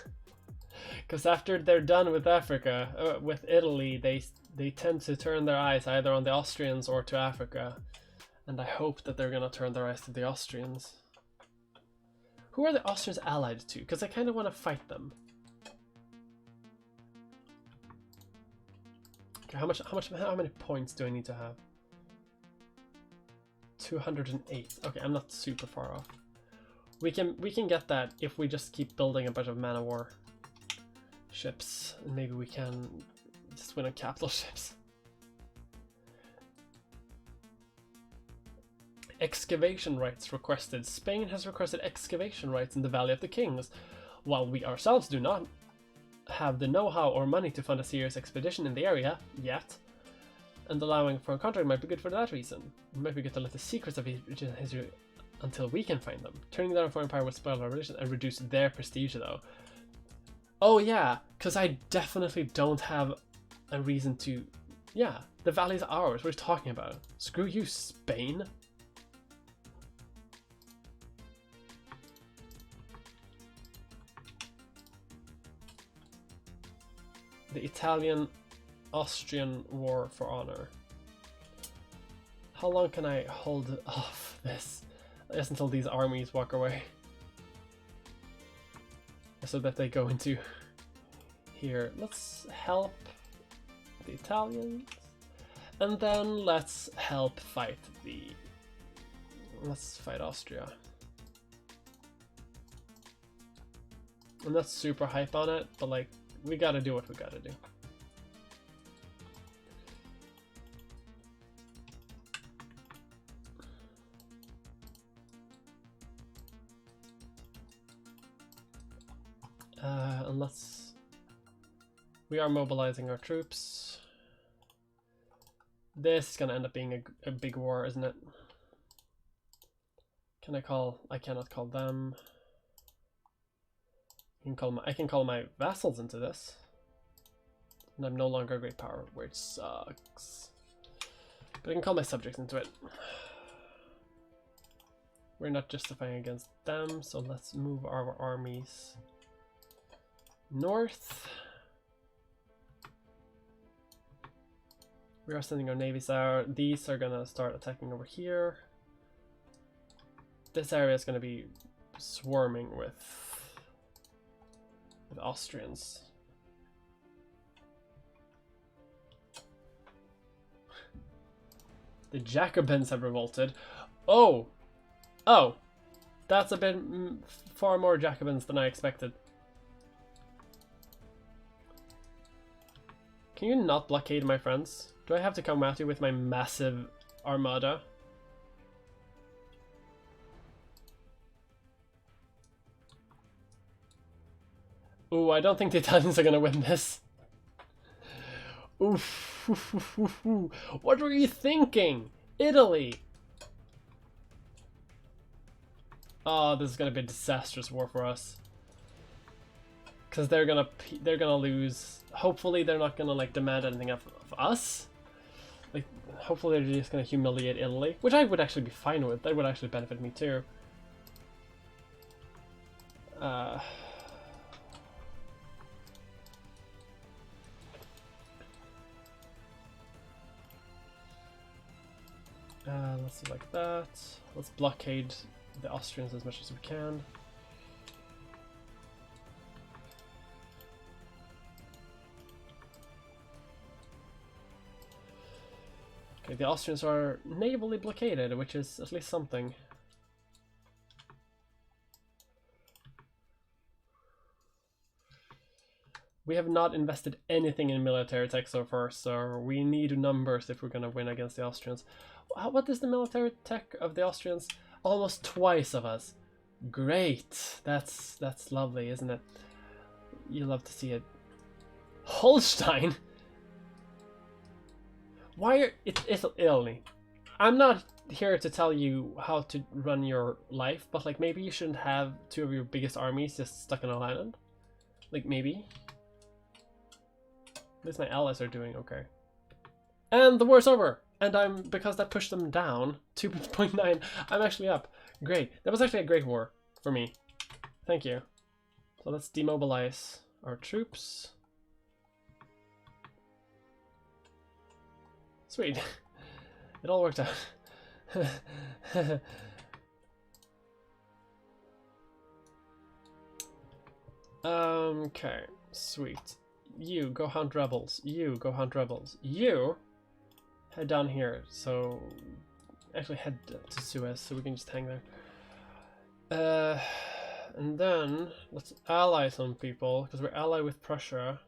Because after they're done with Africa, with Italy, they tend to turn their eyes either on the Austrians or to Africa. And I hope that they're gonna turn their eyes to the Austrians. Who are the Austrians allied to? Because I kind of want to fight them. Okay, how many points do I need to have? 208. Okay, I'm not super far off. We can get that if we just keep building a bunch of man of war ships, and maybe we can just win on capital ships. Excavation rights requested. Spain has requested excavation rights in the Valley of the Kings, while we ourselves do not have the know-how or money to fund a serious expedition in the area yet, and allowing for a contract might be good for that reason. It might be good to let the secrets of history until we can find them. Turning down a foreign power would spoil our relations and reduce their prestige, though. Oh yeah, because I definitely don't have a reason to... Yeah, the valley's ours. What are you talking about? Screw you, Spain. The Italian-Austrian War for Honor. How long can I hold off this? I guess until these armies walk away. So that they go into here. Let's help the Italians. And then let's help fight the... Let's fight Austria. I'm not super hype on it, but like, we gotta do what we gotta do. Unless we are mobilizing our troops. This is gonna end up being a big war, isn't it? Can I call? I cannot call them. I can call my vassals into this. And I'm no longer a great power, which sucks. But I can call my subjects into it. We're not justifying against them, so let's move our armies north. We are sending our navies out. These are gonna start attacking over here. This area is gonna be swarming with Austrians. The Jacobins have revolted. Oh! Oh! That's a bit far more Jacobins than I expected. Can you not blockade my friends? Do I have to come at you with my massive armada? Ooh, I don't think the Italians are gonna win this. Oof. What were you thinking? Italy! Oh, this is gonna be a disastrous war for us. Because they're gonna lose. Hopefully they're not gonna like demand anything of us. Like, hopefully they're just gonna humiliate Italy, which I would actually be fine with. That would actually benefit me too. Let's do like that. Let's blockade the Austrians as much as we can. Okay, the Austrians are navally blockaded, which is at least something. We have not invested anything in military tech so far, so we need numbers if we're gonna win against the Austrians. What is the military tech of the Austrians? Almost twice of us. Great. That's lovely, isn't it? You love to see it. Holstein? Why are it's Italy? I'm not here to tell you how to run your life, but like maybe you shouldn't have two of your biggest armies just stuck on an island. Like maybe. At least my allies are doing okay. And the war's over! And because that pushed them down, 2.9, I'm actually up. Great. That was actually a great war for me. Thank you. So let's demobilize our troops. Sweet. It all worked out. Okay, sweet. You go hunt rebels. You go hunt rebels. You head down here. So actually head to Suez so we can just hang there. And then let's ally some people because we're allied with Prussia.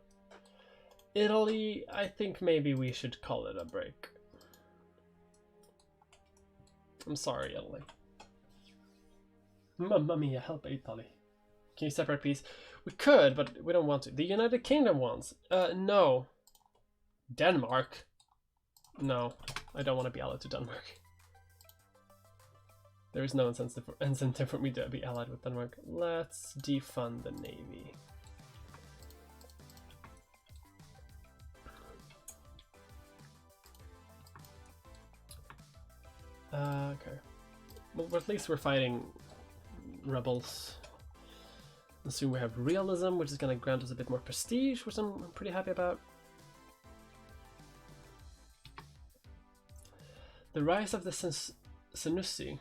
Italy, I think maybe we should call it a break. I'm sorry, Italy. Mamma mia, help Italy. Can you separate peace? We could, but we don't want to. The United Kingdom wants. No. Denmark? No, I don't want to be allied to Denmark. There is no incentive for me to be allied with Denmark. Let's defund the navy. Okay. Well, at least we're fighting rebels. And soon we have realism, which is going to grant us a bit more prestige, which I'm pretty happy about. The rise of the Senussi.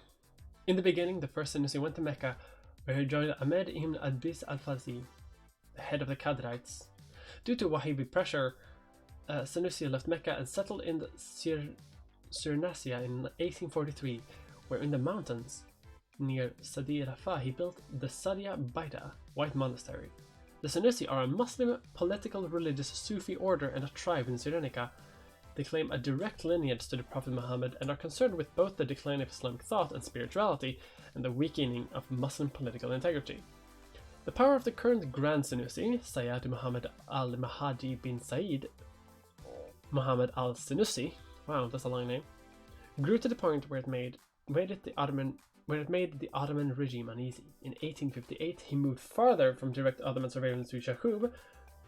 In the beginning, the first Senussi went to Mecca, where he joined Ahmed ibn Adbis al-Fazi, the head of the Qadrites. Due to Wahhabi pressure, Senussi left Mecca and settled in the Cyrenaica in 1843, where in the mountains near Sadi Rafah he built the Sadia Baida White Monastery. The Senussi are a Muslim political religious Sufi order and a tribe in Cyrenaica. They claim a direct lineage to the Prophet Muhammad and are concerned with both the decline of Islamic thought and spirituality and the weakening of Muslim political integrity. The power of the current Grand Senussi, Sayyid Muhammad al-Mahdi bin Said Muhammad al-Senussi, wow, that's a long name, grew to the point where it made the Ottoman regime uneasy. In 1858, he moved farther from direct Ottoman surveillance to Yaqub,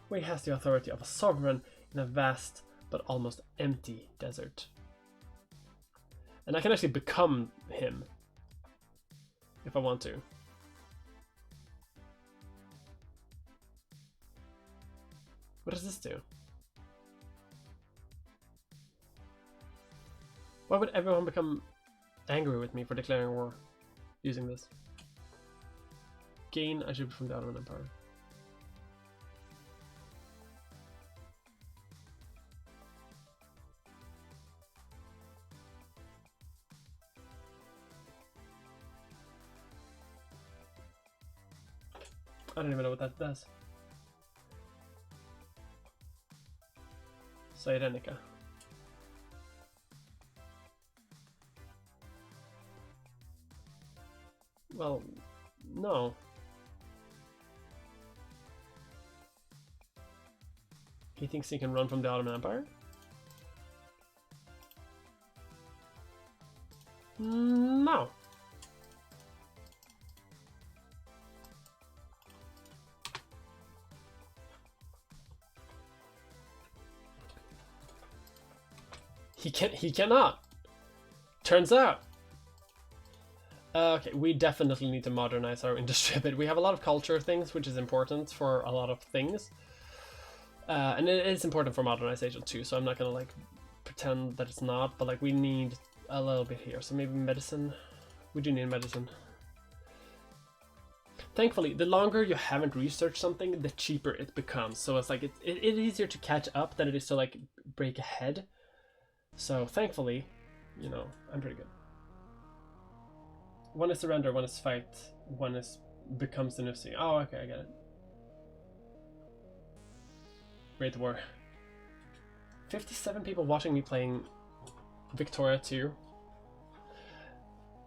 where he has the authority of a sovereign in a vast but almost empty desert. And I can actually become him if I want to. What does this do? Why would everyone become angry with me for declaring war using this? Gain a ship from the Ottoman Empire. I don't even know what that does. Cyrenaica. Well, no. He thinks he can run from the Ottoman Empire? No. He cannot. Turns out. Okay, we definitely need to modernize our industry a bit. We have a lot of culture things, which is important for a lot of things. And it is important for modernization too, so I'm not gonna like pretend that it's not, but like we need a little bit here. So maybe medicine. We do need medicine. Thankfully, the longer you haven't researched something, the cheaper it becomes. So it's like it is easier to catch up than it is to like break ahead. So thankfully, you know, I'm pretty good. One is surrender, one is fight, one is becomes the Nusi. Oh, okay, I get it. Great War. 57 people watching me playing Victoria 2.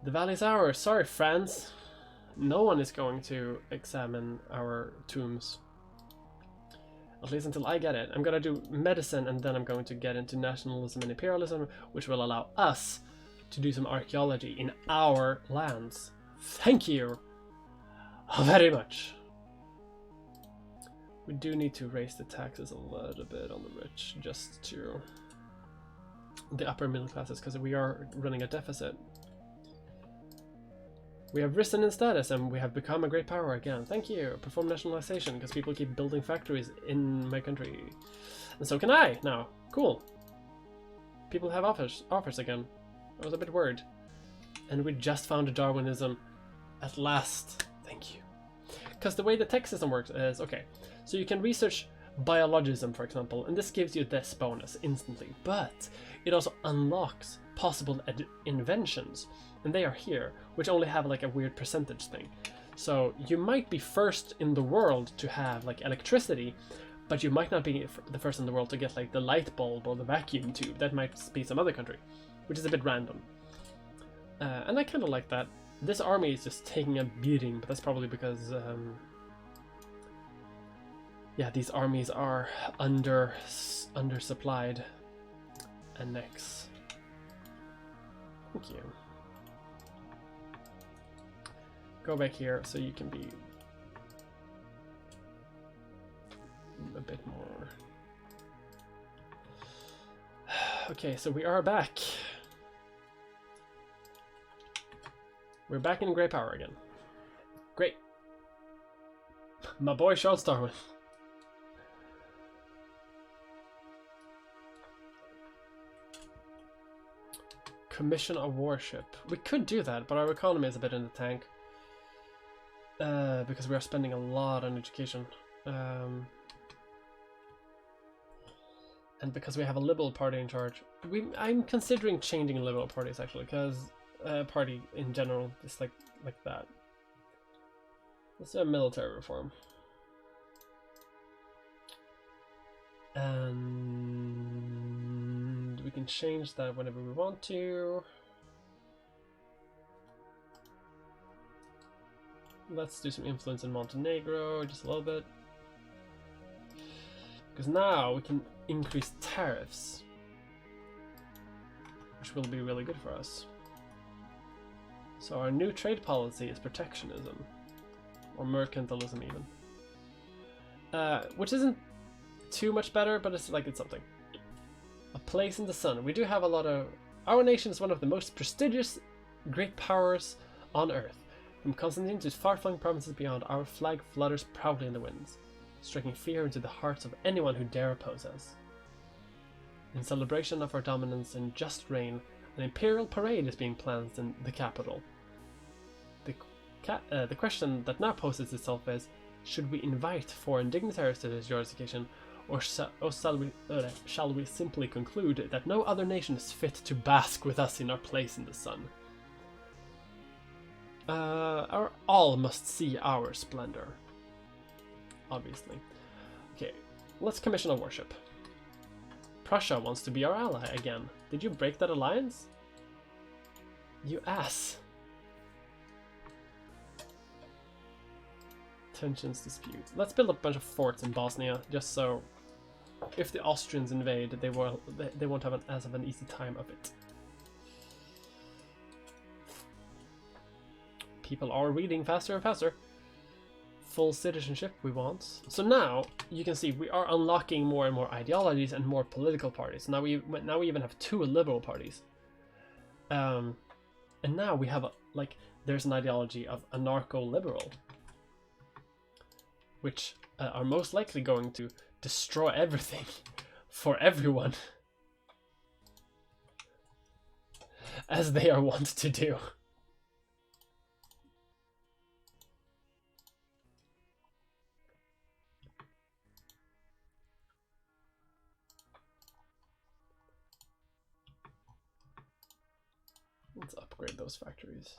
The valley's ours. Sorry, friends. No one is going to examine our tombs. At least until I get it. I'm gonna do medicine and then I'm going to get into nationalism and imperialism, which will allow us to do some archaeology in our lands. Thank you very much. We do need to raise the taxes a little bit on the rich, just to the upper middle classes, because we are running a deficit. We have risen in status and we have become a great power again. Thank you. Perform nationalization, because people keep building factories in my country. And so can I now. Cool. People have offers again. I was a bit worried. And we just found a Darwinism at last. Thank you. Because the way the tech system works is, okay, so you can research biologism, for example, and this gives you this bonus instantly, but it also unlocks possible inventions, and they are here, which only have like a weird percentage thing. So you might be first in the world to have like electricity, but you might not be the first in the world to get like the light bulb or the vacuum tube. That might be some other country, which is a bit random. And I kind of like that. This army is just taking a beating, but that's probably because yeah, these armies are undersupplied. Annex. Thank you. Go back here so you can be a bit more. Okay, so we are back. We're back in Great Power again. Great. My boy Charles Darwin. Commission a warship. We could do that, but our economy is a bit in the tank. Because we are spending a lot on education. And because we have a Liberal Party in charge. I'm considering changing Liberal parties actually, because party in general is like that. Let's do a military reform. And we can change that whenever we want to. Let's do some influence in Montenegro, just a little bit. Because now we can increase tariffs, which will be really good for us. So our new trade policy is protectionism, or mercantilism even. Which isn't too much better, but it's something. A place in the sun. We do have a lot of... Our nation is one of the most prestigious great powers on Earth. From Constantine to far-flung provinces beyond, our flag flutters proudly in the winds, striking fear into the hearts of anyone who dare oppose us. In celebration of our dominance and just reign, an imperial parade is being planned in the capital. The question that now poses itself is, should we invite foreign dignitaries to this jurisdiction, or shall we simply conclude that no other nation is fit to bask with us in our place in the sun? All must see our splendor. Obviously. Okay, let's commission a warship. Prussia wants to be our ally again. Did you break that alliance? You ass. Tensions dispute. Let's build a bunch of forts in Bosnia, just so if the Austrians invade, they won't have as of an easy time of it. People are reading faster and faster. Full citizenship we want. So now you can see we are unlocking more and more ideologies and more political parties. Now we even have 2 liberal parties. And now we have there's an ideology of anarcho-liberal, which are most likely going to destroy everything for everyone, as they are wont to do. Let's upgrade those factories.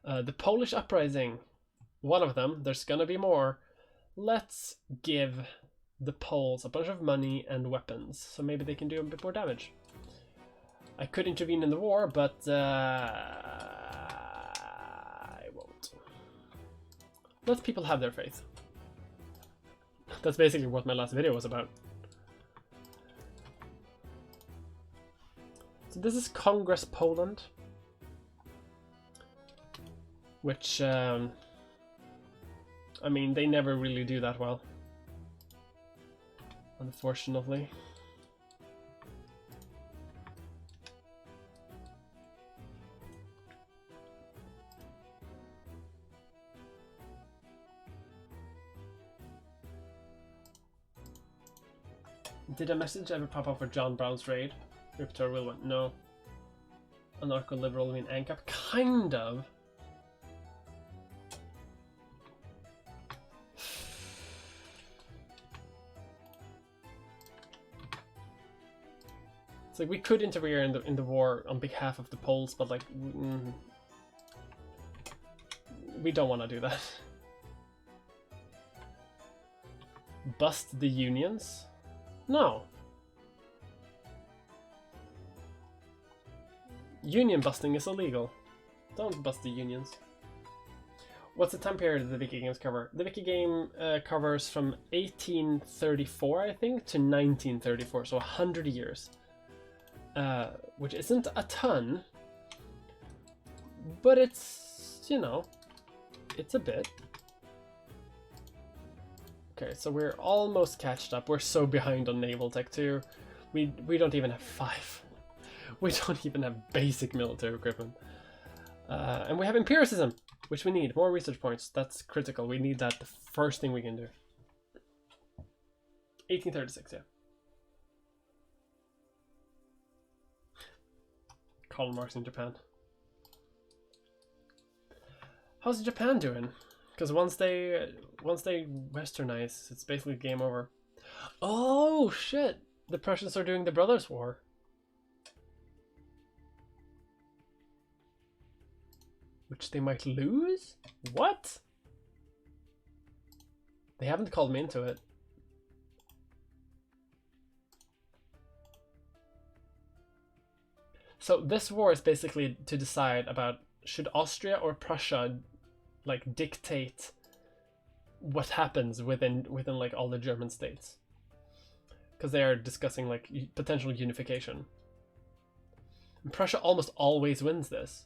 The Polish uprising, one of them. There's gonna be more. Let's give the Poles a bunch of money and weapons, so maybe they can do a bit more damage. I could intervene in the war, but I won't. Let people have their faith. That's basically what my last video was about. So this is Congress Poland, which, I mean, they never really do that well, unfortunately. Did a message ever pop up for John Brown's raid? Riptor will win. No. Anarcho-liberal mean ANCAP? Kind of. It's like we could interfere in the war on behalf of the Poles, but like we don't want to do that. Bust the unions? No. Union busting is illegal. Don't bust the unions. What's the time period the Wiki games cover? The Wiki game covers from 1834, I think, to 1934, so 100 years. Which isn't a ton, but it's, you know, it's a bit. Okay, so we're almost catched up. We're so behind on naval tech too. We don't even have 5. We don't even have basic military equipment. And we have empiricism, which we need. More research points. That's critical. We need that the first thing we can do. 1836, yeah. Karl Marx in Japan. How's Japan doing? Because once they westernize, it's basically game over. Oh shit! The Prussians are doing the Brothers' War. Which they might lose? What? They haven't called me into it. So this war is basically to decide about should Austria or Prussia like dictate what happens within like all the German states, because they are discussing like potential unification. And Prussia almost always wins this,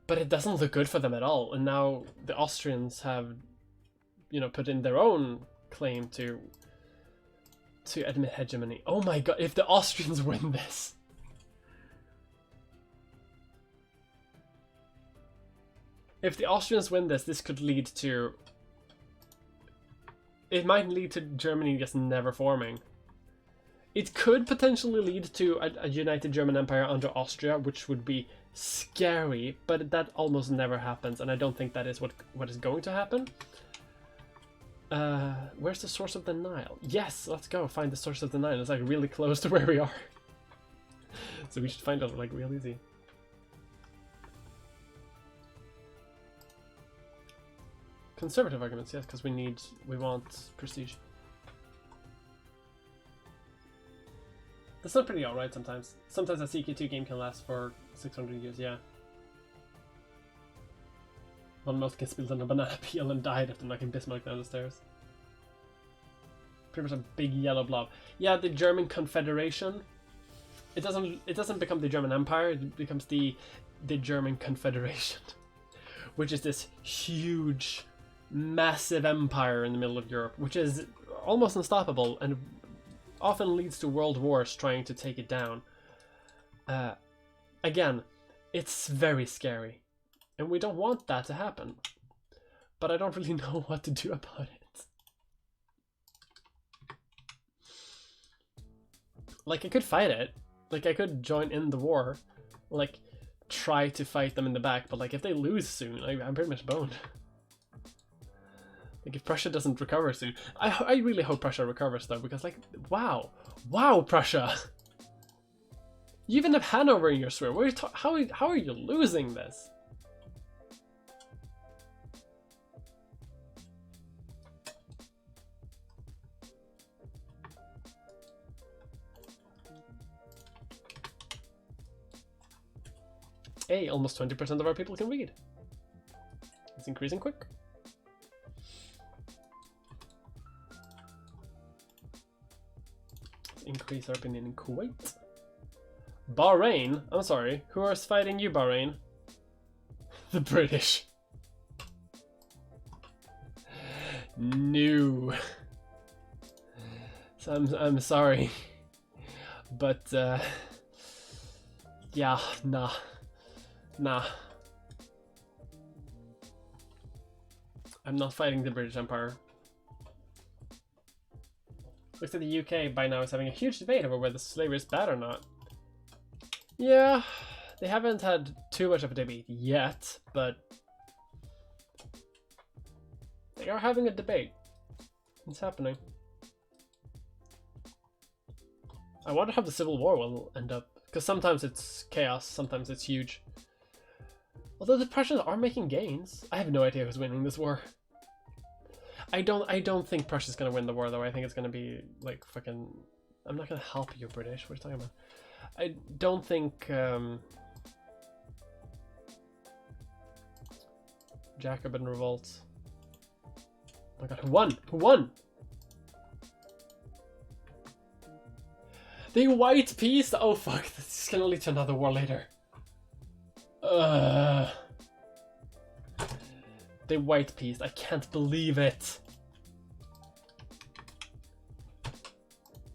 but it doesn't look good for them at all. And now the Austrians have, you know, put in their own claim to admit hegemony. Oh my god! If the Austrians win this. If the Austrians win this, this could lead to... It might lead to Germany just never forming. It could potentially lead to a united German Empire under Austria, which would be scary, but that almost never happens, and I don't think that is what is going to happen. Where's the source of the Nile? Yes, let's go find the source of the Nile. It's like really close to where we are. So we should find it like real easy. Conservative arguments, yes, because we want prestige. That's not pretty alright sometimes. Sometimes a CK2 game can last for 600 years, yeah. One mouse gets spilled on a banana peel and died after knocking Bismarck down the stairs. Pretty much a big yellow blob. Yeah, the German Confederation. It doesn't become the German Empire, it becomes the German Confederation. Which is this huge, massive empire in the middle of Europe, which is almost unstoppable and often leads to world wars trying to take it down. Again, it's very scary, and we don't want that to happen, but I don't really know what to do about it. Like, I could fight it, like I could join in the war, like try to fight them in the back, but like if they lose soon, I'm pretty much boned. Like, if Prussia doesn't recover soon. I really hope Prussia recovers, though, because, like, wow, Prussia! You even have Hanover in your sphere. What are you how are you losing this? Hey, almost 20% of our people can read. It's increasing quick. Let's increase our opinion in Kuwait. Bahrain? I'm sorry. Who is fighting you, Bahrain? The British. No. So I'm sorry. But yeah, nah. Nah. I'm not fighting the British Empire. Looks like the UK by now is having a huge debate over whether slavery is bad or not. Yeah, they haven't had too much of a debate yet, but they are having a debate. It's happening. I wonder how the Civil War will end up, because sometimes it's chaos, sometimes it's huge. Although the Prussians are making gains. I have no idea who's winning this war. I don't think Prussia's gonna win the war though. I think it's gonna be like fucking. I'm not gonna help you, British. What are you talking about? I don't think Jacobin revolt. Oh my god, who won? Who won? The White Peace? Oh fuck, this is gonna lead to another war later. The White Peace, I can't believe it.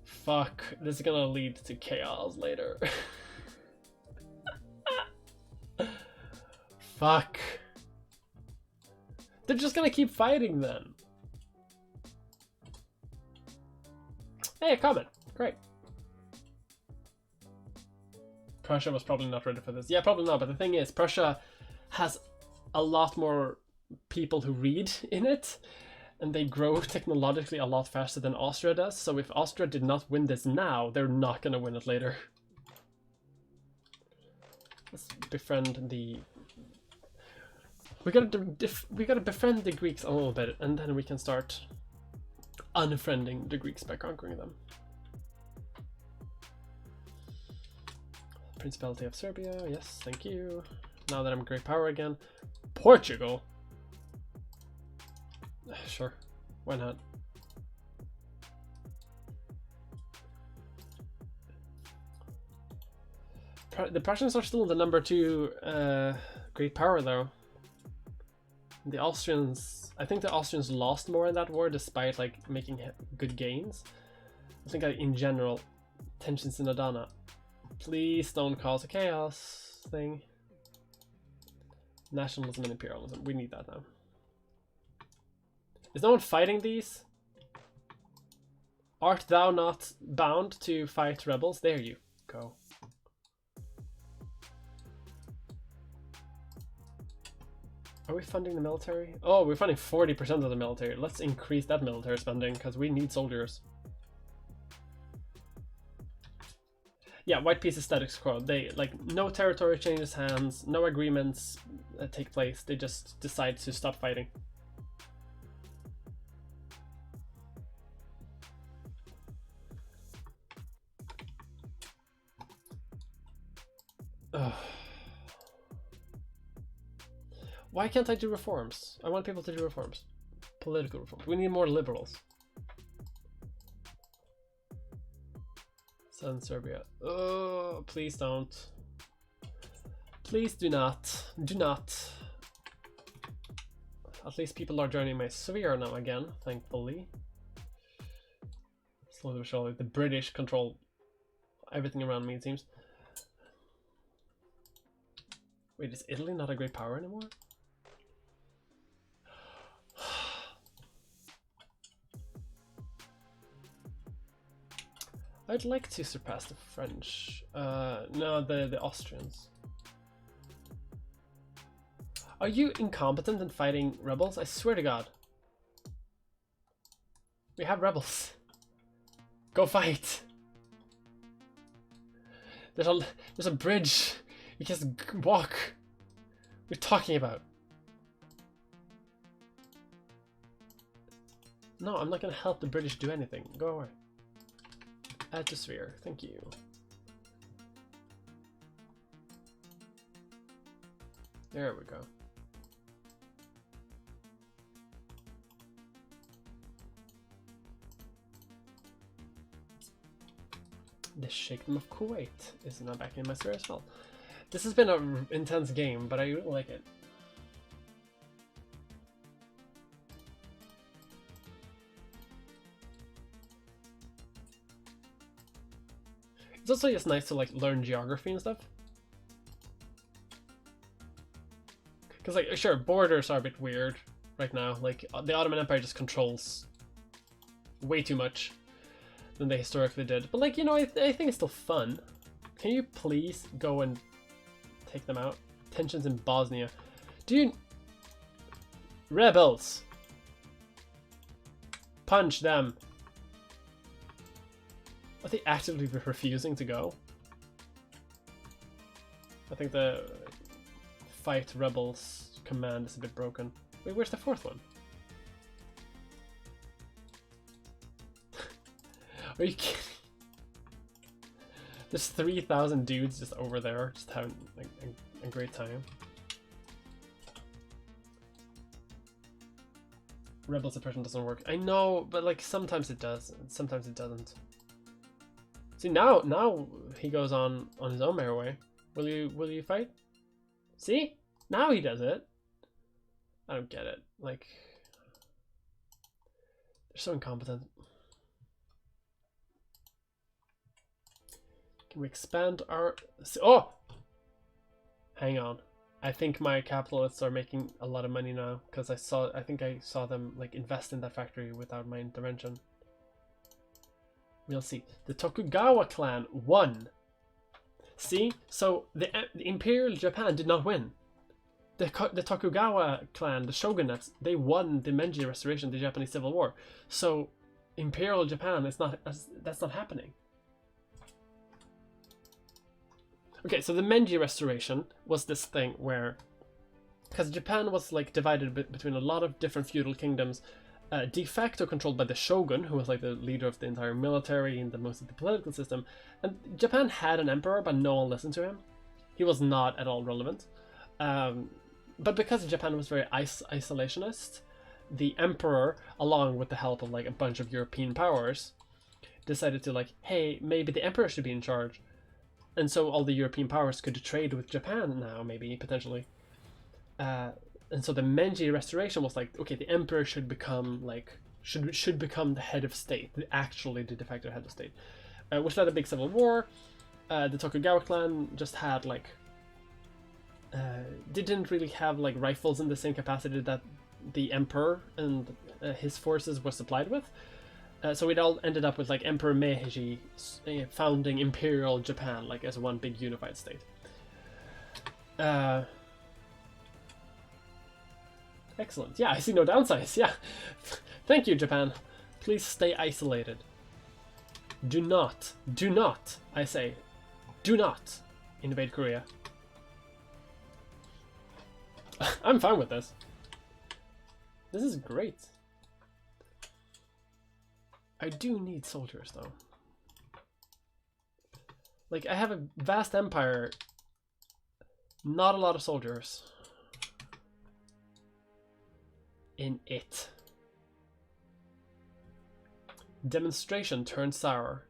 Fuck, this is gonna lead to chaos later. Fuck. They're just gonna keep fighting then. Hey, a comment. Great. Prussia was probably not ready for this. Yeah, probably not, but the thing is, Prussia has a lot more people who read in it, and they grow technologically a lot faster than Austria does, so if Austria did not win this now, they're not gonna win it later. Let's befriend the... We gotta befriend the Greeks a little bit, and then we can start unfriending the Greeks by conquering them. Principality of Serbia, yes, thank you. Now that I'm great power again. Portugal? Sure, why not? The Prussians are still the number 2 great power though. The Austrians, I think the Austrians lost more in that war despite like making good gains. I think in general, tensions in Adana. Please don't cause a chaos thing. Nationalism and imperialism. We need that now. Is no one fighting these? Art thou not bound to fight rebels? There you go. Are we funding the military? Oh, we're funding 40% of the military. Let's increase that military spending because we need soldiers. Yeah, White Peace is status quo. They, like, no territory changes hands, no agreements take place. They just decide to stop fighting. Ugh. Why can't I do reforms? I want people to do reforms. Political reforms. We need more liberals. Southern Serbia. Oh, please don't. Please do not. Do not. At least people are joining my sphere now again, thankfully. Slowly but surely, the British control everything around me, it seems. Wait, is Italy not a great power anymore? I'd like to surpass the French. No, the Austrians. Are you incompetent in fighting rebels? I swear to God. We have rebels. Go fight. There's a bridge. You can just walk. What are you talking about? No, I'm not gonna help the British do anything. Go away. Add to sphere. Thank you. There we go. The Sheikhdom of Kuwait is now back in my sphere as well. This has been an intense game, but I really like it. It's also just nice to like learn geography and stuff. Because like, sure, borders are a bit weird right now. Like the Ottoman Empire just controls way too much than they historically did. But like, you know, I think it's still fun. Can you please go and take them out? Tensions in Bosnia. Do you... Rebels! Punch them! Are they actively refusing to go? I think the fight rebels command is a bit broken. Wait, where's the fourth one? Are you kidding? There's 3,000 dudes just over there, just having a great time. Rebel suppression doesn't work. I know, but like sometimes it does, and sometimes it doesn't. See, now he goes on his own merry way. Will you fight? See? Now he does it. I don't get it. Like, they're so incompetent. Can we expand our... Oh! Hang on. I think my capitalists are making a lot of money now, because I think I saw them like invest in that factory without my intervention. We'll see. The Tokugawa clan won. See? So the Imperial Japan did not win. The Tokugawa clan, the shogunates, they won the Meiji Restoration, the Japanese Civil War. So Imperial Japan is not... that's not happening. Okay, so the Meiji Restoration was this thing where... because Japan was like divided between a lot of different feudal kingdoms, de facto controlled by the shogun, who was like the leader of the entire military and most of the political system. And Japan had an emperor, but no one listened to him. He was not at all relevant. But because Japan was very isolationist, the emperor, along with the help of like a bunch of European powers, decided to like, hey, maybe the emperor should be in charge. And so all the European powers could trade with Japan now, maybe, potentially. And so the Meiji Restoration was like, okay, the emperor should become like should become the head of state, actually the de facto head of state, which led a big civil war. The Tokugawa clan just had like didn't really have like rifles in the same capacity that the emperor and his forces were supplied with. So it all ended up with like Emperor Meiji founding Imperial Japan like as one big unified state. Excellent. Yeah, I see no downsides. Yeah. Thank you, Japan. Please stay isolated. Do not, I say, do not invade Korea. I'm fine with this. This is great. I do need soldiers, though. Like, I have a vast empire. Not a lot of soldiers in it. Demonstration turned sour.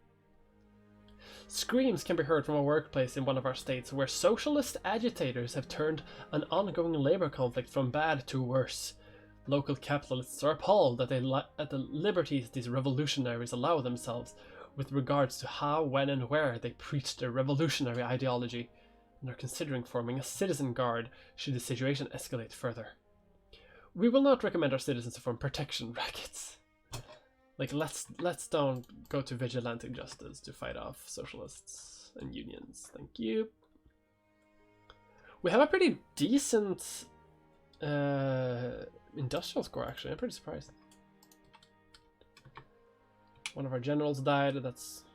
Screams can be heard from a workplace in one of our states where socialist agitators have turned an ongoing labor conflict from bad to worse. Local capitalists are appalled at the liberties these revolutionaries allow themselves with regards to how, when, and where they preach their revolutionary ideology, and are considering forming a citizen guard should the situation escalate further. We will not recommend our citizens to form protection rackets. Like, let's don't go to vigilante justice to fight off socialists and unions. Thank you. We have a pretty decent industrial score, actually. I'm pretty surprised. One of our generals died. That's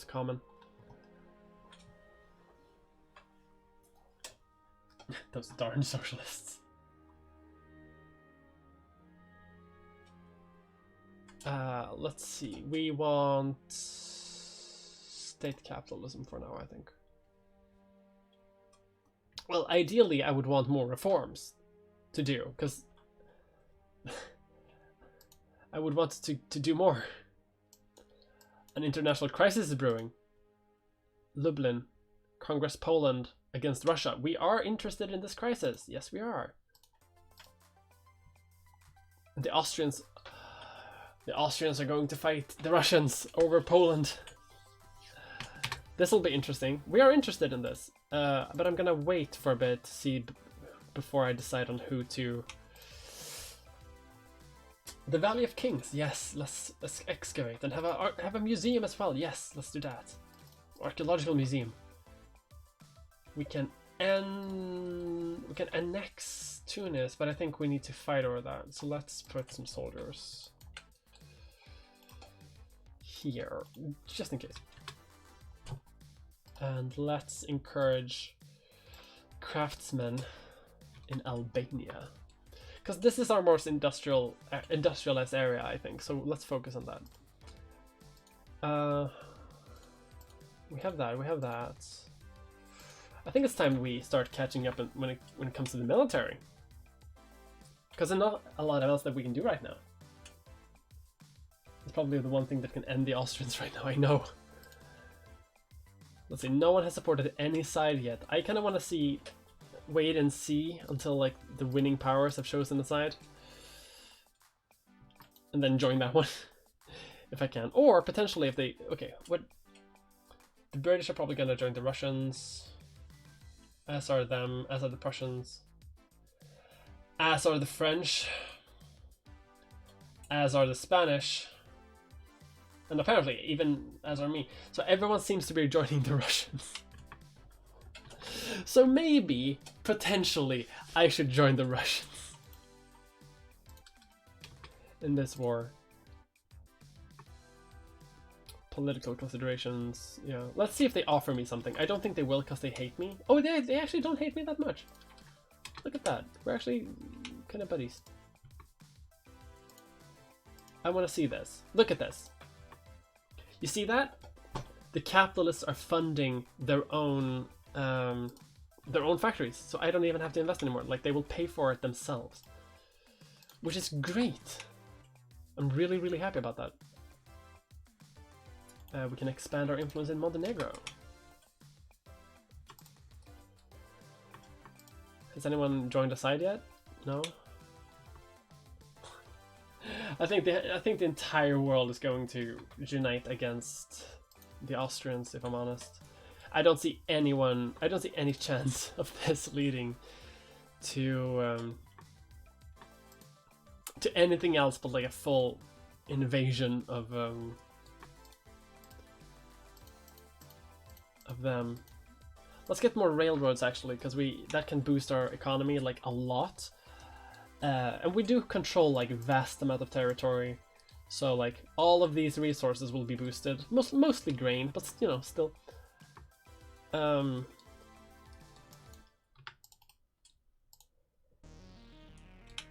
common. Those darn socialists. Let's see. We want state capitalism for now, I think. Well, ideally, I would want more reforms to do, because I would want to do more. An international crisis is brewing. Lublin, Congress Poland against Russia. We are interested in this crisis. Yes, we are. The Austrians are going to fight the Russians over Poland. This will be interesting. We are interested in this, but I'm gonna wait for a bit to see before I decide on who to. The Valley of Kings. Yes, let's excavate and have a museum as well. Yes, let's do that. Archaeological museum. We can annex Tunis, but I think we need to fight over that. So let's put some soldiers here, just in case. And let's encourage craftsmen in Albania, because this is our most industrialized area, I think. So let's focus on that. We have that. I think it's time we start catching up when it comes to the military, because there's not a lot else that we can do right now. It's probably the one thing that can end the Austrians right now, I know. Let's see, no one has supported any side yet. I kind of want to wait and see until like the winning powers have chosen a side, and then join that one if I can. Or potentially if they, okay, what, the British are probably gonna join the Russians, as are them, as are the Prussians, as are the French, as are the Spanish, and apparently even as are me. So everyone seems to be joining the Russians. So maybe, potentially, I should join the Russians in this war. Political considerations, yeah. Let's see if they offer me something. I don't think they will because they hate me. Oh, they actually don't hate me that much. Look at that. We're actually kind of buddies. I want to see this. Look at this. You see that? The capitalists are funding their own factories, so I don't even have to invest anymore. Like, they will pay for it themselves, which is great. I'm really, really happy about that. We can expand our influence in Montenegro. Has anyone joined the side yet? No. I think the entire world is going to unite against the Austrians, if I'm honest. I don't see any chance of this leading to anything else but like a full invasion of them. Let's get more railroads actually, because that can boost our economy like a lot. And we do control like vast amount of territory, so like all of these resources will be boosted. Mostly grain, but you know, still.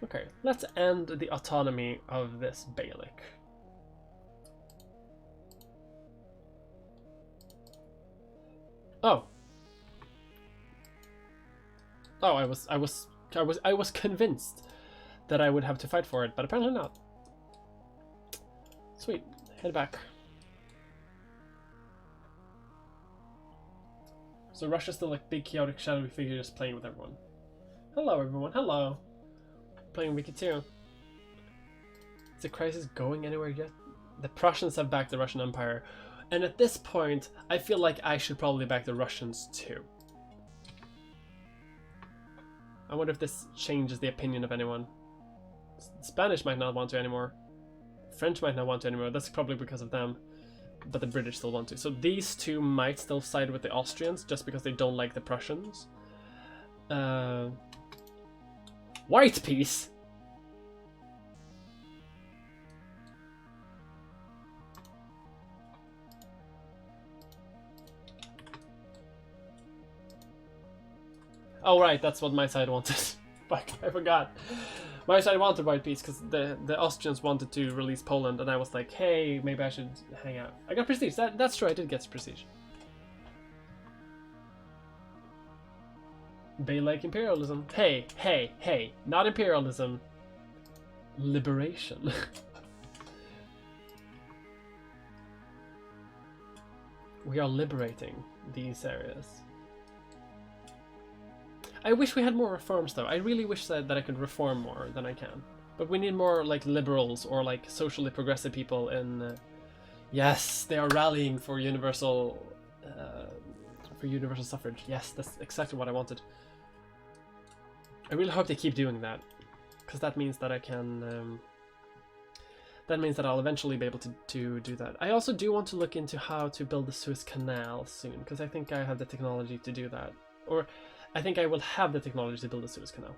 Okay, let's end the autonomy of this Beylik. Oh. Oh, I was convinced that I would have to fight for it, but apparently not. Sweet, head back. So Russia's still like big chaotic shadowy figure just playing with everyone. Hello everyone, hello. Playing Wiki 2. Is the crisis going anywhere yet? The Prussians have backed the Russian Empire, and at this point I feel like I should probably back the Russians too. I wonder if this changes the opinion of anyone. Spanish might not want to anymore. French might not want to anymore. That's probably because of them. But the British still want to. So these two might still side with the Austrians just because they don't like the Prussians. White peace? Oh right, that's what my side wanted. Fuck, I forgot. My side wanted white peace because the Austrians wanted to release Poland, and I was like, hey, maybe I should hang out. I got prestige. That's true. I did get prestige. Bay Lake imperialism. Hey, hey, hey! Not imperialism. Liberation. We are liberating these areas. I wish we had more reforms though. I really wish that I could reform more than I can. But we need more like liberals or like socially progressive people in... yes, they are rallying for universal suffrage. Yes, that's exactly what I wanted. I really hope they keep doing that. Because that means that I can... that means that I'll eventually be able to do that. I also do want to look into how to build the Suez Canal soon. Because I think I have the technology to do that. Or... I think I will have the technology to build a Suez Canal.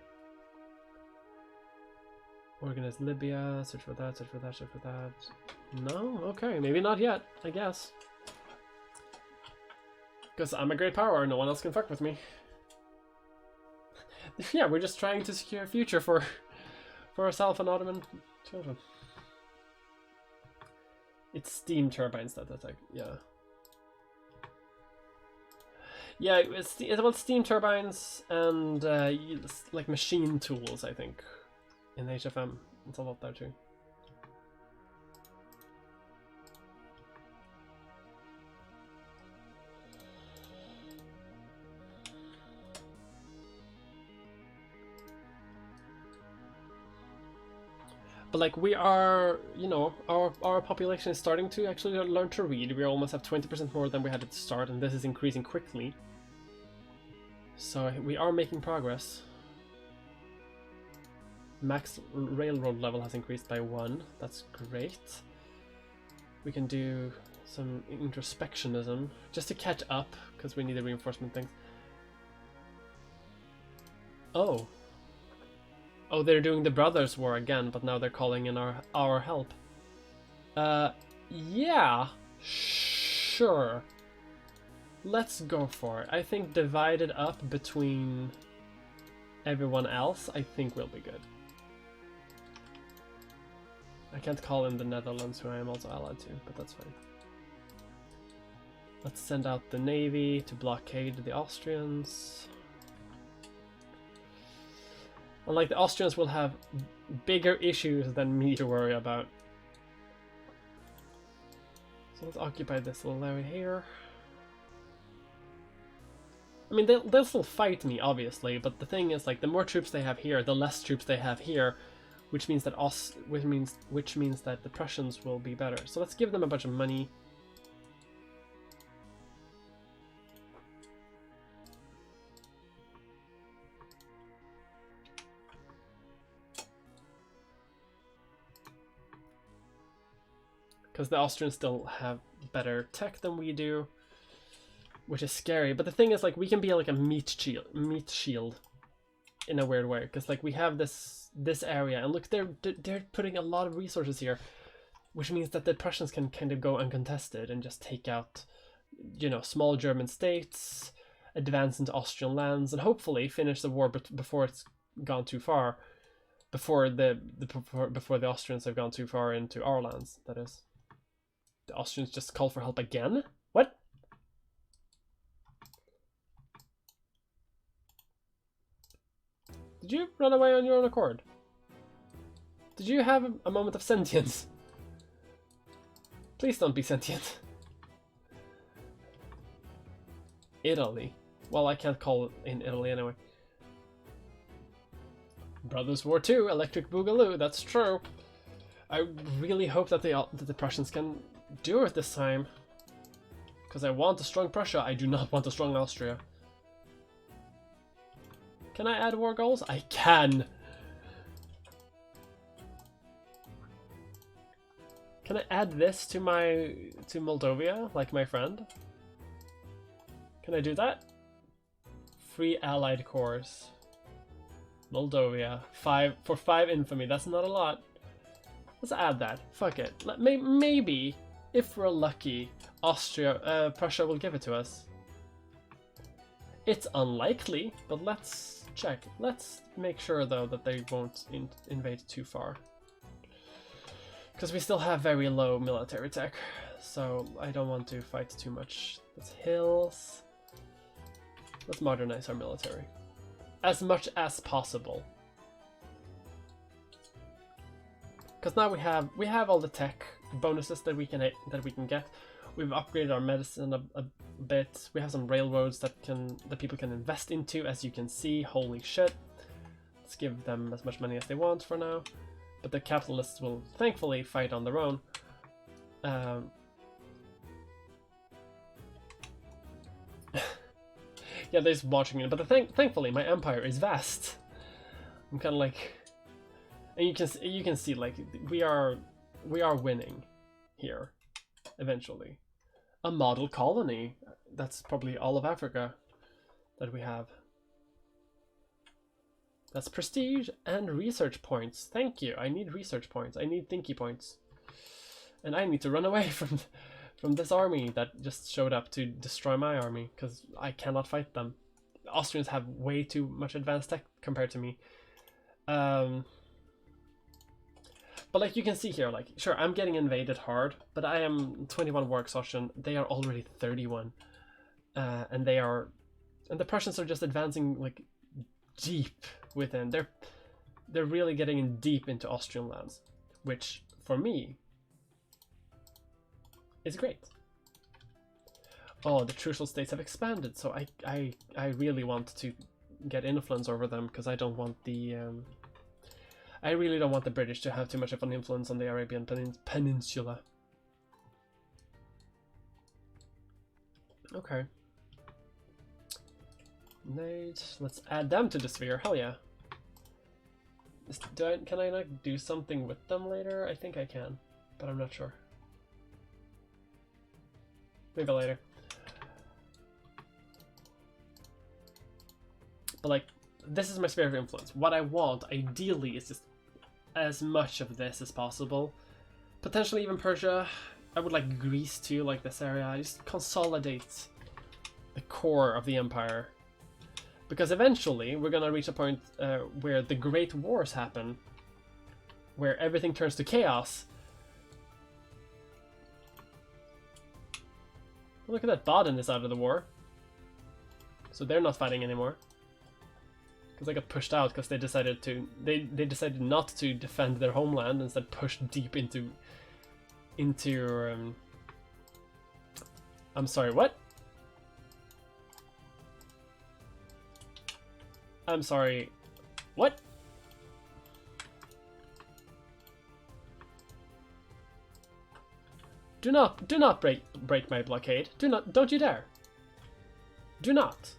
Organize Libya, search for that, search for that, search for that. No? Okay, maybe not yet, I guess. Because I'm a great power, no one else can fuck with me. Yeah, we're just trying to secure a future for ourselves and Ottoman children. It's steam turbines that attack, yeah. Yeah, it's about steam turbines and like machine tools, I think, in HFM. It's a lot there too. But like we are, you know, our population is starting to actually learn to read. We almost have 20% more than we had at the start, and this is increasing quickly. So we are making progress. Max railroad level has increased by 1. That's great. We can do some introspectionism just to catch up, because we need the reinforcement things. Oh. Oh, they're doing the Brothers' War again, but now they're calling in our help. Yeah. Sure. Let's go for it. I think divided up between everyone else, I think will be good. I can't call in the Netherlands, who I am also allied to, but that's fine. Let's send out the Navy to blockade the Austrians. And like the Austrians will have bigger issues than me to worry about. So let's occupy this little area here. I mean, they'll still fight me, obviously, but the thing is, like, the more troops they have here, the less troops they have here, which means that which means that the Prussians will be better. So let's give them a bunch of money. Because the Austrians still have better tech than we do. Which is scary, but the thing is, like, we can be like a meat shield in a weird way, because like we have this area, and look, they're putting a lot of resources here, which means that the Prussians can kind of go uncontested and just take out, you know, small German states, advance into Austrian lands, and hopefully finish the war before it's gone too far, before the Austrians have gone too far into our lands. That is, the Austrians just call for help again. What? Did you run away on your own accord? Did you have a moment of sentience? Please don't be sentient. Italy. Well, I can't call it in Italy anyway. Brothers War 2, Electric Boogaloo, that's true. I really hope that the Prussians can do it this time. Because I want a strong Prussia, I do not want a strong Austria. Can I add war goals? I can! Can I add this to Moldova, like my friend? Can I do that? Free allied cores. Moldova. 5 for 5 infamy. That's not a lot. Let's add that. Fuck it. Maybe, if we're lucky, Prussia will give it to us. It's unlikely, but let's check. Let's make sure though that they won't invade too far. Because we still have very low military tech, so I don't want to fight too much. That's hills. Let's modernize our military as much as possible. Because now we have all the tech bonuses that we can get. We've upgraded our medicine a bit. We have some railroads that people can invest into, as you can see. Holy shit! Let's give them as much money as they want for now. But the capitalists will thankfully fight on their own. Yeah, they're just watching it. But thankfully, my empire is vast. I'm kind of like, and you can see like we are winning here. Eventually, a model colony. That's probably all of Africa that we have. That's prestige and research points. Thank you. I need research points. I need thinky points. And I need to run away from this army that just showed up to destroy my army, because I cannot fight them. The Austrians have way too much advanced tech compared to me. But like you can see here, like, sure, I'm getting invaded hard, but I am 21 war exhaustion. They are already 31. And the Prussians are just advancing like deep within. They're really getting in deep into Austrian lands, which for me is great. Oh, the Trucial states have expanded, so I really want to get influence over them, because I don't want the I really don't want the British to have too much of an influence on the Arabian Peninsula. Okay. Let's add them to the sphere. Hell yeah. Can I like do something with them later? I think I can, but I'm not sure. Maybe later. But like, this is my sphere of influence. What I want, ideally, is just as much of this as possible. Potentially even Persia. I would like Greece too, like this area. Just consolidate the core of the empire. Because eventually we're gonna reach a point where the Great Wars happen, where everything turns to chaos. Look at that, Baden is out of the war. So they're not fighting anymore. Because they got pushed out because they decided to they decided not to defend their homeland, instead pushed deep into I'm sorry, what? I'm sorry, what? Do not break my blockade. Don't you dare. Do not.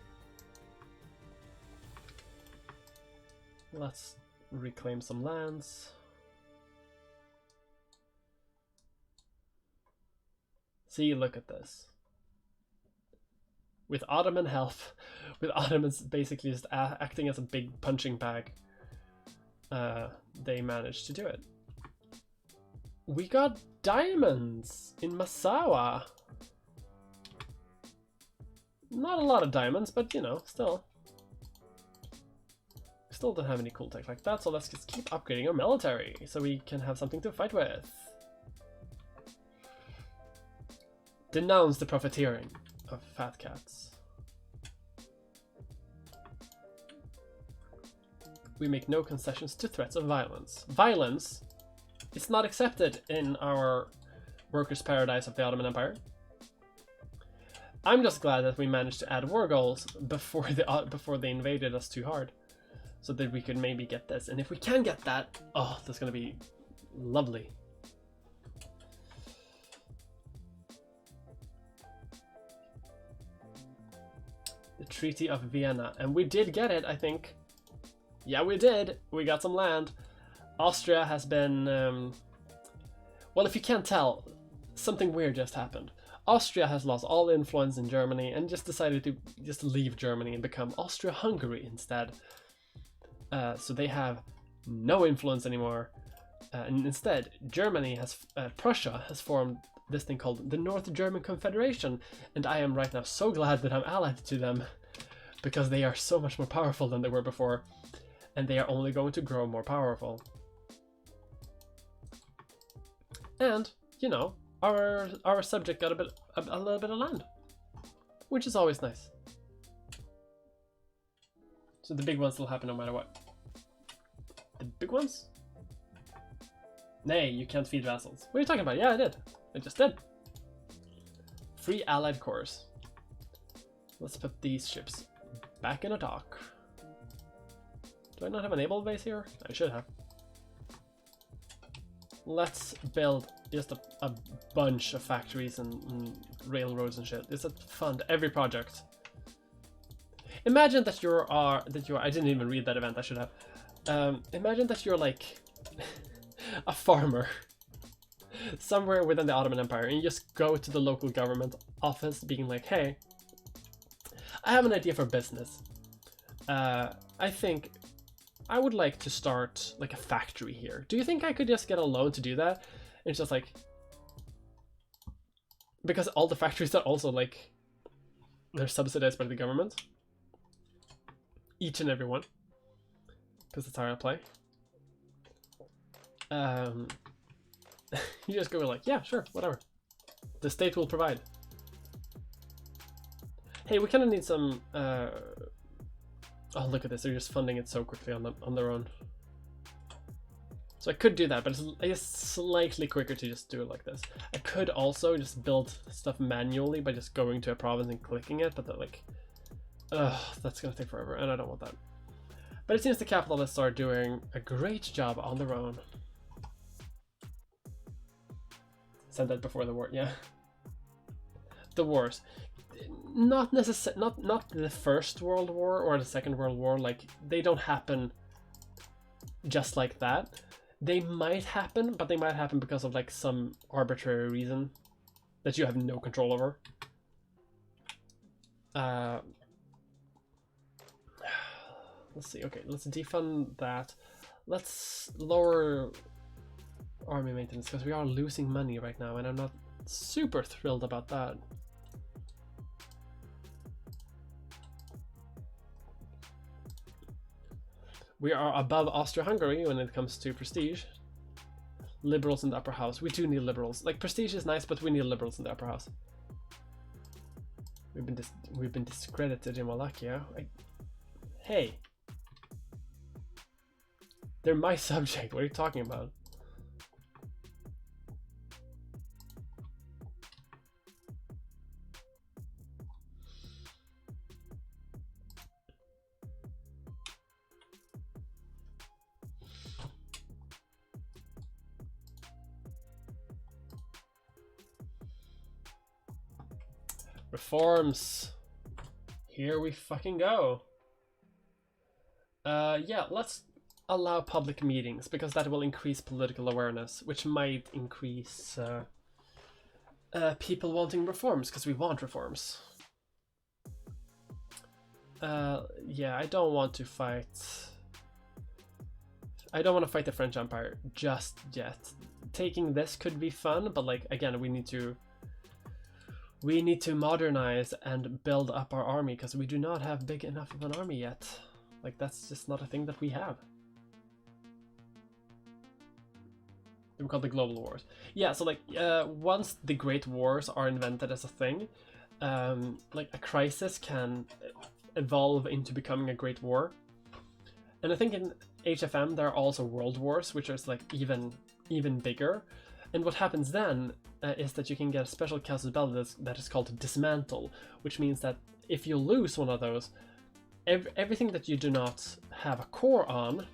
Let's reclaim some lands. See, look at this. With Ottoman help, with Ottomans basically just acting as a big punching bag, they managed to do it. We got diamonds in Massawa. Not a lot of diamonds, but you know, still. Still don't have any cool tech like that, so let's just keep upgrading our military so we can have something to fight with. Denounce the profiteering of fat cats. We make no concessions to threats of violence. Violence is not accepted in our workers' paradise of the Ottoman Empire. I'm just glad that we managed to add war goals before they invaded us too hard, so that we could maybe get this. And if we can get that, oh, that's gonna be lovely. The Treaty of Vienna, and we did get it, I think. Yeah, we did. We got some land. Austria has been, well, if you can't tell, something weird just happened. Austria has lost all influence in Germany and just decided to just leave Germany and become Austria-Hungary instead. So they have no influence anymore. And instead, Prussia has formed this thing called the North German Confederation. And I am right now so glad that I'm allied to them. because they are so much more powerful than they were before, and they are only going to grow more powerful. And, you know, our subject got a little bit of land, which is always nice. So the big ones will happen no matter what. The big ones? Nay, you can't feed vassals. What are you talking about? Yeah, I did. I just did. Free allied cores. Let's put these ships back in a dock. Do I not have a naval base here? I should have. Let's build just a bunch of factories and railroads and shit. It's a fund every project. Imagine that you're I didn't even read that event, I should have. Imagine that you're like a farmer somewhere within the Ottoman Empire, and you just go to the local government office being like, hey, I have an idea for business. I think I would like to start like a factory here. Do you think I could just get a loan to do that? And it's just like, because all the factories are also like, they're subsidized by the government. Each and every one. Because that's how I play. You just go like, yeah, sure, whatever. The state will provide. Hey, we kind of need some. Oh, look at this! They're just funding it so quickly on their own. So I could do that, but I guess slightly quicker to just do it like this. I could also just build stuff manually by just going to a province and clicking it, but that like, that's gonna take forever, and I don't want that. But it seems the capitalists are doing a great job on their own. Said that before the war, yeah. The wars, not necessarily, not the First World War or the Second World War. Like, they don't happen just like that. They might happen, but they might happen because of like some arbitrary reason that you have no control over. Let's see. Okay, let's defund that. Let's lower army maintenance because we are losing money right now, and I'm not super thrilled about that. We are above Austria-Hungary when it comes to prestige. Liberals in the upper house. We do need liberals. Like, prestige is nice, but we need liberals in the upper house. We've been discredited in Wallachia. Hey, they're my subject. What are you talking about? Reforms. Here we fucking go. Yeah, let's allow public meetings because that will increase political awareness, which might increase people wanting reforms because we want reforms. Yeah, I don't want to fight. I don't want to fight the French Empire just yet. Taking this could be fun, but like again, we need to modernize and build up our army because we do not have big enough of an army yet. Like, that's just not a thing that we have. We call the global wars. Yeah, so like once the great wars are invented as a thing, like a crisis can evolve into becoming a great war. And I think in HFM there are also world wars, which is like even bigger. And what happens then is that you can get a special casus belli that is called dismantle, which means that if you lose one of those, everything that you do not have a core on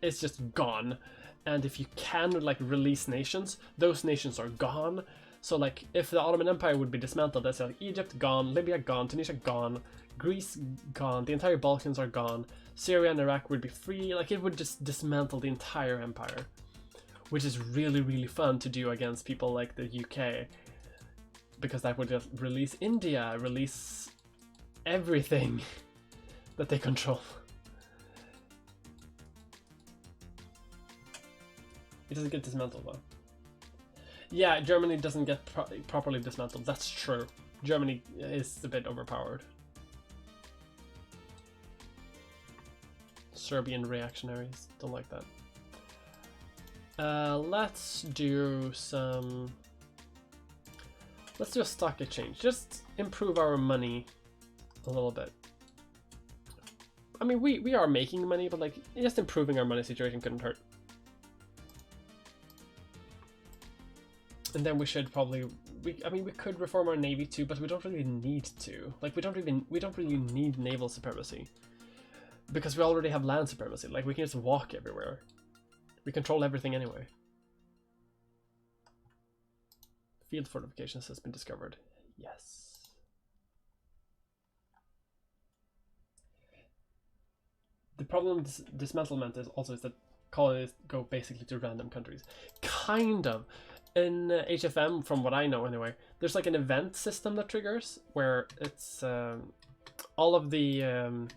is just gone. And if you can like release nations, those nations are gone. So like if the Ottoman Empire would be dismantled, that's like Egypt gone, Libya gone, Tunisia gone, Greece gone, the entire Balkans are gone, Syria and Iraq would be free. Like, it would just dismantle the entire empire, which is really, really fun to do against people like the UK, because that would just release India, release everything that they control. It doesn't get dismantled though. Yeah, Germany doesn't get properly dismantled, that's true. Germany is a bit overpowered. Serbian reactionaries. Don't like that. Let's do some... Let's do a stock exchange. Just improve our money a little bit. I mean, we are making money, but like, just improving our money situation couldn't hurt. And then we should probably... I mean, we could reform our navy too, but we don't really need to. Like, we don't really need naval supremacy. Because we already have land supremacy. Like, we can just walk everywhere. We control everything anyway. Field fortifications has been discovered. Yes. The problem with dismantlement is also that colonies go basically to random countries. Kind of. In HFM, from what I know anyway, there's like an event system that triggers where it's all of the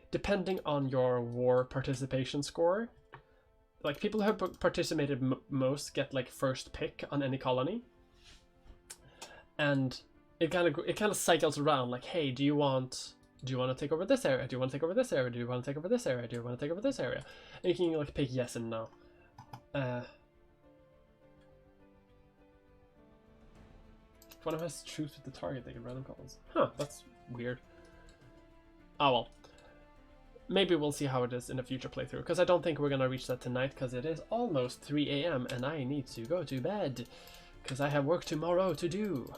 depending on your war participation score, like people who have participated most get like first pick on any colony, and it kind of cycles around like, hey, do you want to take over this area? Do you want to take over this area? Do you want to take over this area? Do you want to take over this area? And you can like pick yes and no. If one of us has truth with the target, they can random columns. Huh, that's weird. Oh well. Maybe we'll see how it is in a future playthrough, because I don't think we're gonna reach that tonight, because it is almost 3 AM and I need to go to bed, because I have work tomorrow to do.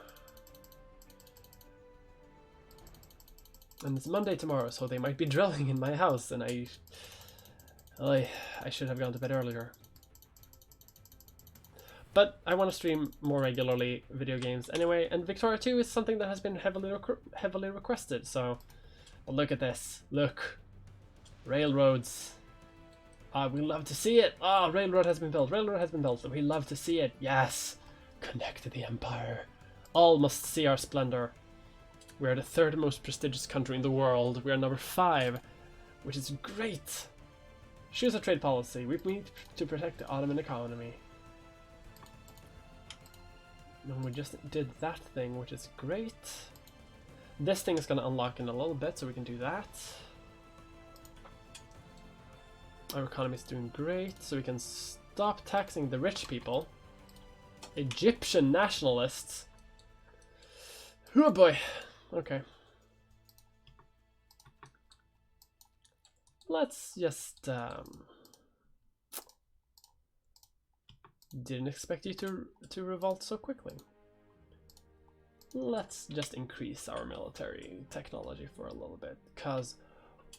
And it's Monday tomorrow, so they might be drilling in my house, and I should have gone to bed earlier. But I want to stream more regularly video games anyway, and Victoria 2 is something that has been heavily requested, so... But look at this, look. Railroads. We love to see it. Railroad has been built. Railroad has been built. We love to see it. Yes. Connect to the empire. All must see our splendor. We are the third most prestigious country in the world. We are number 5, which is great. Choose a trade policy. We need to protect the Ottoman economy. And we just did that thing, which is great. This thing is going to unlock in a little bit, so we can do that. Our economy is doing great, so we can stop taxing the rich people. Egyptian nationalists. Oh boy. Okay. Let's just didn't expect you to revolt so quickly. Let's just increase our military technology for a little bit, cause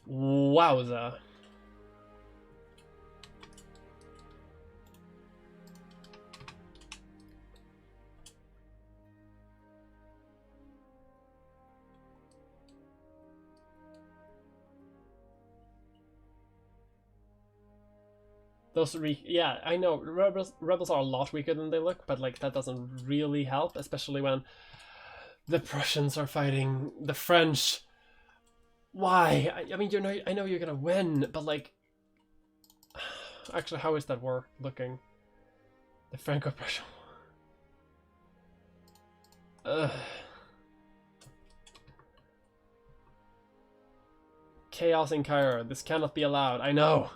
wowza. Yeah, I know rebels are a lot weaker than they look, but like that doesn't really help, especially when the Prussians are fighting the French. Why? I mean, I know you're gonna win, but like, actually, how is that war looking? The Franco-Prussian War. Chaos in Cairo. This cannot be allowed. I know.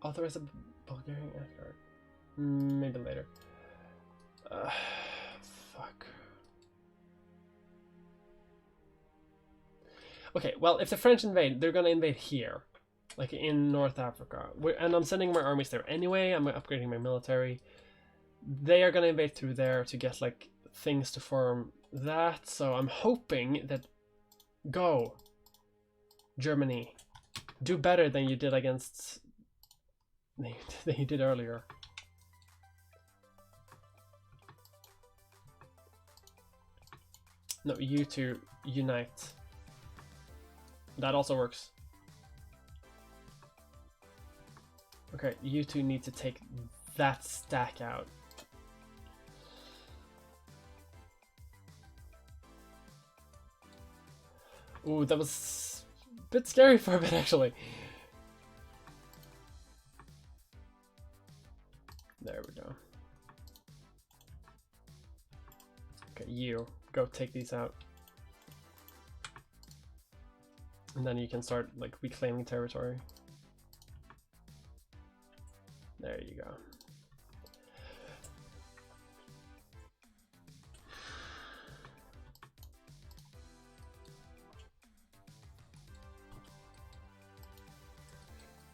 Authorize a Bulgarian aircraft. Maybe later. Fuck. Okay, well, if the French invade, they're gonna invade here. Like in North Africa. And I'm sending my armies there anyway. I'm upgrading my military. They are gonna invade through there to get like things to form that. So I'm hoping that... Go! Germany. Do better than you did against... than you did earlier. No, you two unite. That also works. Okay, you two need to take that stack out. Ooh, that was a bit scary for a bit, actually. There we go. Okay, you go take these out. And then you can start like reclaiming territory. There you go.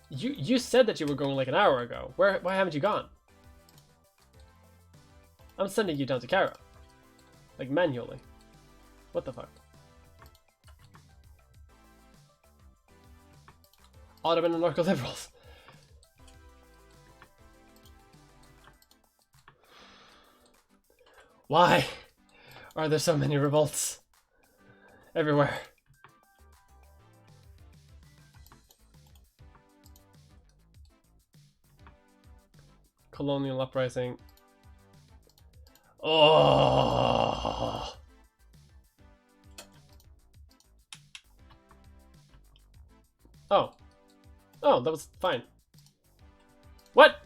You said that you were going like an hour ago. Why haven't you gone? I'm sending you down to Kara. Like manually. What the fuck? Ottoman and narco-liberals. Why are there so many revolts everywhere? Colonial uprising. Oh. Oh. Oh, that was fine. What?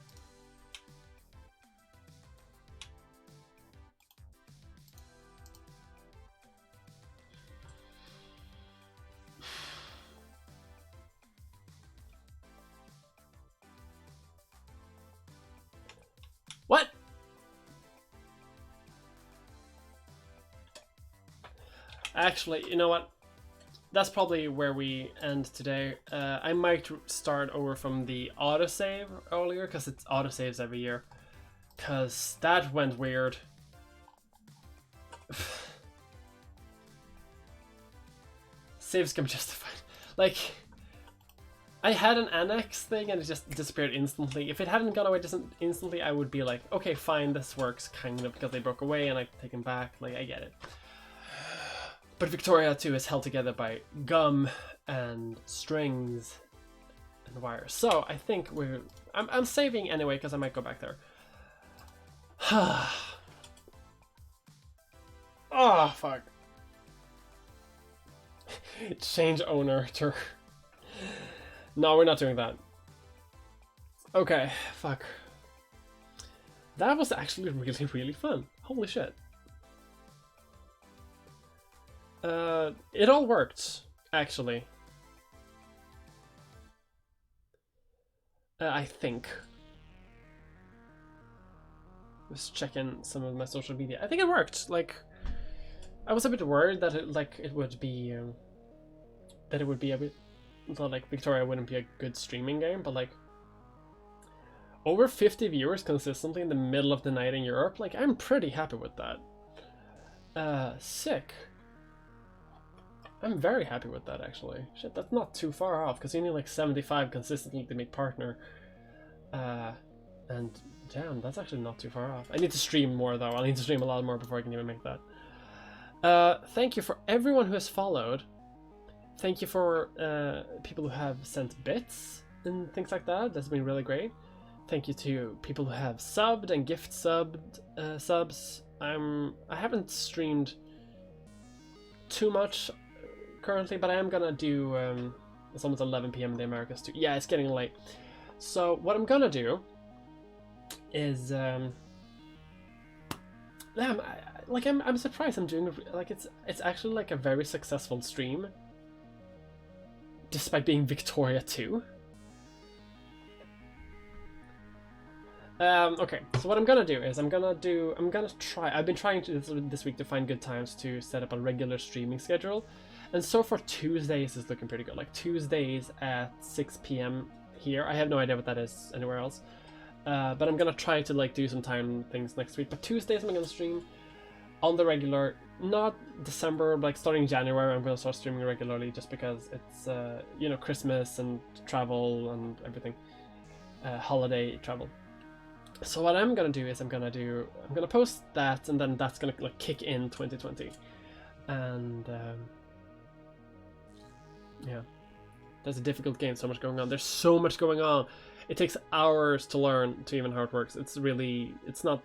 What? Actually, you know what? That's probably where we end today. I might start over from the autosave earlier, because it's autosaves every year. Because that went weird. Saves can be justified. Like, I had an annex thing and it just disappeared instantly. If it hadn't gone away instantly, I would be like, okay, fine, this works kind of, because they broke away and I take them back. Like, I get it. But Victoria 2 is held together by gum and strings and wires. So I think I'm saving anyway, because I might go back there. Oh, fuck. Change owner to... No, we're not doing that. Okay, fuck. That was actually really, really fun. Holy shit. It all worked, actually. I think. Just checking some of my social media. I think it worked. Like, I was a bit worried that it would be a bit, that like Victoria wouldn't be a good streaming game, but like over 50 viewers consistently in the middle of the night in Europe, like I'm pretty happy with that. Sick. I'm very happy with that, actually. Shit, that's not too far off, because you need like 75 consistently to make partner. And damn, that's actually not too far off. I need to stream more, though. I need to stream a lot more before I can even make that. Thank you for everyone who has followed. Thank you for people who have sent bits and things like that. That's been really great. Thank you to people who have subbed and gift subbed subs. I haven't streamed too much currently, but I am gonna do it's almost 11 p.m. in the Americas too. Yeah, it's getting late. So what I'm gonna do is I'm surprised I'm doing like it's actually like a very successful stream despite being Victoria 2. Okay, so what I'm gonna do is I'm gonna try. I've been trying to this week to find good times to set up a regular streaming schedule. And so far, Tuesdays is looking pretty good. Like Tuesdays at 6 p.m. here. I have no idea what that is anywhere else. But I'm gonna try to like do some time things next week. But Tuesdays I'm gonna stream on the regular. Not December, like starting January I'm gonna start streaming regularly, just because it's you know, Christmas and travel and everything, holiday travel. So what I'm gonna do is I'm gonna post that, and then that's gonna like kick in 2020, and yeah, that's a difficult game. So much going on. There's so much going on. It takes hours to learn to even how it works. It's not.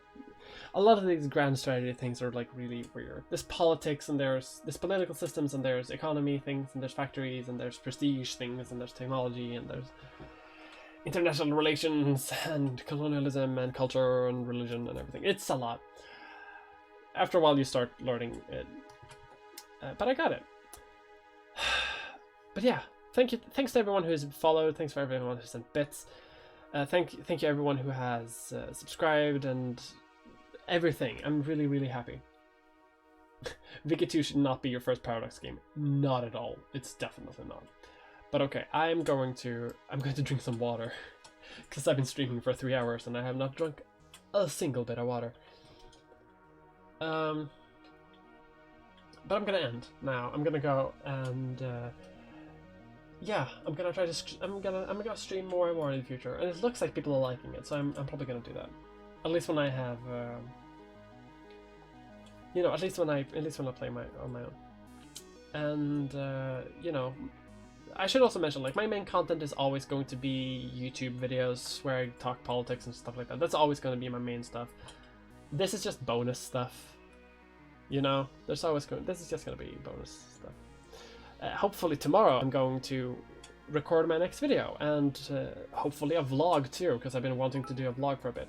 A lot of these grand strategy things are like really weird. There's politics, and there's political systems, and there's economy things, and there's factories, and there's prestige things, and there's technology, and there's international relations, and colonialism, and culture, and religion, and everything. It's a lot. After a while, you start learning it. But I got it. But yeah, thanks to everyone who's followed, thanks for everyone who sent bits. Thank you everyone who has subscribed and everything. I'm really, really happy. Vicky 2 should not be your first Paradox game. Not at all. It's definitely not. But okay, I'm going to drink some water. Because I've been streaming for 3 hours and I have not drunk a single bit of water. But I'm gonna end now. I'm gonna go and yeah, I'm gonna try to. I'm gonna stream more and more in the future, and it looks like people are liking it, so I'm probably gonna do that. At least when I have, you know, at least when I play on my own. And you know, I should also mention, like, my main content is always going to be YouTube videos where I talk politics and stuff like that. That's always going to be my main stuff. This is just bonus stuff. You know, this is just going to be bonus stuff. Hopefully tomorrow I'm going to record my next video, and hopefully a vlog too, because I've been wanting to do a vlog for a bit.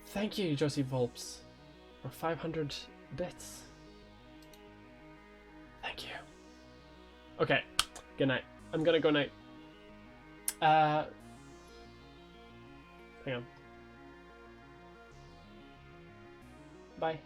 Thank you, Josie Volps, for 500 bits. Thank you. Okay, good night. I'm gonna go night. Hang on. Bye.